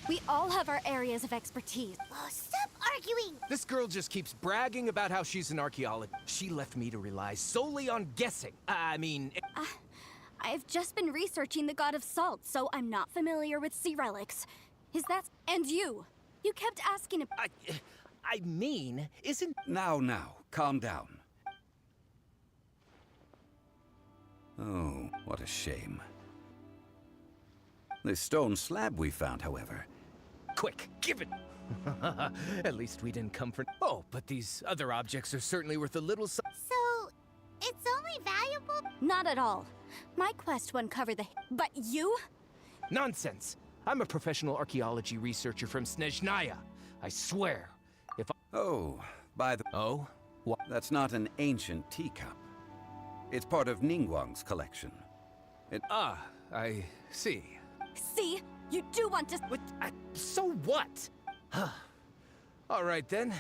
We all have our areas of expertise. Oh, stop arguing! This girl just keeps bragging about how she's an archaeologist. She left me to rely solely on guessing. I've just been researching the god of salt, so I'm not familiar with sea relics. Is that... And you? You kept asking... I mean, isn't... Now, calm down. Oh, what a shame. The stone slab we found, however... Quick, give it! At least we didn't come for... Oh, but these other objects are certainly worth a little... So, it's only valuable? Not at all. My quest won't cover the... But you? Nonsense! I'm a professional archaeology researcher from Snezhnaya. I swear, if I... Oh, by the... Oh? What? That's not an ancient teacup. It's part of Ningguang's collection. I see. See? You do want to... What? So what? All right, then.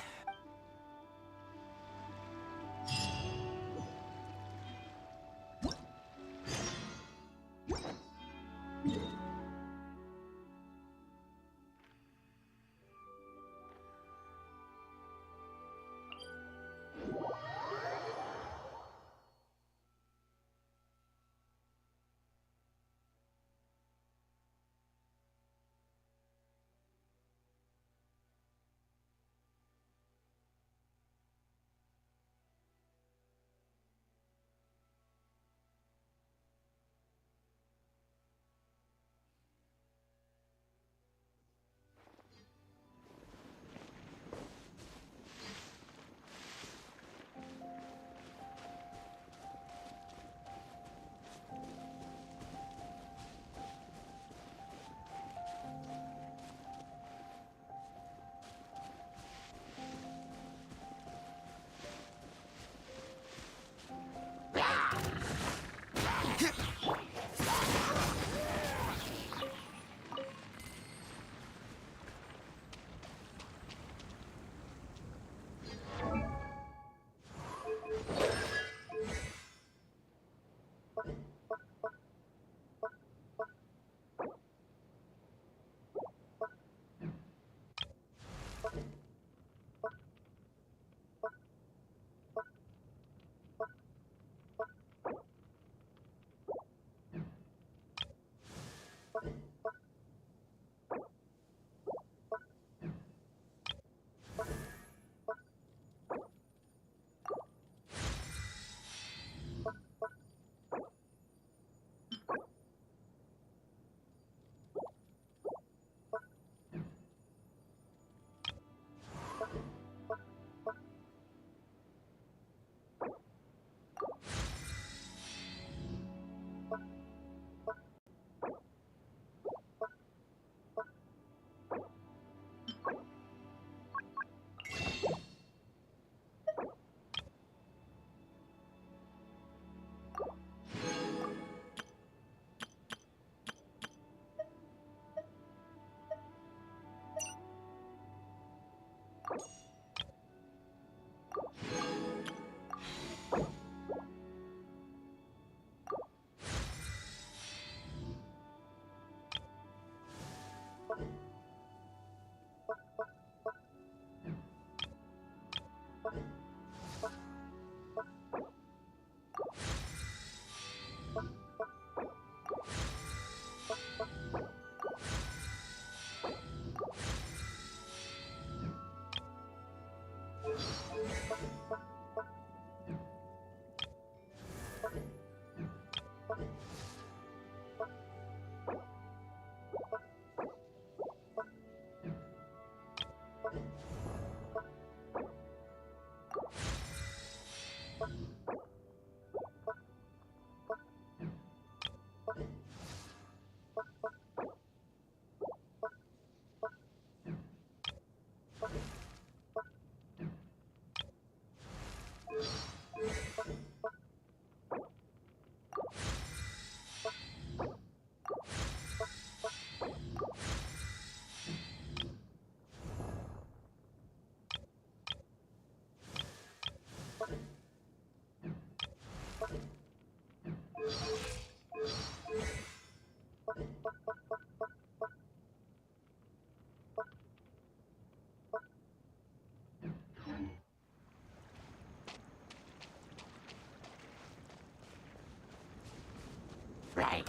Right.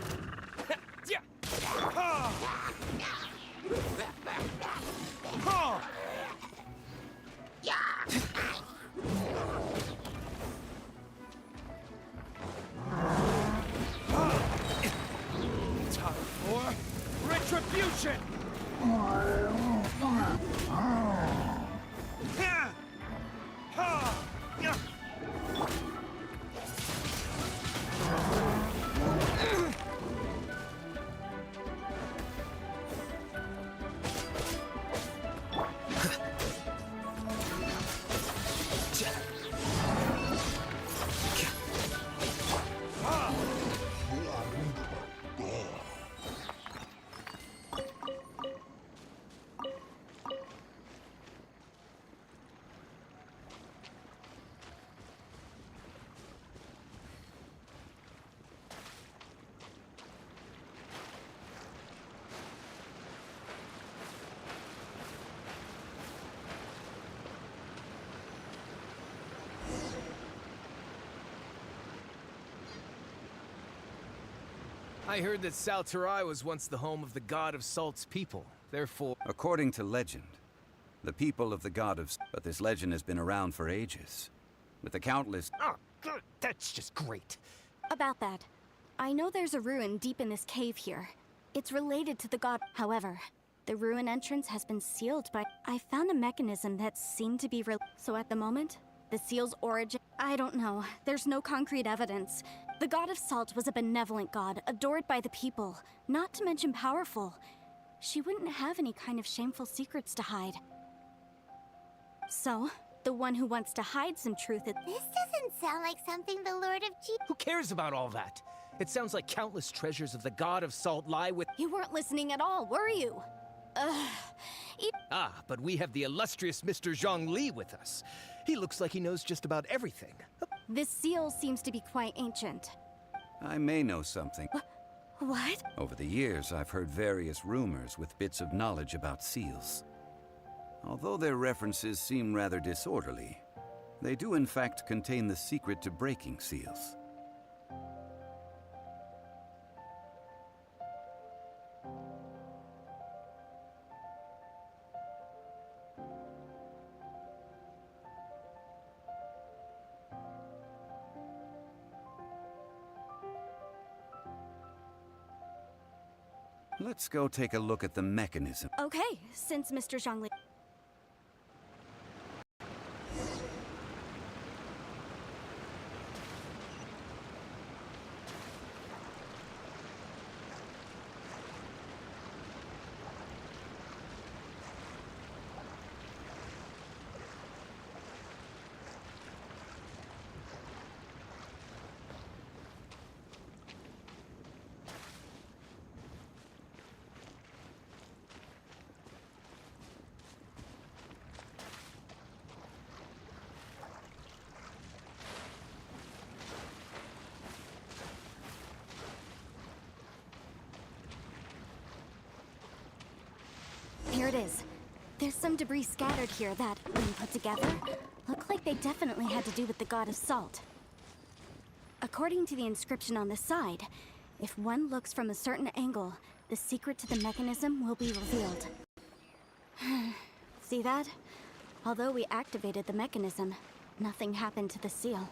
Time for retribution! I heard that Salterai was once the home of the god of Salt's people. Therefore... According to legend, the people of the god of... But this legend has been around for ages. With the countless... Oh, good. That's just great. About that, I know there's a ruin deep in this cave here. It's related to the god. However, the ruin entrance has been sealed by... I found a mechanism that seemed to be so at the moment, the seal's origin... I don't know. There's no concrete evidence. The god of Salt was a benevolent god, adored by the people, not to mention powerful. She wouldn't have any kind of shameful secrets to hide. So, the one who wants to hide some truth is... This doesn't sound like something the Lord of G... Who cares about all that? It sounds like countless treasures of the god of Salt lie with... You weren't listening at all, were you? But we have the illustrious Mr. Zhongli with us. He looks like he knows just about everything. This seal seems to be quite ancient. I may know something. What? Over the years, I've heard various rumors with bits of knowledge about seals. Although their references seem rather disorderly, they do in fact contain the secret to breaking seals. Let's go take a look at the mechanism. Okay, since Mr. Zhongli... Here it is. There's some debris scattered here that, when put together, look like they definitely had to do with the god of Salt. According to the inscription on the side, if one looks from a certain angle, the secret to the mechanism will be revealed. See that? Although we activated the mechanism, nothing happened to the seal.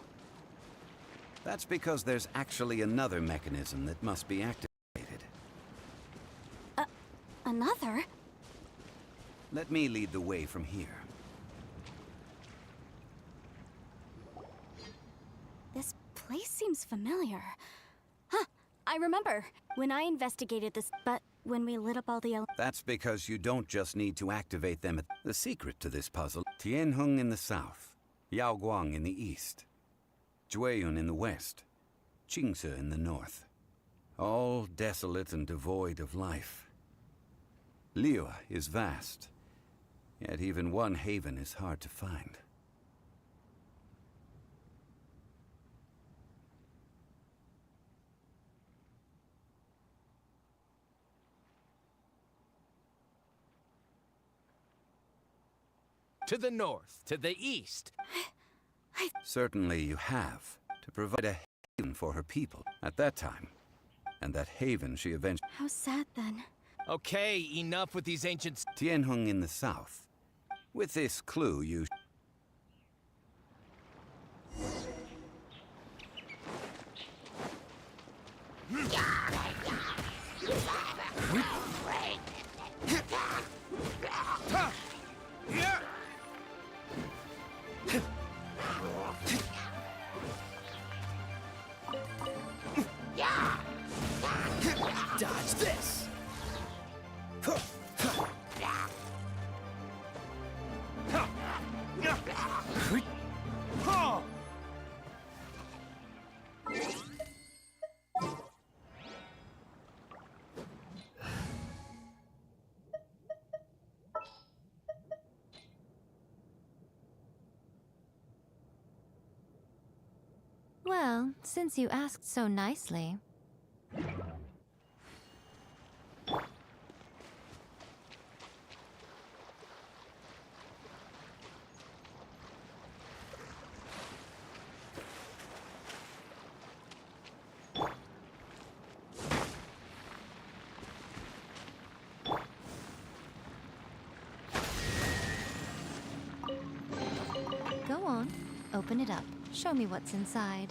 That's because there's actually another mechanism that must be activated. Another? Let me lead the way from here. place seems familiar. Huh, I remember. When I investigated this, but when we lit up all the That's because you don't just need to activate them. The secret to this puzzle: Tianheng in the south, Yaoguang in the east, Jueyun in the west, Qingce in the north. All desolate and devoid of life. Liyue is vast, yet even one haven is hard to find. To the north, to the east. Certainly you have, to provide a haven for her people at that time. And that haven she eventually... How sad then. Okay, enough with these ancient... Tianheng in the south. With this clue, you... Dodge this! Well, since you asked so nicely. Go on, open it up. Show me what's inside.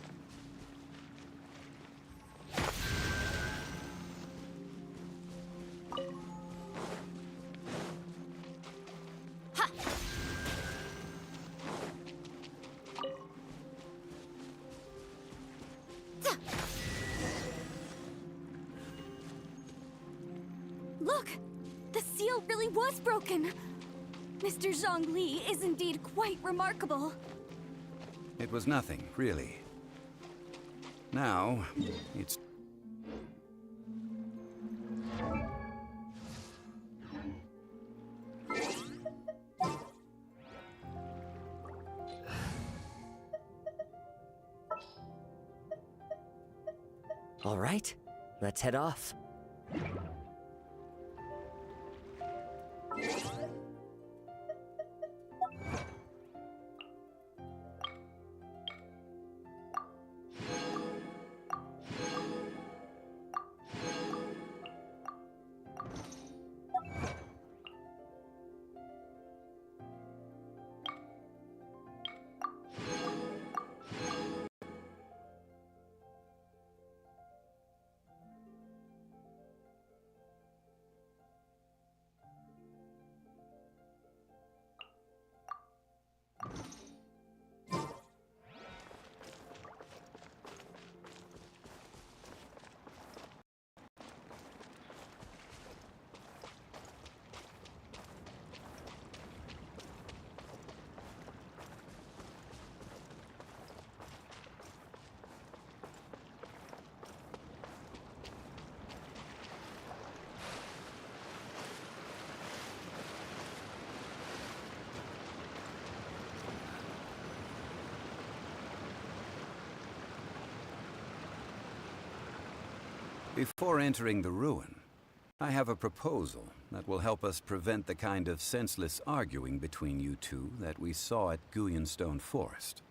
Look! The seal really was broken! Mr. Zhongli is indeed quite remarkable. It was nothing, really. Now, it's... All right, let's head off. Before entering the ruin, I have a proposal that will help us prevent the kind of senseless arguing between you two that we saw at Guyonstone Forest.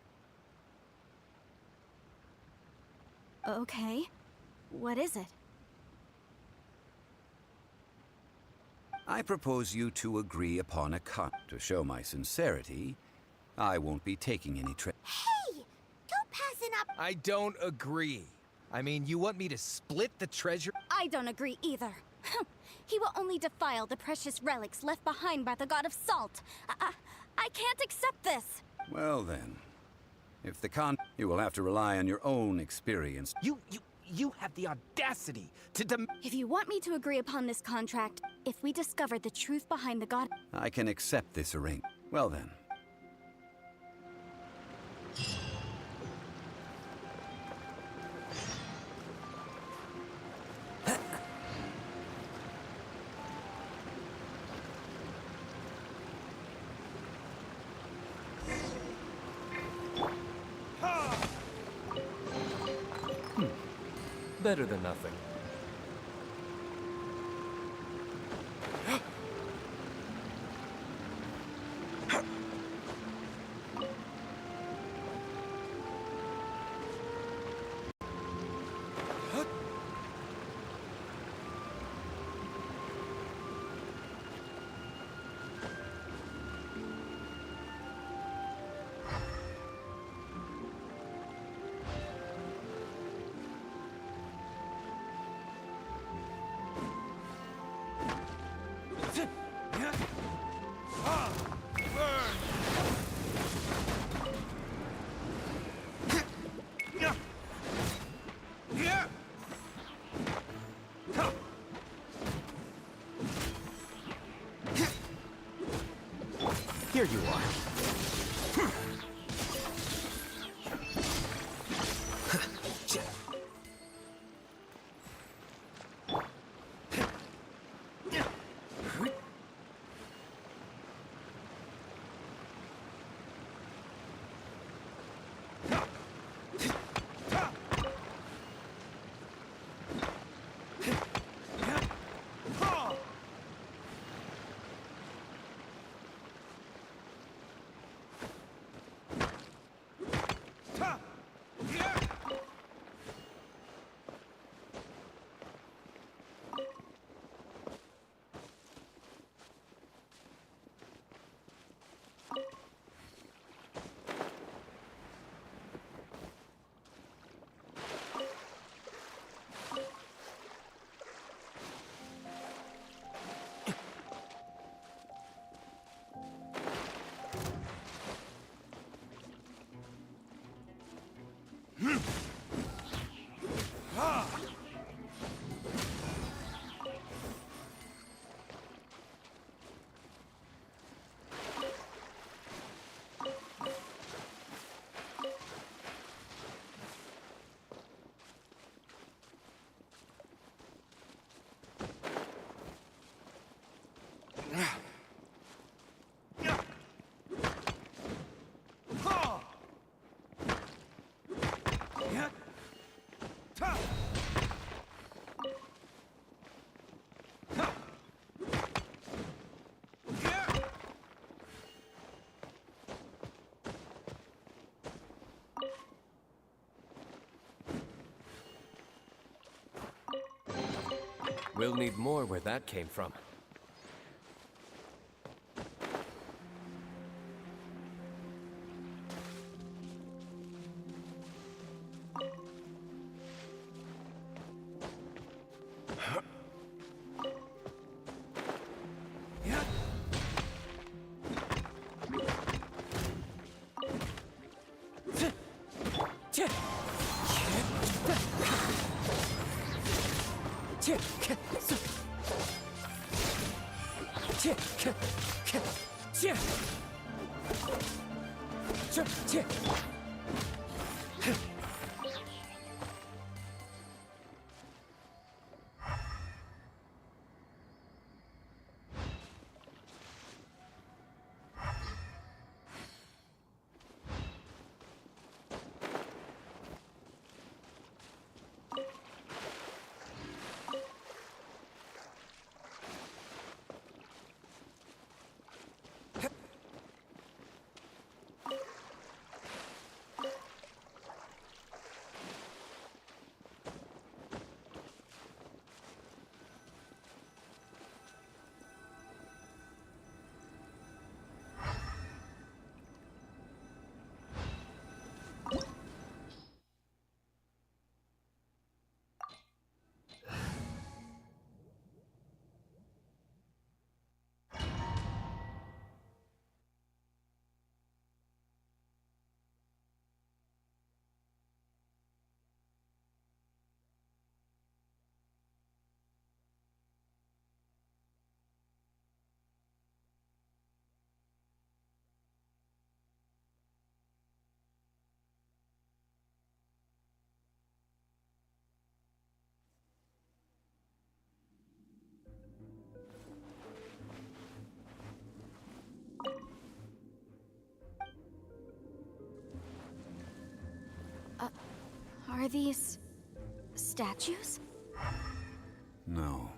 Okay. What is it? I propose you two agree upon a to show my sincerity. I won't be taking any Hey! Don't pass it up! I don't agree. I mean, you want me to split the treasure? I don't agree either. He will only defile the precious relics left behind by the god of salt. I can't accept this. Well then, If you will have to rely on your own experience. You have the audacity to If you want me to agree upon this contract, if we discover the truth behind the god... I can accept this arrangement. Well then. Better than nothing. Here you are. We'll need more where that came from. Are these statues? No.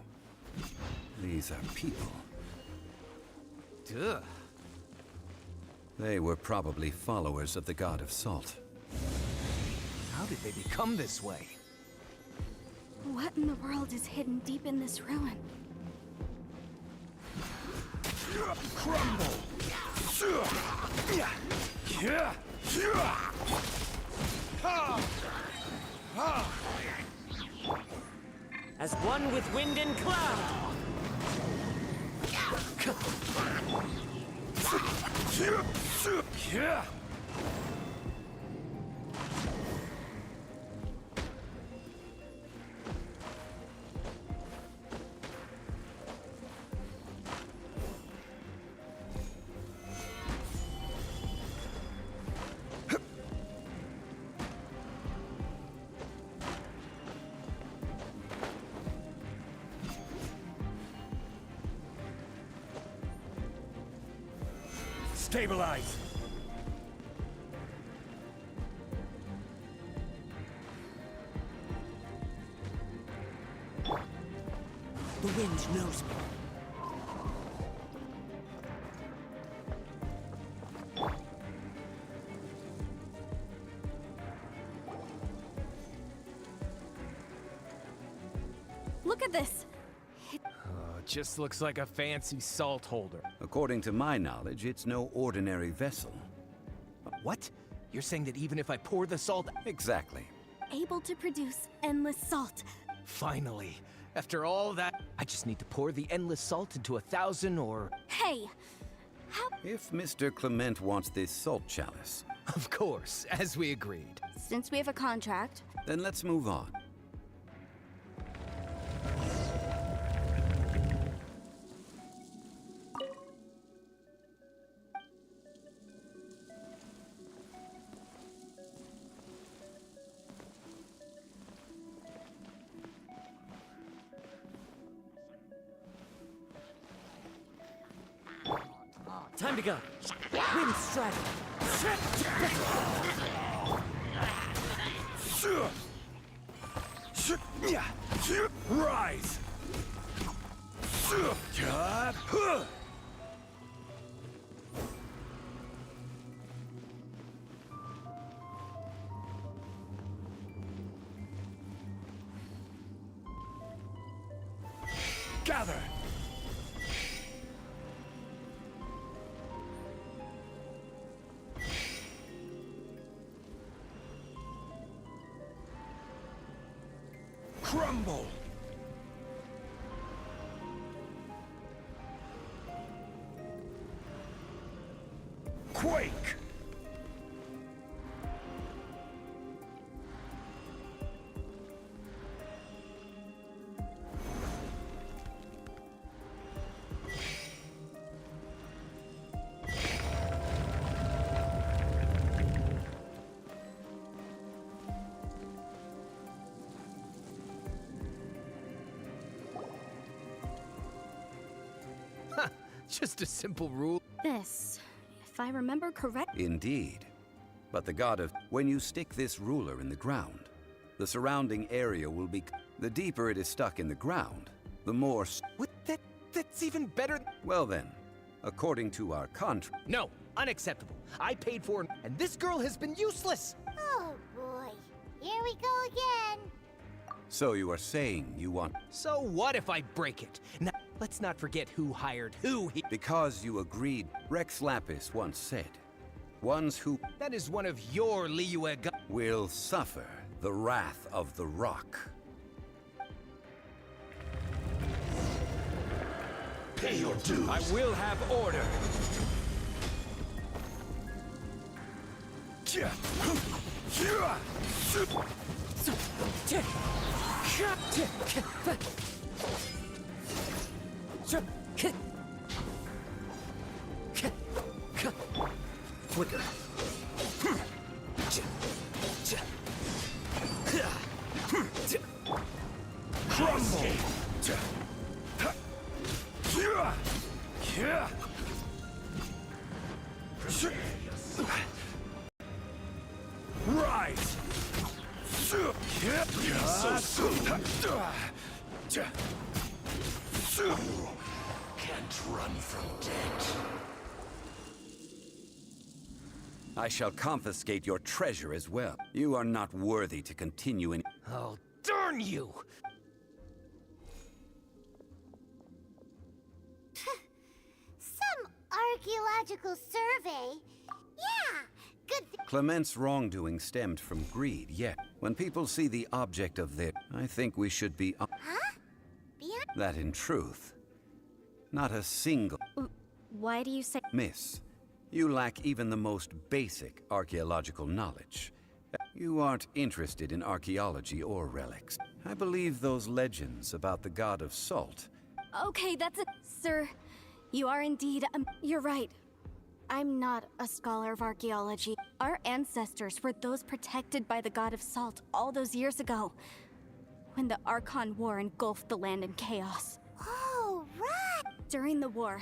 These are people. Duh. They were probably followers of the god of salt. How did they become this way? What in the world is hidden deep in this ruin? Crumble! As one with wind and cloud! Stabilize! The wind knows me. Look at this! Just looks like a fancy salt holder. According to my knowledge, it's no ordinary vessel. What? You're saying that even if I pour the salt... Exactly. Able to produce endless salt. Finally. After all that, I just need to pour the endless salt into 1,000 or... Hey! If Mr. Clement wants this salt chalice... Of course, as we agreed. Since we have a contract... Then let's move on. Time to go. Wind strike. Rise! Gather! Crumble! Quake! Just a simple rule. This, if I remember correctly... Indeed. But the god of... When you stick this ruler in the ground, the surrounding area will be... The deeper it is stuck in the ground, the more... What? That's even better... Well then, according to our contract... No, unacceptable. I paid for it, and this girl has been useless! Oh boy, here we go again. So you are saying you want... So what if I break it? Now, let's not forget who hired who he... Because you agreed, Rex Lapis once said, ones who... That is one of your Liyue... will suffer the wrath of the rock. Pay your dues. I will have order. Flicker. Crumble. Rise. So soon. Can't run from debt. I shall confiscate your treasure as well. You are not worthy to continue in... Oh, darn you! Some archaeological survey? Yeah, good Clement's wrongdoing stemmed from greed, yet when people see the object of their... I think we should be... Huh? Beyond? That in truth, not a single... Why do you say... Miss, you lack even the most basic archaeological knowledge. You aren't interested in archaeology or relics. I believe those legends about the god of salt. Okay, that's it. Sir, you are indeed... you're right. I'm not a scholar of archaeology. Our ancestors were those protected by the god of salt all those years ago, when the Archon War engulfed the land in chaos. Oh, right! During the war,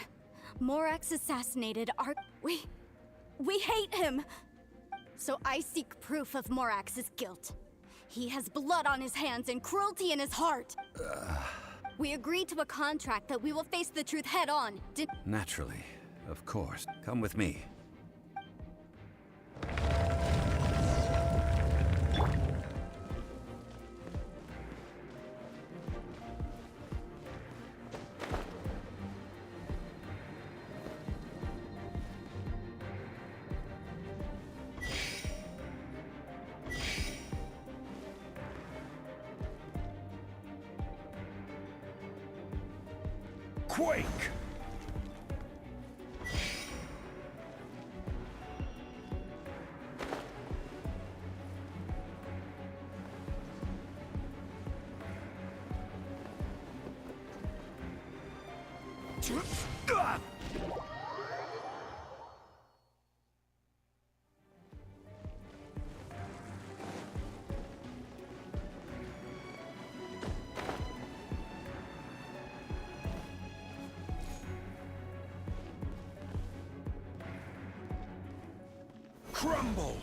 Morax assassinated our... We hate him! So I seek proof of Morax's guilt. He has blood on his hands and cruelty in his heart. We agreed to a contract that we will face the truth head on. Naturally, of course. Come with me. Quake! Crumble!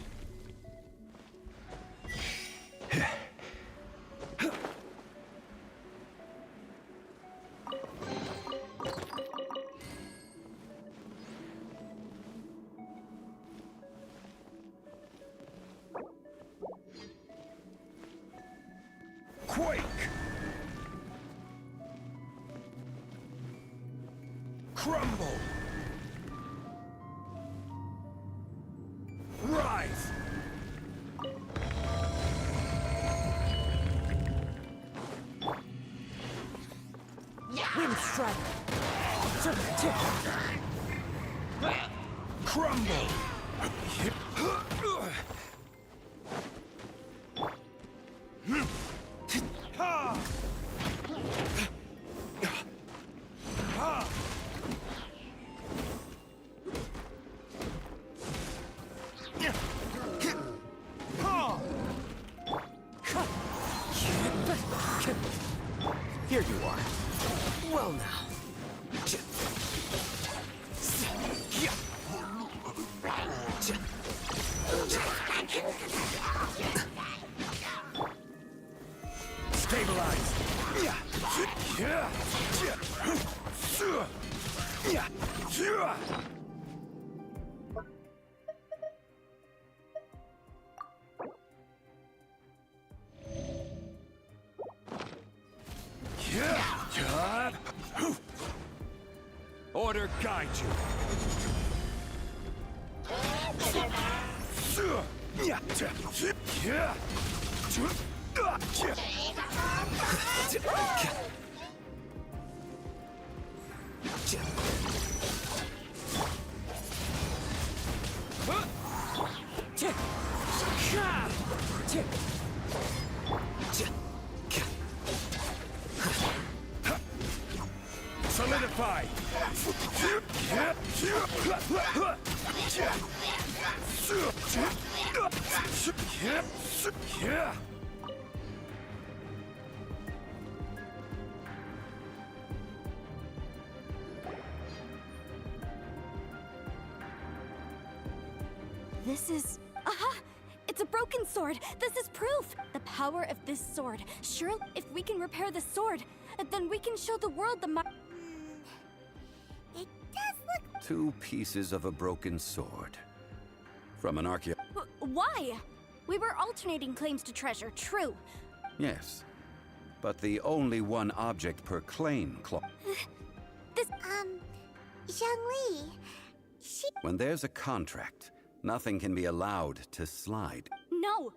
Quake! Crumble! Rise! Wind strike! Crumble! Here you are. Well now. Stabilize! Order guide you. Solidify! This is... Aha! It's a broken sword! This is proof! The power of this sword. Sure, if we can repair the sword, then we can show the world the It does look... 2 pieces of a broken sword. From an Why? We were alternating claims to treasure, true. Yes. But the only one object per claim clause. Zhongli, she... When there's a contract, nothing can be allowed to slide. No!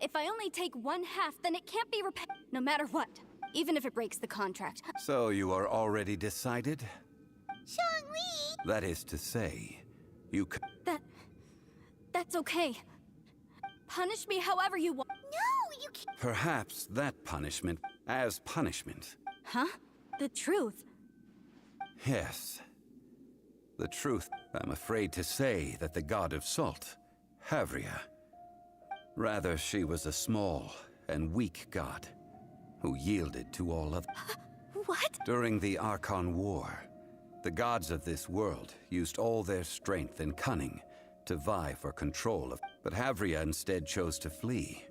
If I only take 1/2, then it can't be repaired, no matter what. Even if it breaks the contract. So you are already decided? Zhongli! That is to say, you could... That's okay. Punish me however you want. No, you can't... Perhaps that punishment as punishment. Huh? The truth. Yes. The truth. I'm afraid to say that the god of salt, Havria. Rather, she was a small and weak god who yielded to all of... What? During the Archon War, the gods of this world used all their strength and cunning to vie for control of... But Havria instead chose to flee.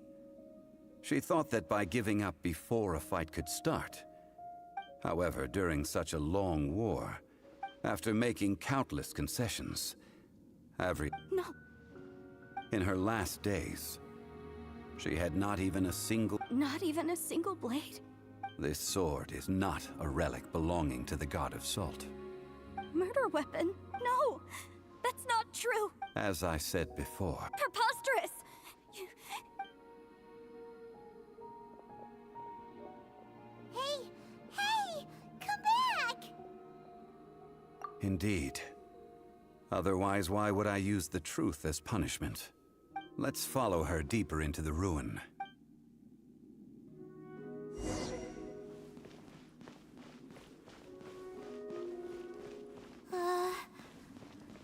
She thought that by giving up before a fight could start. However, during such a long war, after making countless concessions, Havria... No. In her last days, she had not even a single... Not even a single blade? This sword is not a relic belonging to the god of salt. Murder weapon? No! That's not true! As I said before, Preposterous! Hey! Come back! indeed. Otherwise, why would I use the truth as punishment? Let's follow her deeper into the ruin.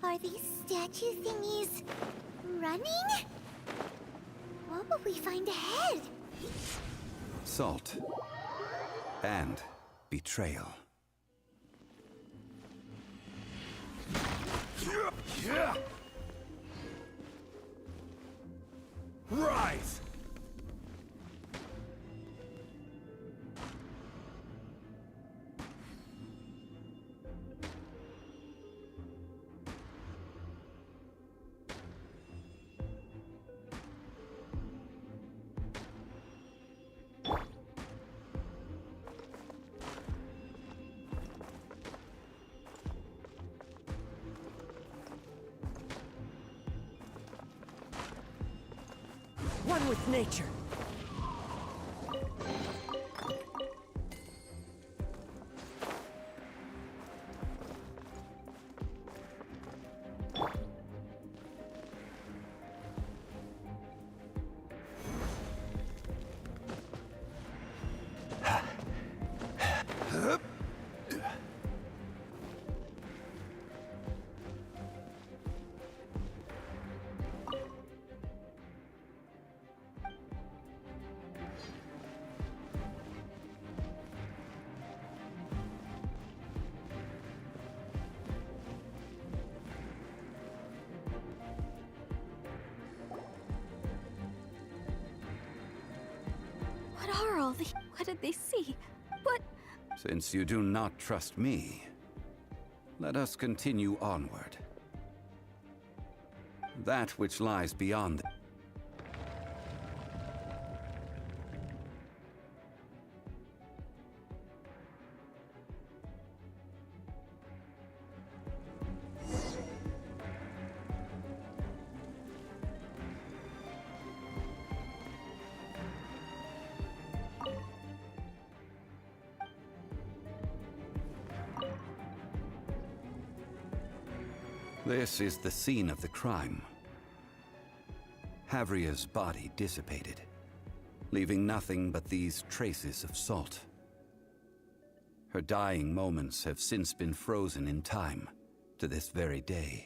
Are these statue thingies running? What will we find ahead? Salt. And betrayal. Rise! One with nature. What did they see? What? Since you do not trust me, let us continue onward. That which lies beyond. This is the scene of the crime. Havria's body dissipated, leaving nothing but these traces of salt. Her dying moments have since been frozen in time to this very day.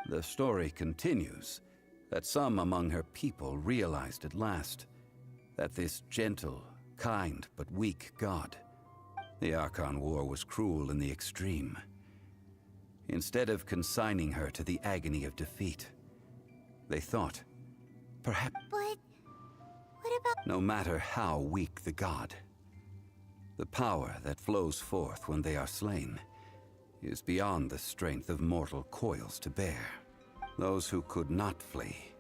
The story continues that some among her people realized at last that this gentle, kind but weak god. The Archon War was cruel in the extreme. Instead of consigning her to the agony of defeat, they thought, perhaps... But what about... No matter how weak the god, the power that flows forth when they are slain is beyond the strength of mortal coils to bear. Those who could not flee,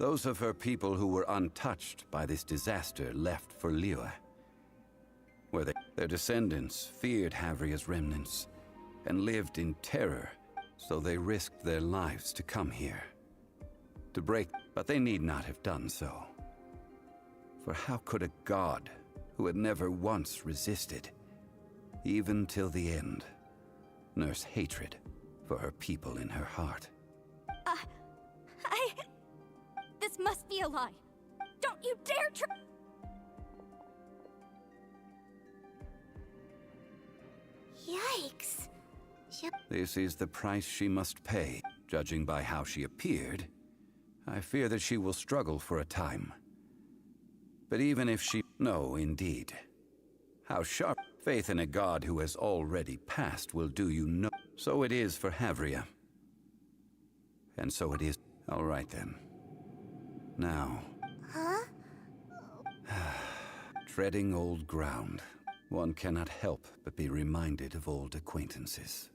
those of her people who were untouched by this disaster, left for Liyue, where their descendants feared Havria's remnants and lived in terror, so they risked their lives to come here. To break, but they need not have done so. For how could a god who had never once resisted, even till the end, nurse hatred for her people in her heart? This must be a lie. Don't you dare try... Yikes. This is the price she must pay. Judging by how she appeared, I fear that she will struggle for a time. But even if she... No, indeed. How sharp faith in a god who has already passed will do you no... So it is for Havria. And so it is... All right then. Now... Huh? Treading old ground, one cannot help but be reminded of old acquaintances.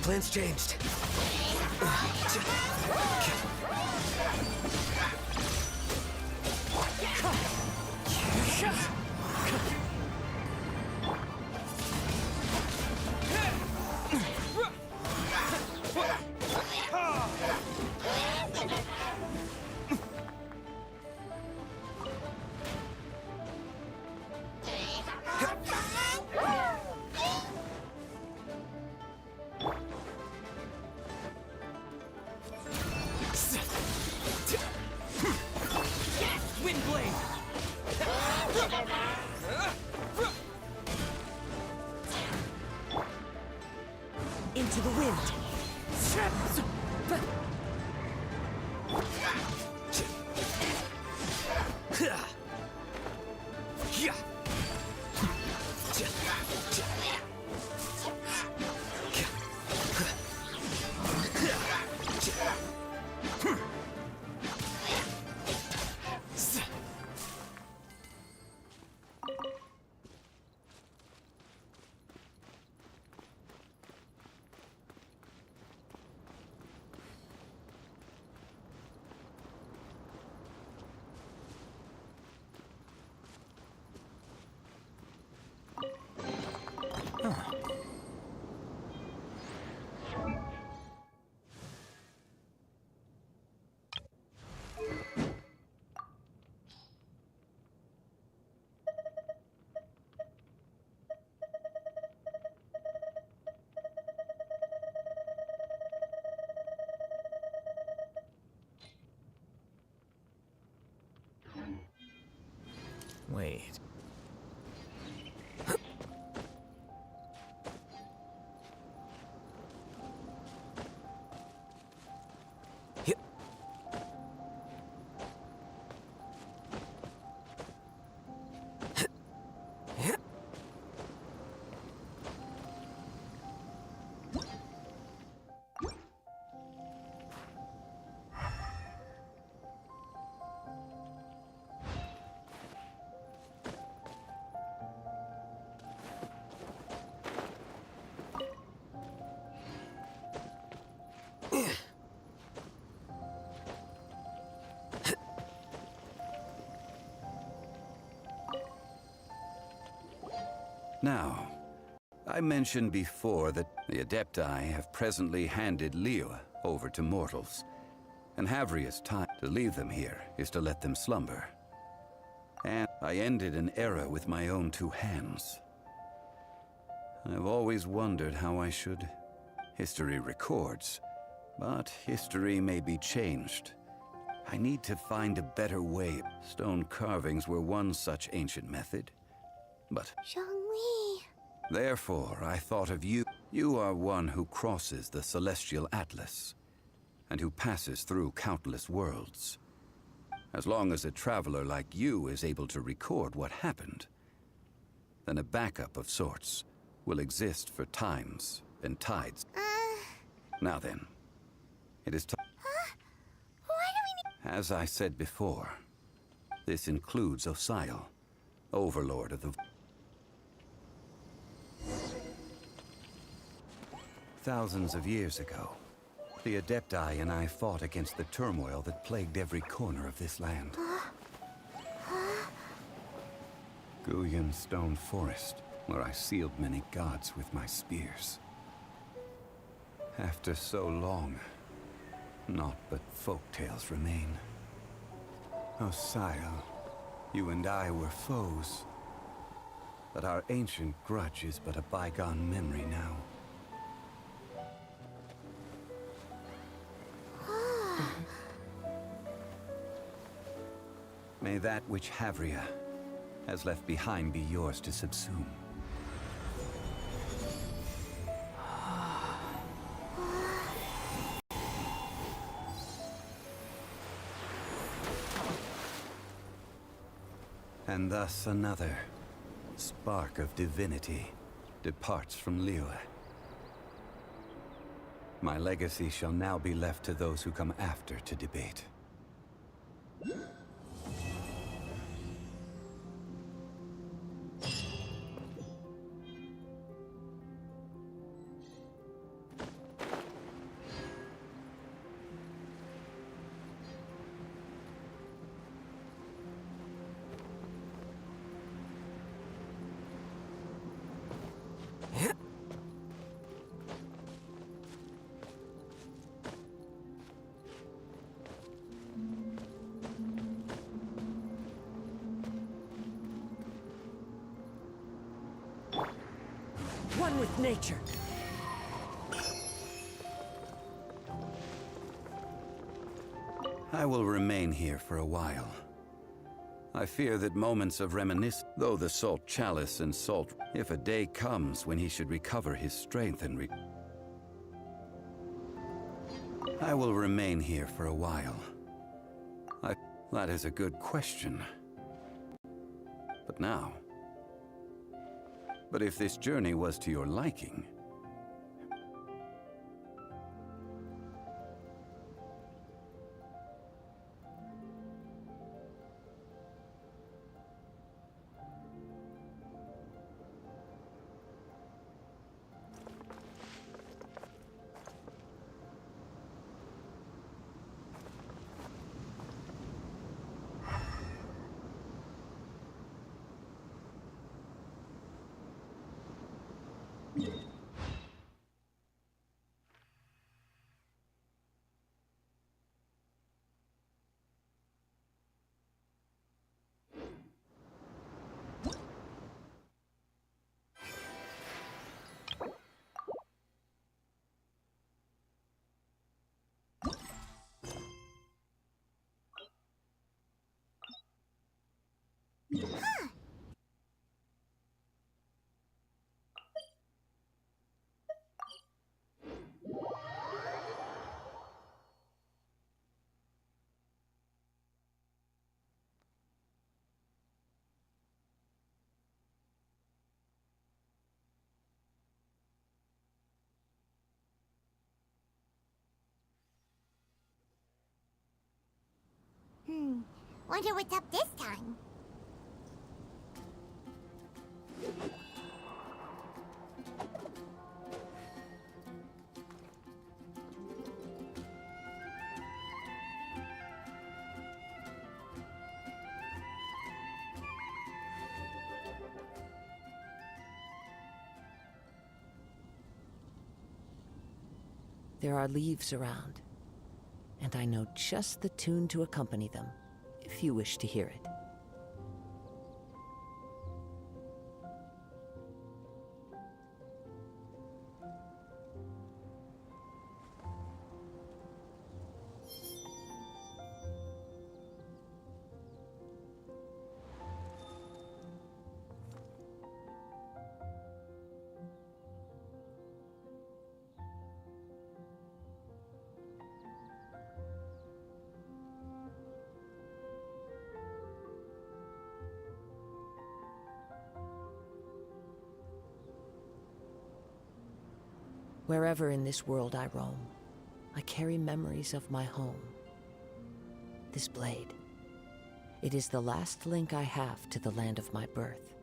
Plans changed. Into the wind. Wait. Now, I mentioned before that the Adepti have presently handed Liyue over to mortals, and Havria's time to leave them here is to let them slumber. And I ended an era with my own two hands. I've always wondered how I should. History records, but history may be changed. I need to find a better way. Stone carvings were one such ancient method, but Zhongli. Therefore, I thought of you. You are one who crosses the celestial atlas, and who passes through countless worlds. As long as a traveler like you is able to record what happened, then a backup of sorts will exist for times and tides. Now then, it is time. Why do we need... As I said before, this includes Osial, Overlord of the... Thousands of years ago, the Adepti and I fought against the turmoil that plagued every corner of this land. Guyan Stone Forest, where I sealed many gods with my spears. After so long, naught but folktales remain. Osial, you and I were foes, but our ancient grudge is but a bygone memory now. May that which Havria has left behind be yours to subsume. And thus another spark of divinity departs from Liyue. My legacy shall now be left to those who come after to debate. one with nature. I will remain here for a while. I fear that moments of reminiscence, though the salt chalice and salt, if a day comes when he should recover his strength and I will remain here for a while. That is a good question. But now... But if this journey was to your liking... Wonder what's up this time. There are leaves around, and I know just the tune to accompany them, if you wish to hear it. Wherever in this world I roam, I carry memories of my home. This blade, it is the last link I have to the land of my birth.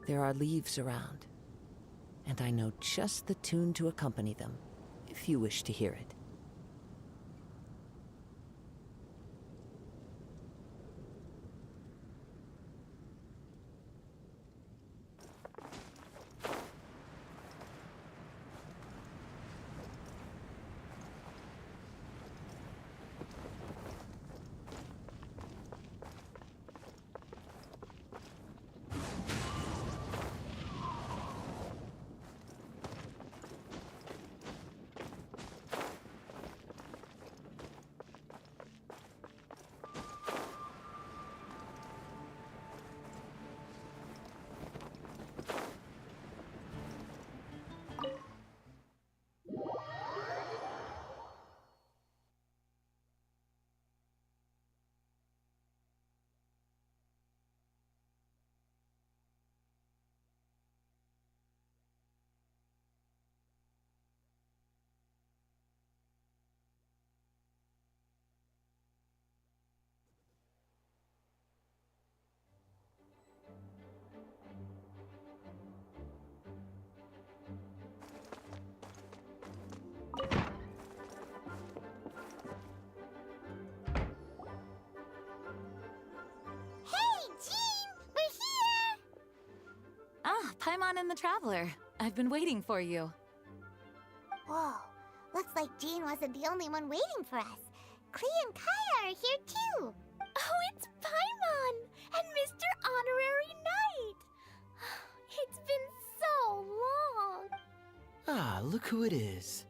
There are leaves around, and I know just the tune to accompany them, if you wish to hear it. Paimon and the Traveler. I've been waiting for you. Whoa, looks like Jean wasn't the only one waiting for us. Klee and Kaya are here too. Oh, it's Paimon and Mr. Honorary Knight. It's been so long. Ah, look who it is.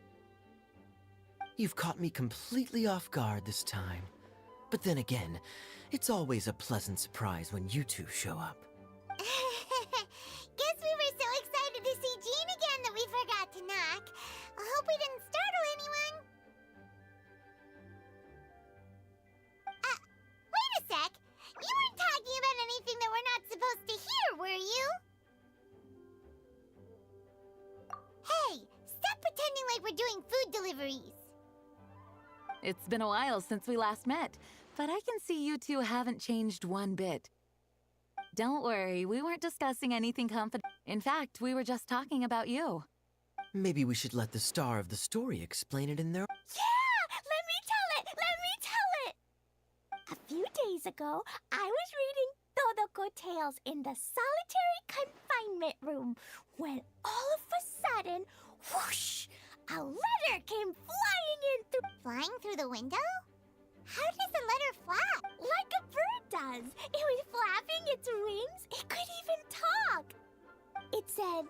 You've caught me completely off guard this time. But then again, it's always a pleasant surprise when you two show up. Guess we were so excited to see Jean again that we forgot to knock. I hope we didn't startle anyone. Wait a sec. You weren't talking about anything that we're not supposed to hear, were you? Hey, stop pretending like we're doing food deliveries. It's been a while since we last met, but I can see you two haven't changed one bit. Don't worry, we weren't discussing anything confidential. In fact, we were just talking about you. Maybe we should let the star of the story explain it in their... Yeah! Let me tell it! Let me tell it! A few days ago, I was reading Todoko Tales in the solitary confinement room when all of a sudden, whoosh! A letter came flying in through... Flying through the window? How does a letter fly? Like a bird does. It was flapping its wings. It could even talk. It said,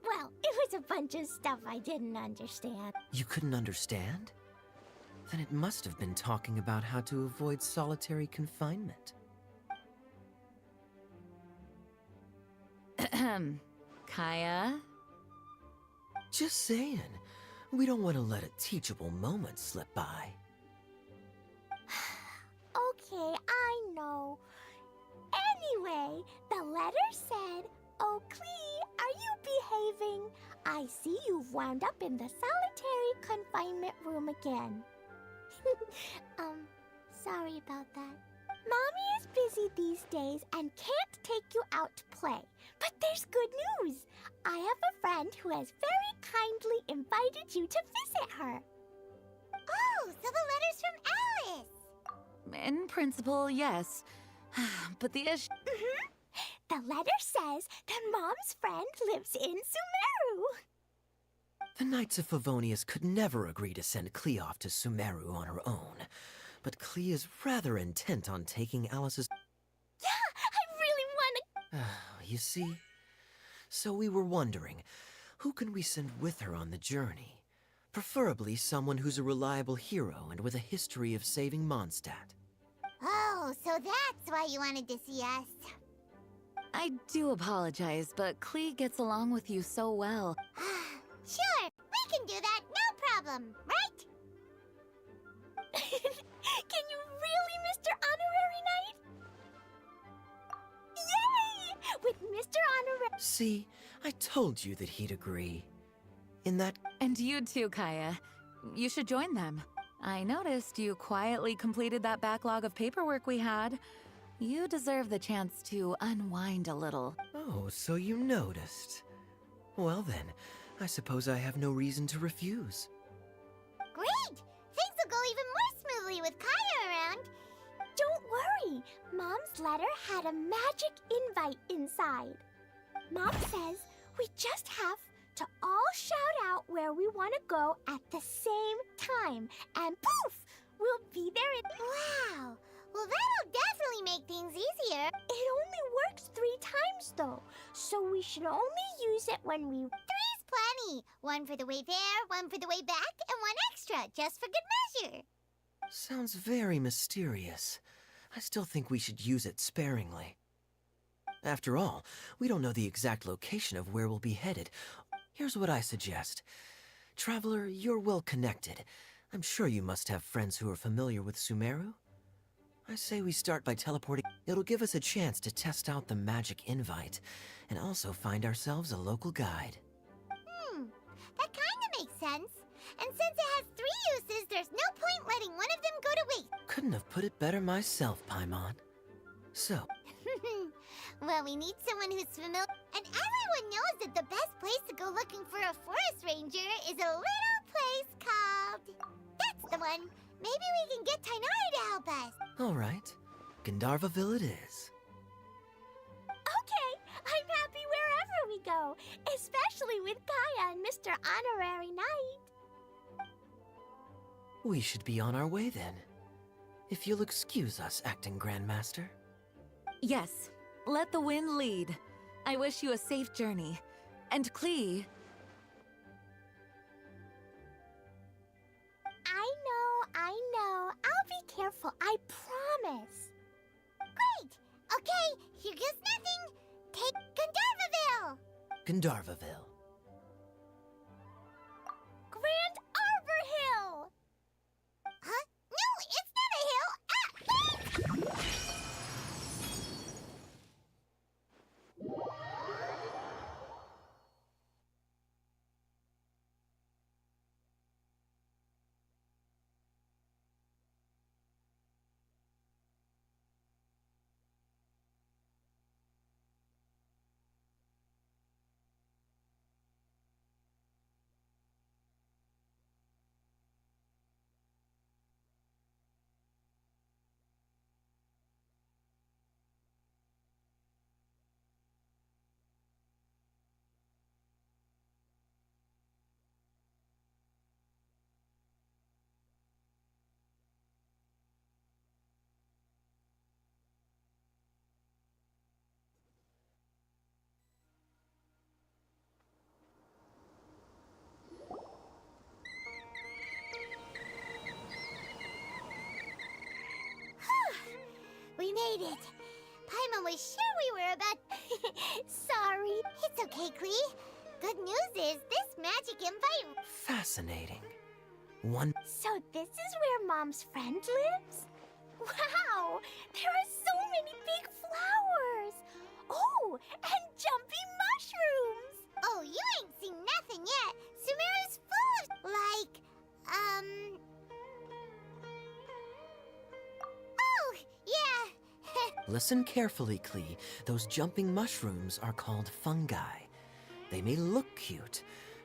well, it was a bunch of stuff I didn't understand. You couldn't understand? Then it must have been talking about how to avoid solitary confinement. Kaya? Just saying. We don't want to let a teachable moment slip by. Okay, I know. Anyway, the letter said, "Oh, Klee, are you behaving? I see you've wound up in the solitary confinement room again." Sorry about that. Mommy is busy these days and can't take you out to play. But there's good news. I have a friend who has very kindly invited you to visit her. Oh, so the letter's from Alice. In principle, yes. But the issue... The letter says that Mom's friend lives in Sumeru. The Knights of Favonius could never agree to send Klee off to Sumeru on her own. But Klee is rather intent on taking Alice's... Yeah, I really want to... You see? So we were wondering, who can we send with her on the journey? Preferably someone who's a reliable hero and with a history of saving Mondstadt. Oh, so that's why you wanted to see us. I do apologize, but Klee gets along with you so well. Sure, we can do that, no problem, right? Can you really, Mr. Honorary Knight? Yay! With Mr. Honorary... See, I told you that he'd agree. In that... And you too, Kaya. You should join them. I noticed you quietly completed that backlog of paperwork we had. You deserve the chance to unwind a little. Oh, so you noticed. Well then, I suppose I have no reason to refuse. Great! Things will go even more smoothly with Kaya around. Don't worry. Mom's letter had a magic invite inside. Mom says we just have to all shout out where we want to go at the same time. And poof! We'll be there in... Wow! Well, that'll definitely make things easier. It only works 3 times, though. So we should only use it when we... 3's plenty. 1 for the way there, 1 for the way back, and 1 extra, just for good measure. Sounds very mysterious. I still think we should use it sparingly. After all, we don't know the exact location of where we'll be headed. Here's what I suggest. Traveler, you're well connected. I'm sure you must have friends who are familiar with Sumeru. I say we start by teleporting. It'll give us a chance to test out the magic invite, and also find ourselves a local guide. That kinda makes sense. And since it has 3 uses, there's no point letting one of them go to waste. Couldn't have put it better myself, Paimon. So, Well, we need someone who's familiar. And everyone knows that the best place to go looking for a forest ranger is a little place called... That's the one. Maybe we can get Tainari to help us. all right. Gandharvaville it is. Okay, I'm happy wherever we go, especially with Kaya and Mr. Honorary Knight. We should be on our way then. If you'll excuse us, Acting Grandmaster. Yes, let the wind lead. I wish you a safe journey. And Klee... I know. I'll be careful, I promise. Great! Okay, here goes nothing. Take Gandharvaville! Gandharvaville. Grand Arbor Hill! Huh? No, it's not a hill! Ah! We made it. Paimon was sure we were about... Sorry. It's okay, Klee. Good news is this magic invite... Fascinating. One... So this is where Mom's friend lives? Wow! There are so many big flowers! Oh, and jumpy mushrooms! Oh, you ain't seen nothing yet. Sumeru's full of... like... Oh, yeah. Listen carefully, Klee. Those jumping mushrooms are called fungi. They may look cute,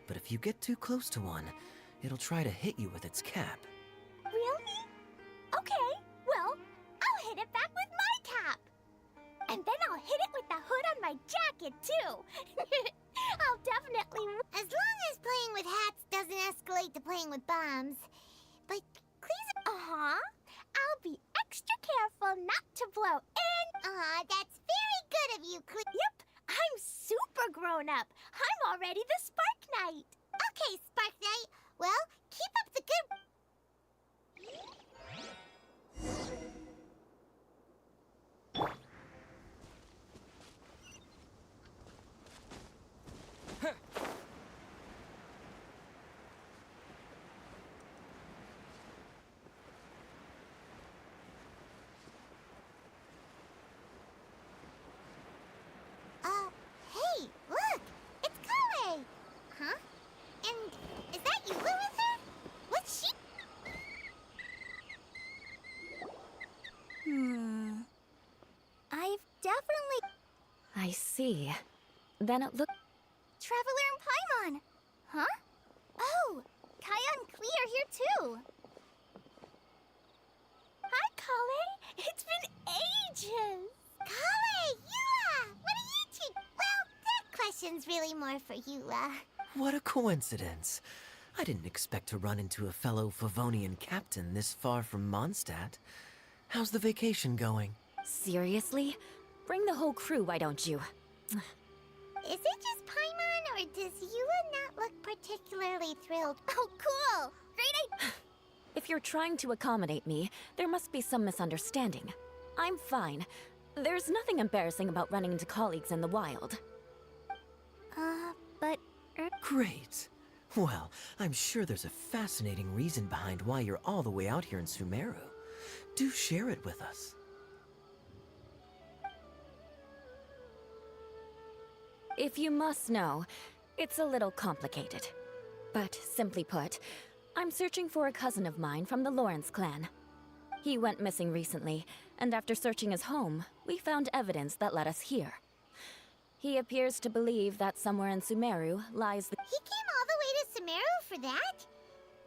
but if you get too close to one, it'll try to hit you with its cap. Really? Okay, well, I'll hit it back with my cap. And then I'll hit it with the hood on my jacket, too. I'll definitely... As long as playing with hats doesn't escalate to playing with bombs. But Klee's... Uh-huh. I'll be extra careful not to blow in. That's very good of you, Klee. Yep, I'm super grown up. I'm already the Spark Knight. Okay, Spark Knight. Well, keep up the good... Hey, look! It's Kale! Huh? And is that you with her? What's she... I've definitely... I see. Then it looked... Traveler and Paimon! Huh? Oh, Kaya and Klee are here too. Hi, Kale. It's been ages. Kale, Eula, what are you two? Well, that question's really more for Eula. What a coincidence. I didn't expect to run into a fellow Favonian captain this far from Mondstadt. How's the vacation going? Seriously? Bring the whole crew, why don't you? Is it just Paimon, or does Eula not look particularly thrilled? Oh, cool! Great idea! If you're trying to accommodate me, there must be some misunderstanding. I'm fine. There's nothing embarrassing about running into colleagues in the wild. But... Great. Well, I'm sure there's a fascinating reason behind why you're all the way out here in Sumeru. Do share it with us. If you must know, it's a little complicated. But simply put, I'm searching for a cousin of mine from the Lawrence clan. He went missing recently, and after searching his home, we found evidence that led us here. He appears to believe that somewhere in Sumeru lies the— He came all the way to Sumeru for that?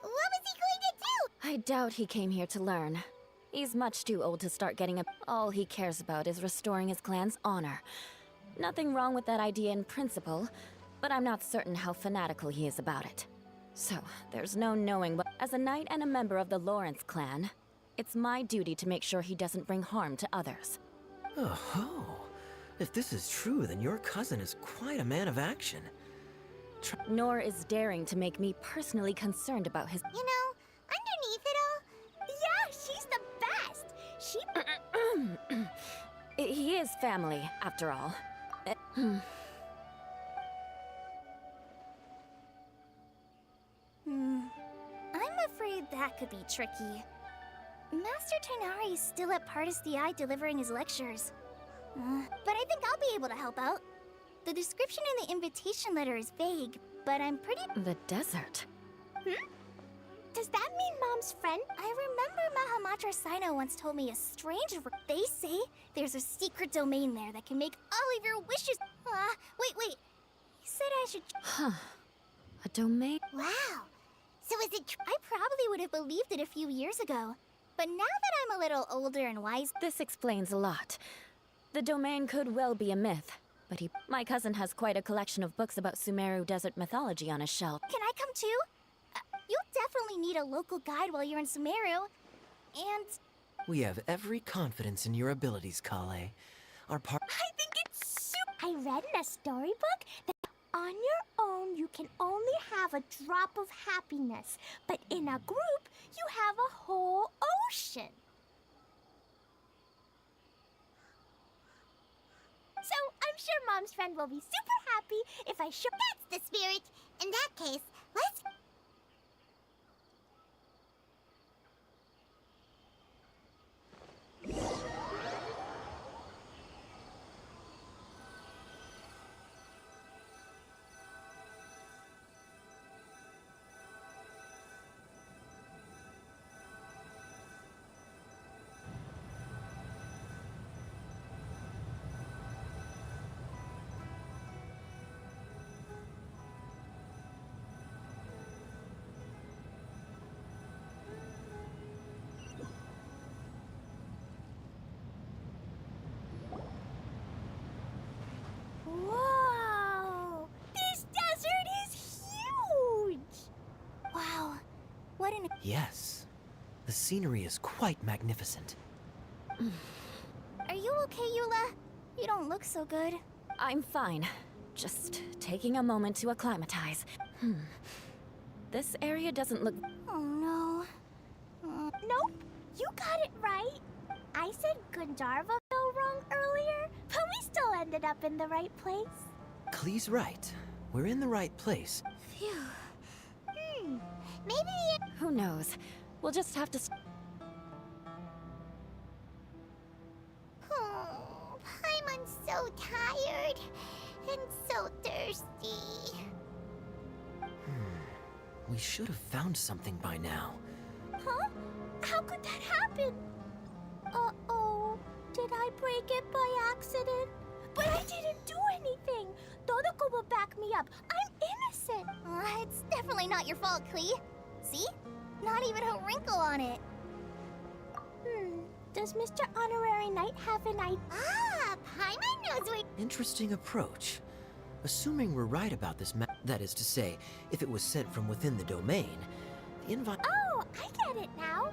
What was he going to do? I doubt he came here to learn. He's much too old to start getting up. All he cares about is restoring his clan's honor. Nothing wrong with that idea in principle, but I'm not certain how fanatical he is about it. So, there's no knowing what— As a knight and a member of the Lawrence clan, it's my duty to make sure he doesn't bring harm to others. Oh-ho. If this is true, then your cousin is quite a man of action. Nor is daring to make me personally concerned about his— You know, underneath it all, Yeah, she's the best. He is family, after all. I'm afraid that could be tricky. Master Tighnari is still at Pardis Eye delivering his lectures. But I think I'll be able to help out. The description in the invitation letter is vague, but I'm pretty— The desert. Does that mean Mom's friend? I remember Mahamatra Sino once told me a strange— They say there's a secret domain there that can make all of your wishes— wait. He said I should— Huh. A domain? wow. So is it I probably would have believed it a few years ago. But now that I'm a little older and wise— This explains a lot. The domain could well be a myth, but my cousin has quite a collection of books about Sumeru desert mythology on his shelf. Can I come too? You'll definitely need a local guide while you're in Sumeru. And... We have every confidence in your abilities, Kale. I think it's super. I read in a storybook that on your own you can only have a drop of happiness, but in a group you have a whole ocean. So I'm sure Mom's friend will be super happy if I show— That's the spirit. In that case, let's... Whoa! This desert is huge! wow, what an— Yes. The scenery is quite magnificent. Are you okay, Eula? You don't look so good. I'm fine. Just taking a moment to acclimatize. This area doesn't look— Oh no. Nope, you got it right. I said Gandharvaville wrong earlier, but we still ended up in the right place. Klee's right. We're in the right place. Phew. Maybe... Who knows? We'll just have to— Oh, Paimon's so tired and so thirsty. We should have found something by now. Huh? How could that happen? Uh-oh. Did I break it by accident? But I didn't do anything. Todoko will back me up. I'm innocent. It's definitely not your fault, Klee. See? Not even a wrinkle on it. Does Mr. Honorary Knight have an idea? Ah, Paimon knows where... Interesting approach. Assuming we're right about this that is to say, if it was sent from within the domain, the invite... Oh, I get it now.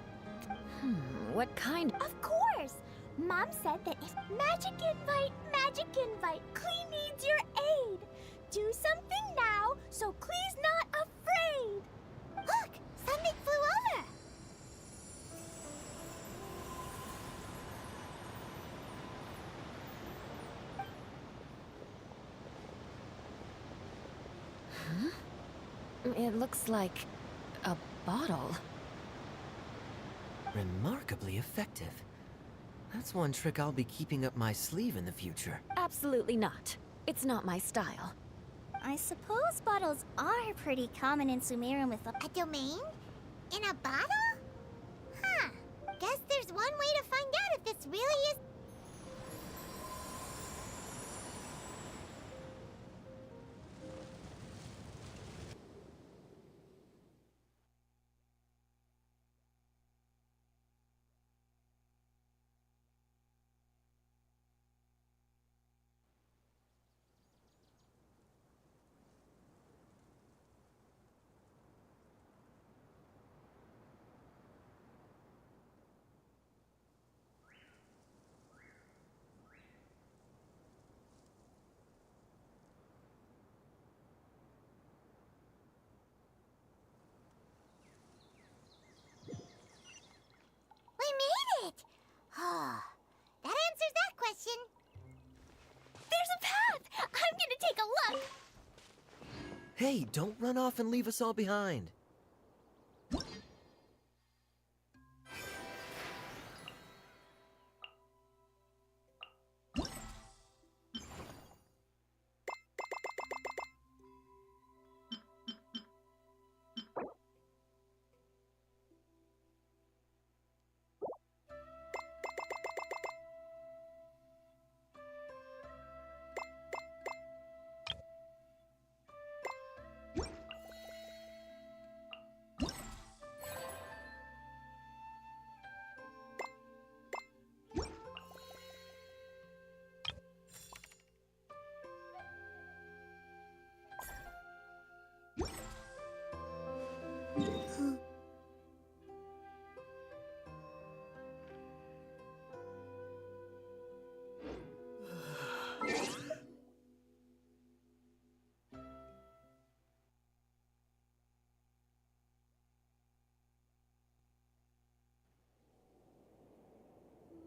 What kind? Of course. Mom said that if magic invite, Klee needs your aid. Do something now so Klee's not afraid. Look, something flew over. It looks like a bottle. Remarkably effective. That's one trick I'll be keeping up my sleeve in the future. Absolutely not. It's not my style. I suppose bottles are pretty common in Sumeru with a domain? In a bottle? Huh. Guess there's one way to find out if this really is... We made it! Oh, that answers that question. There's a path! I'm gonna take a look. Hey, don't run off and leave us all behind.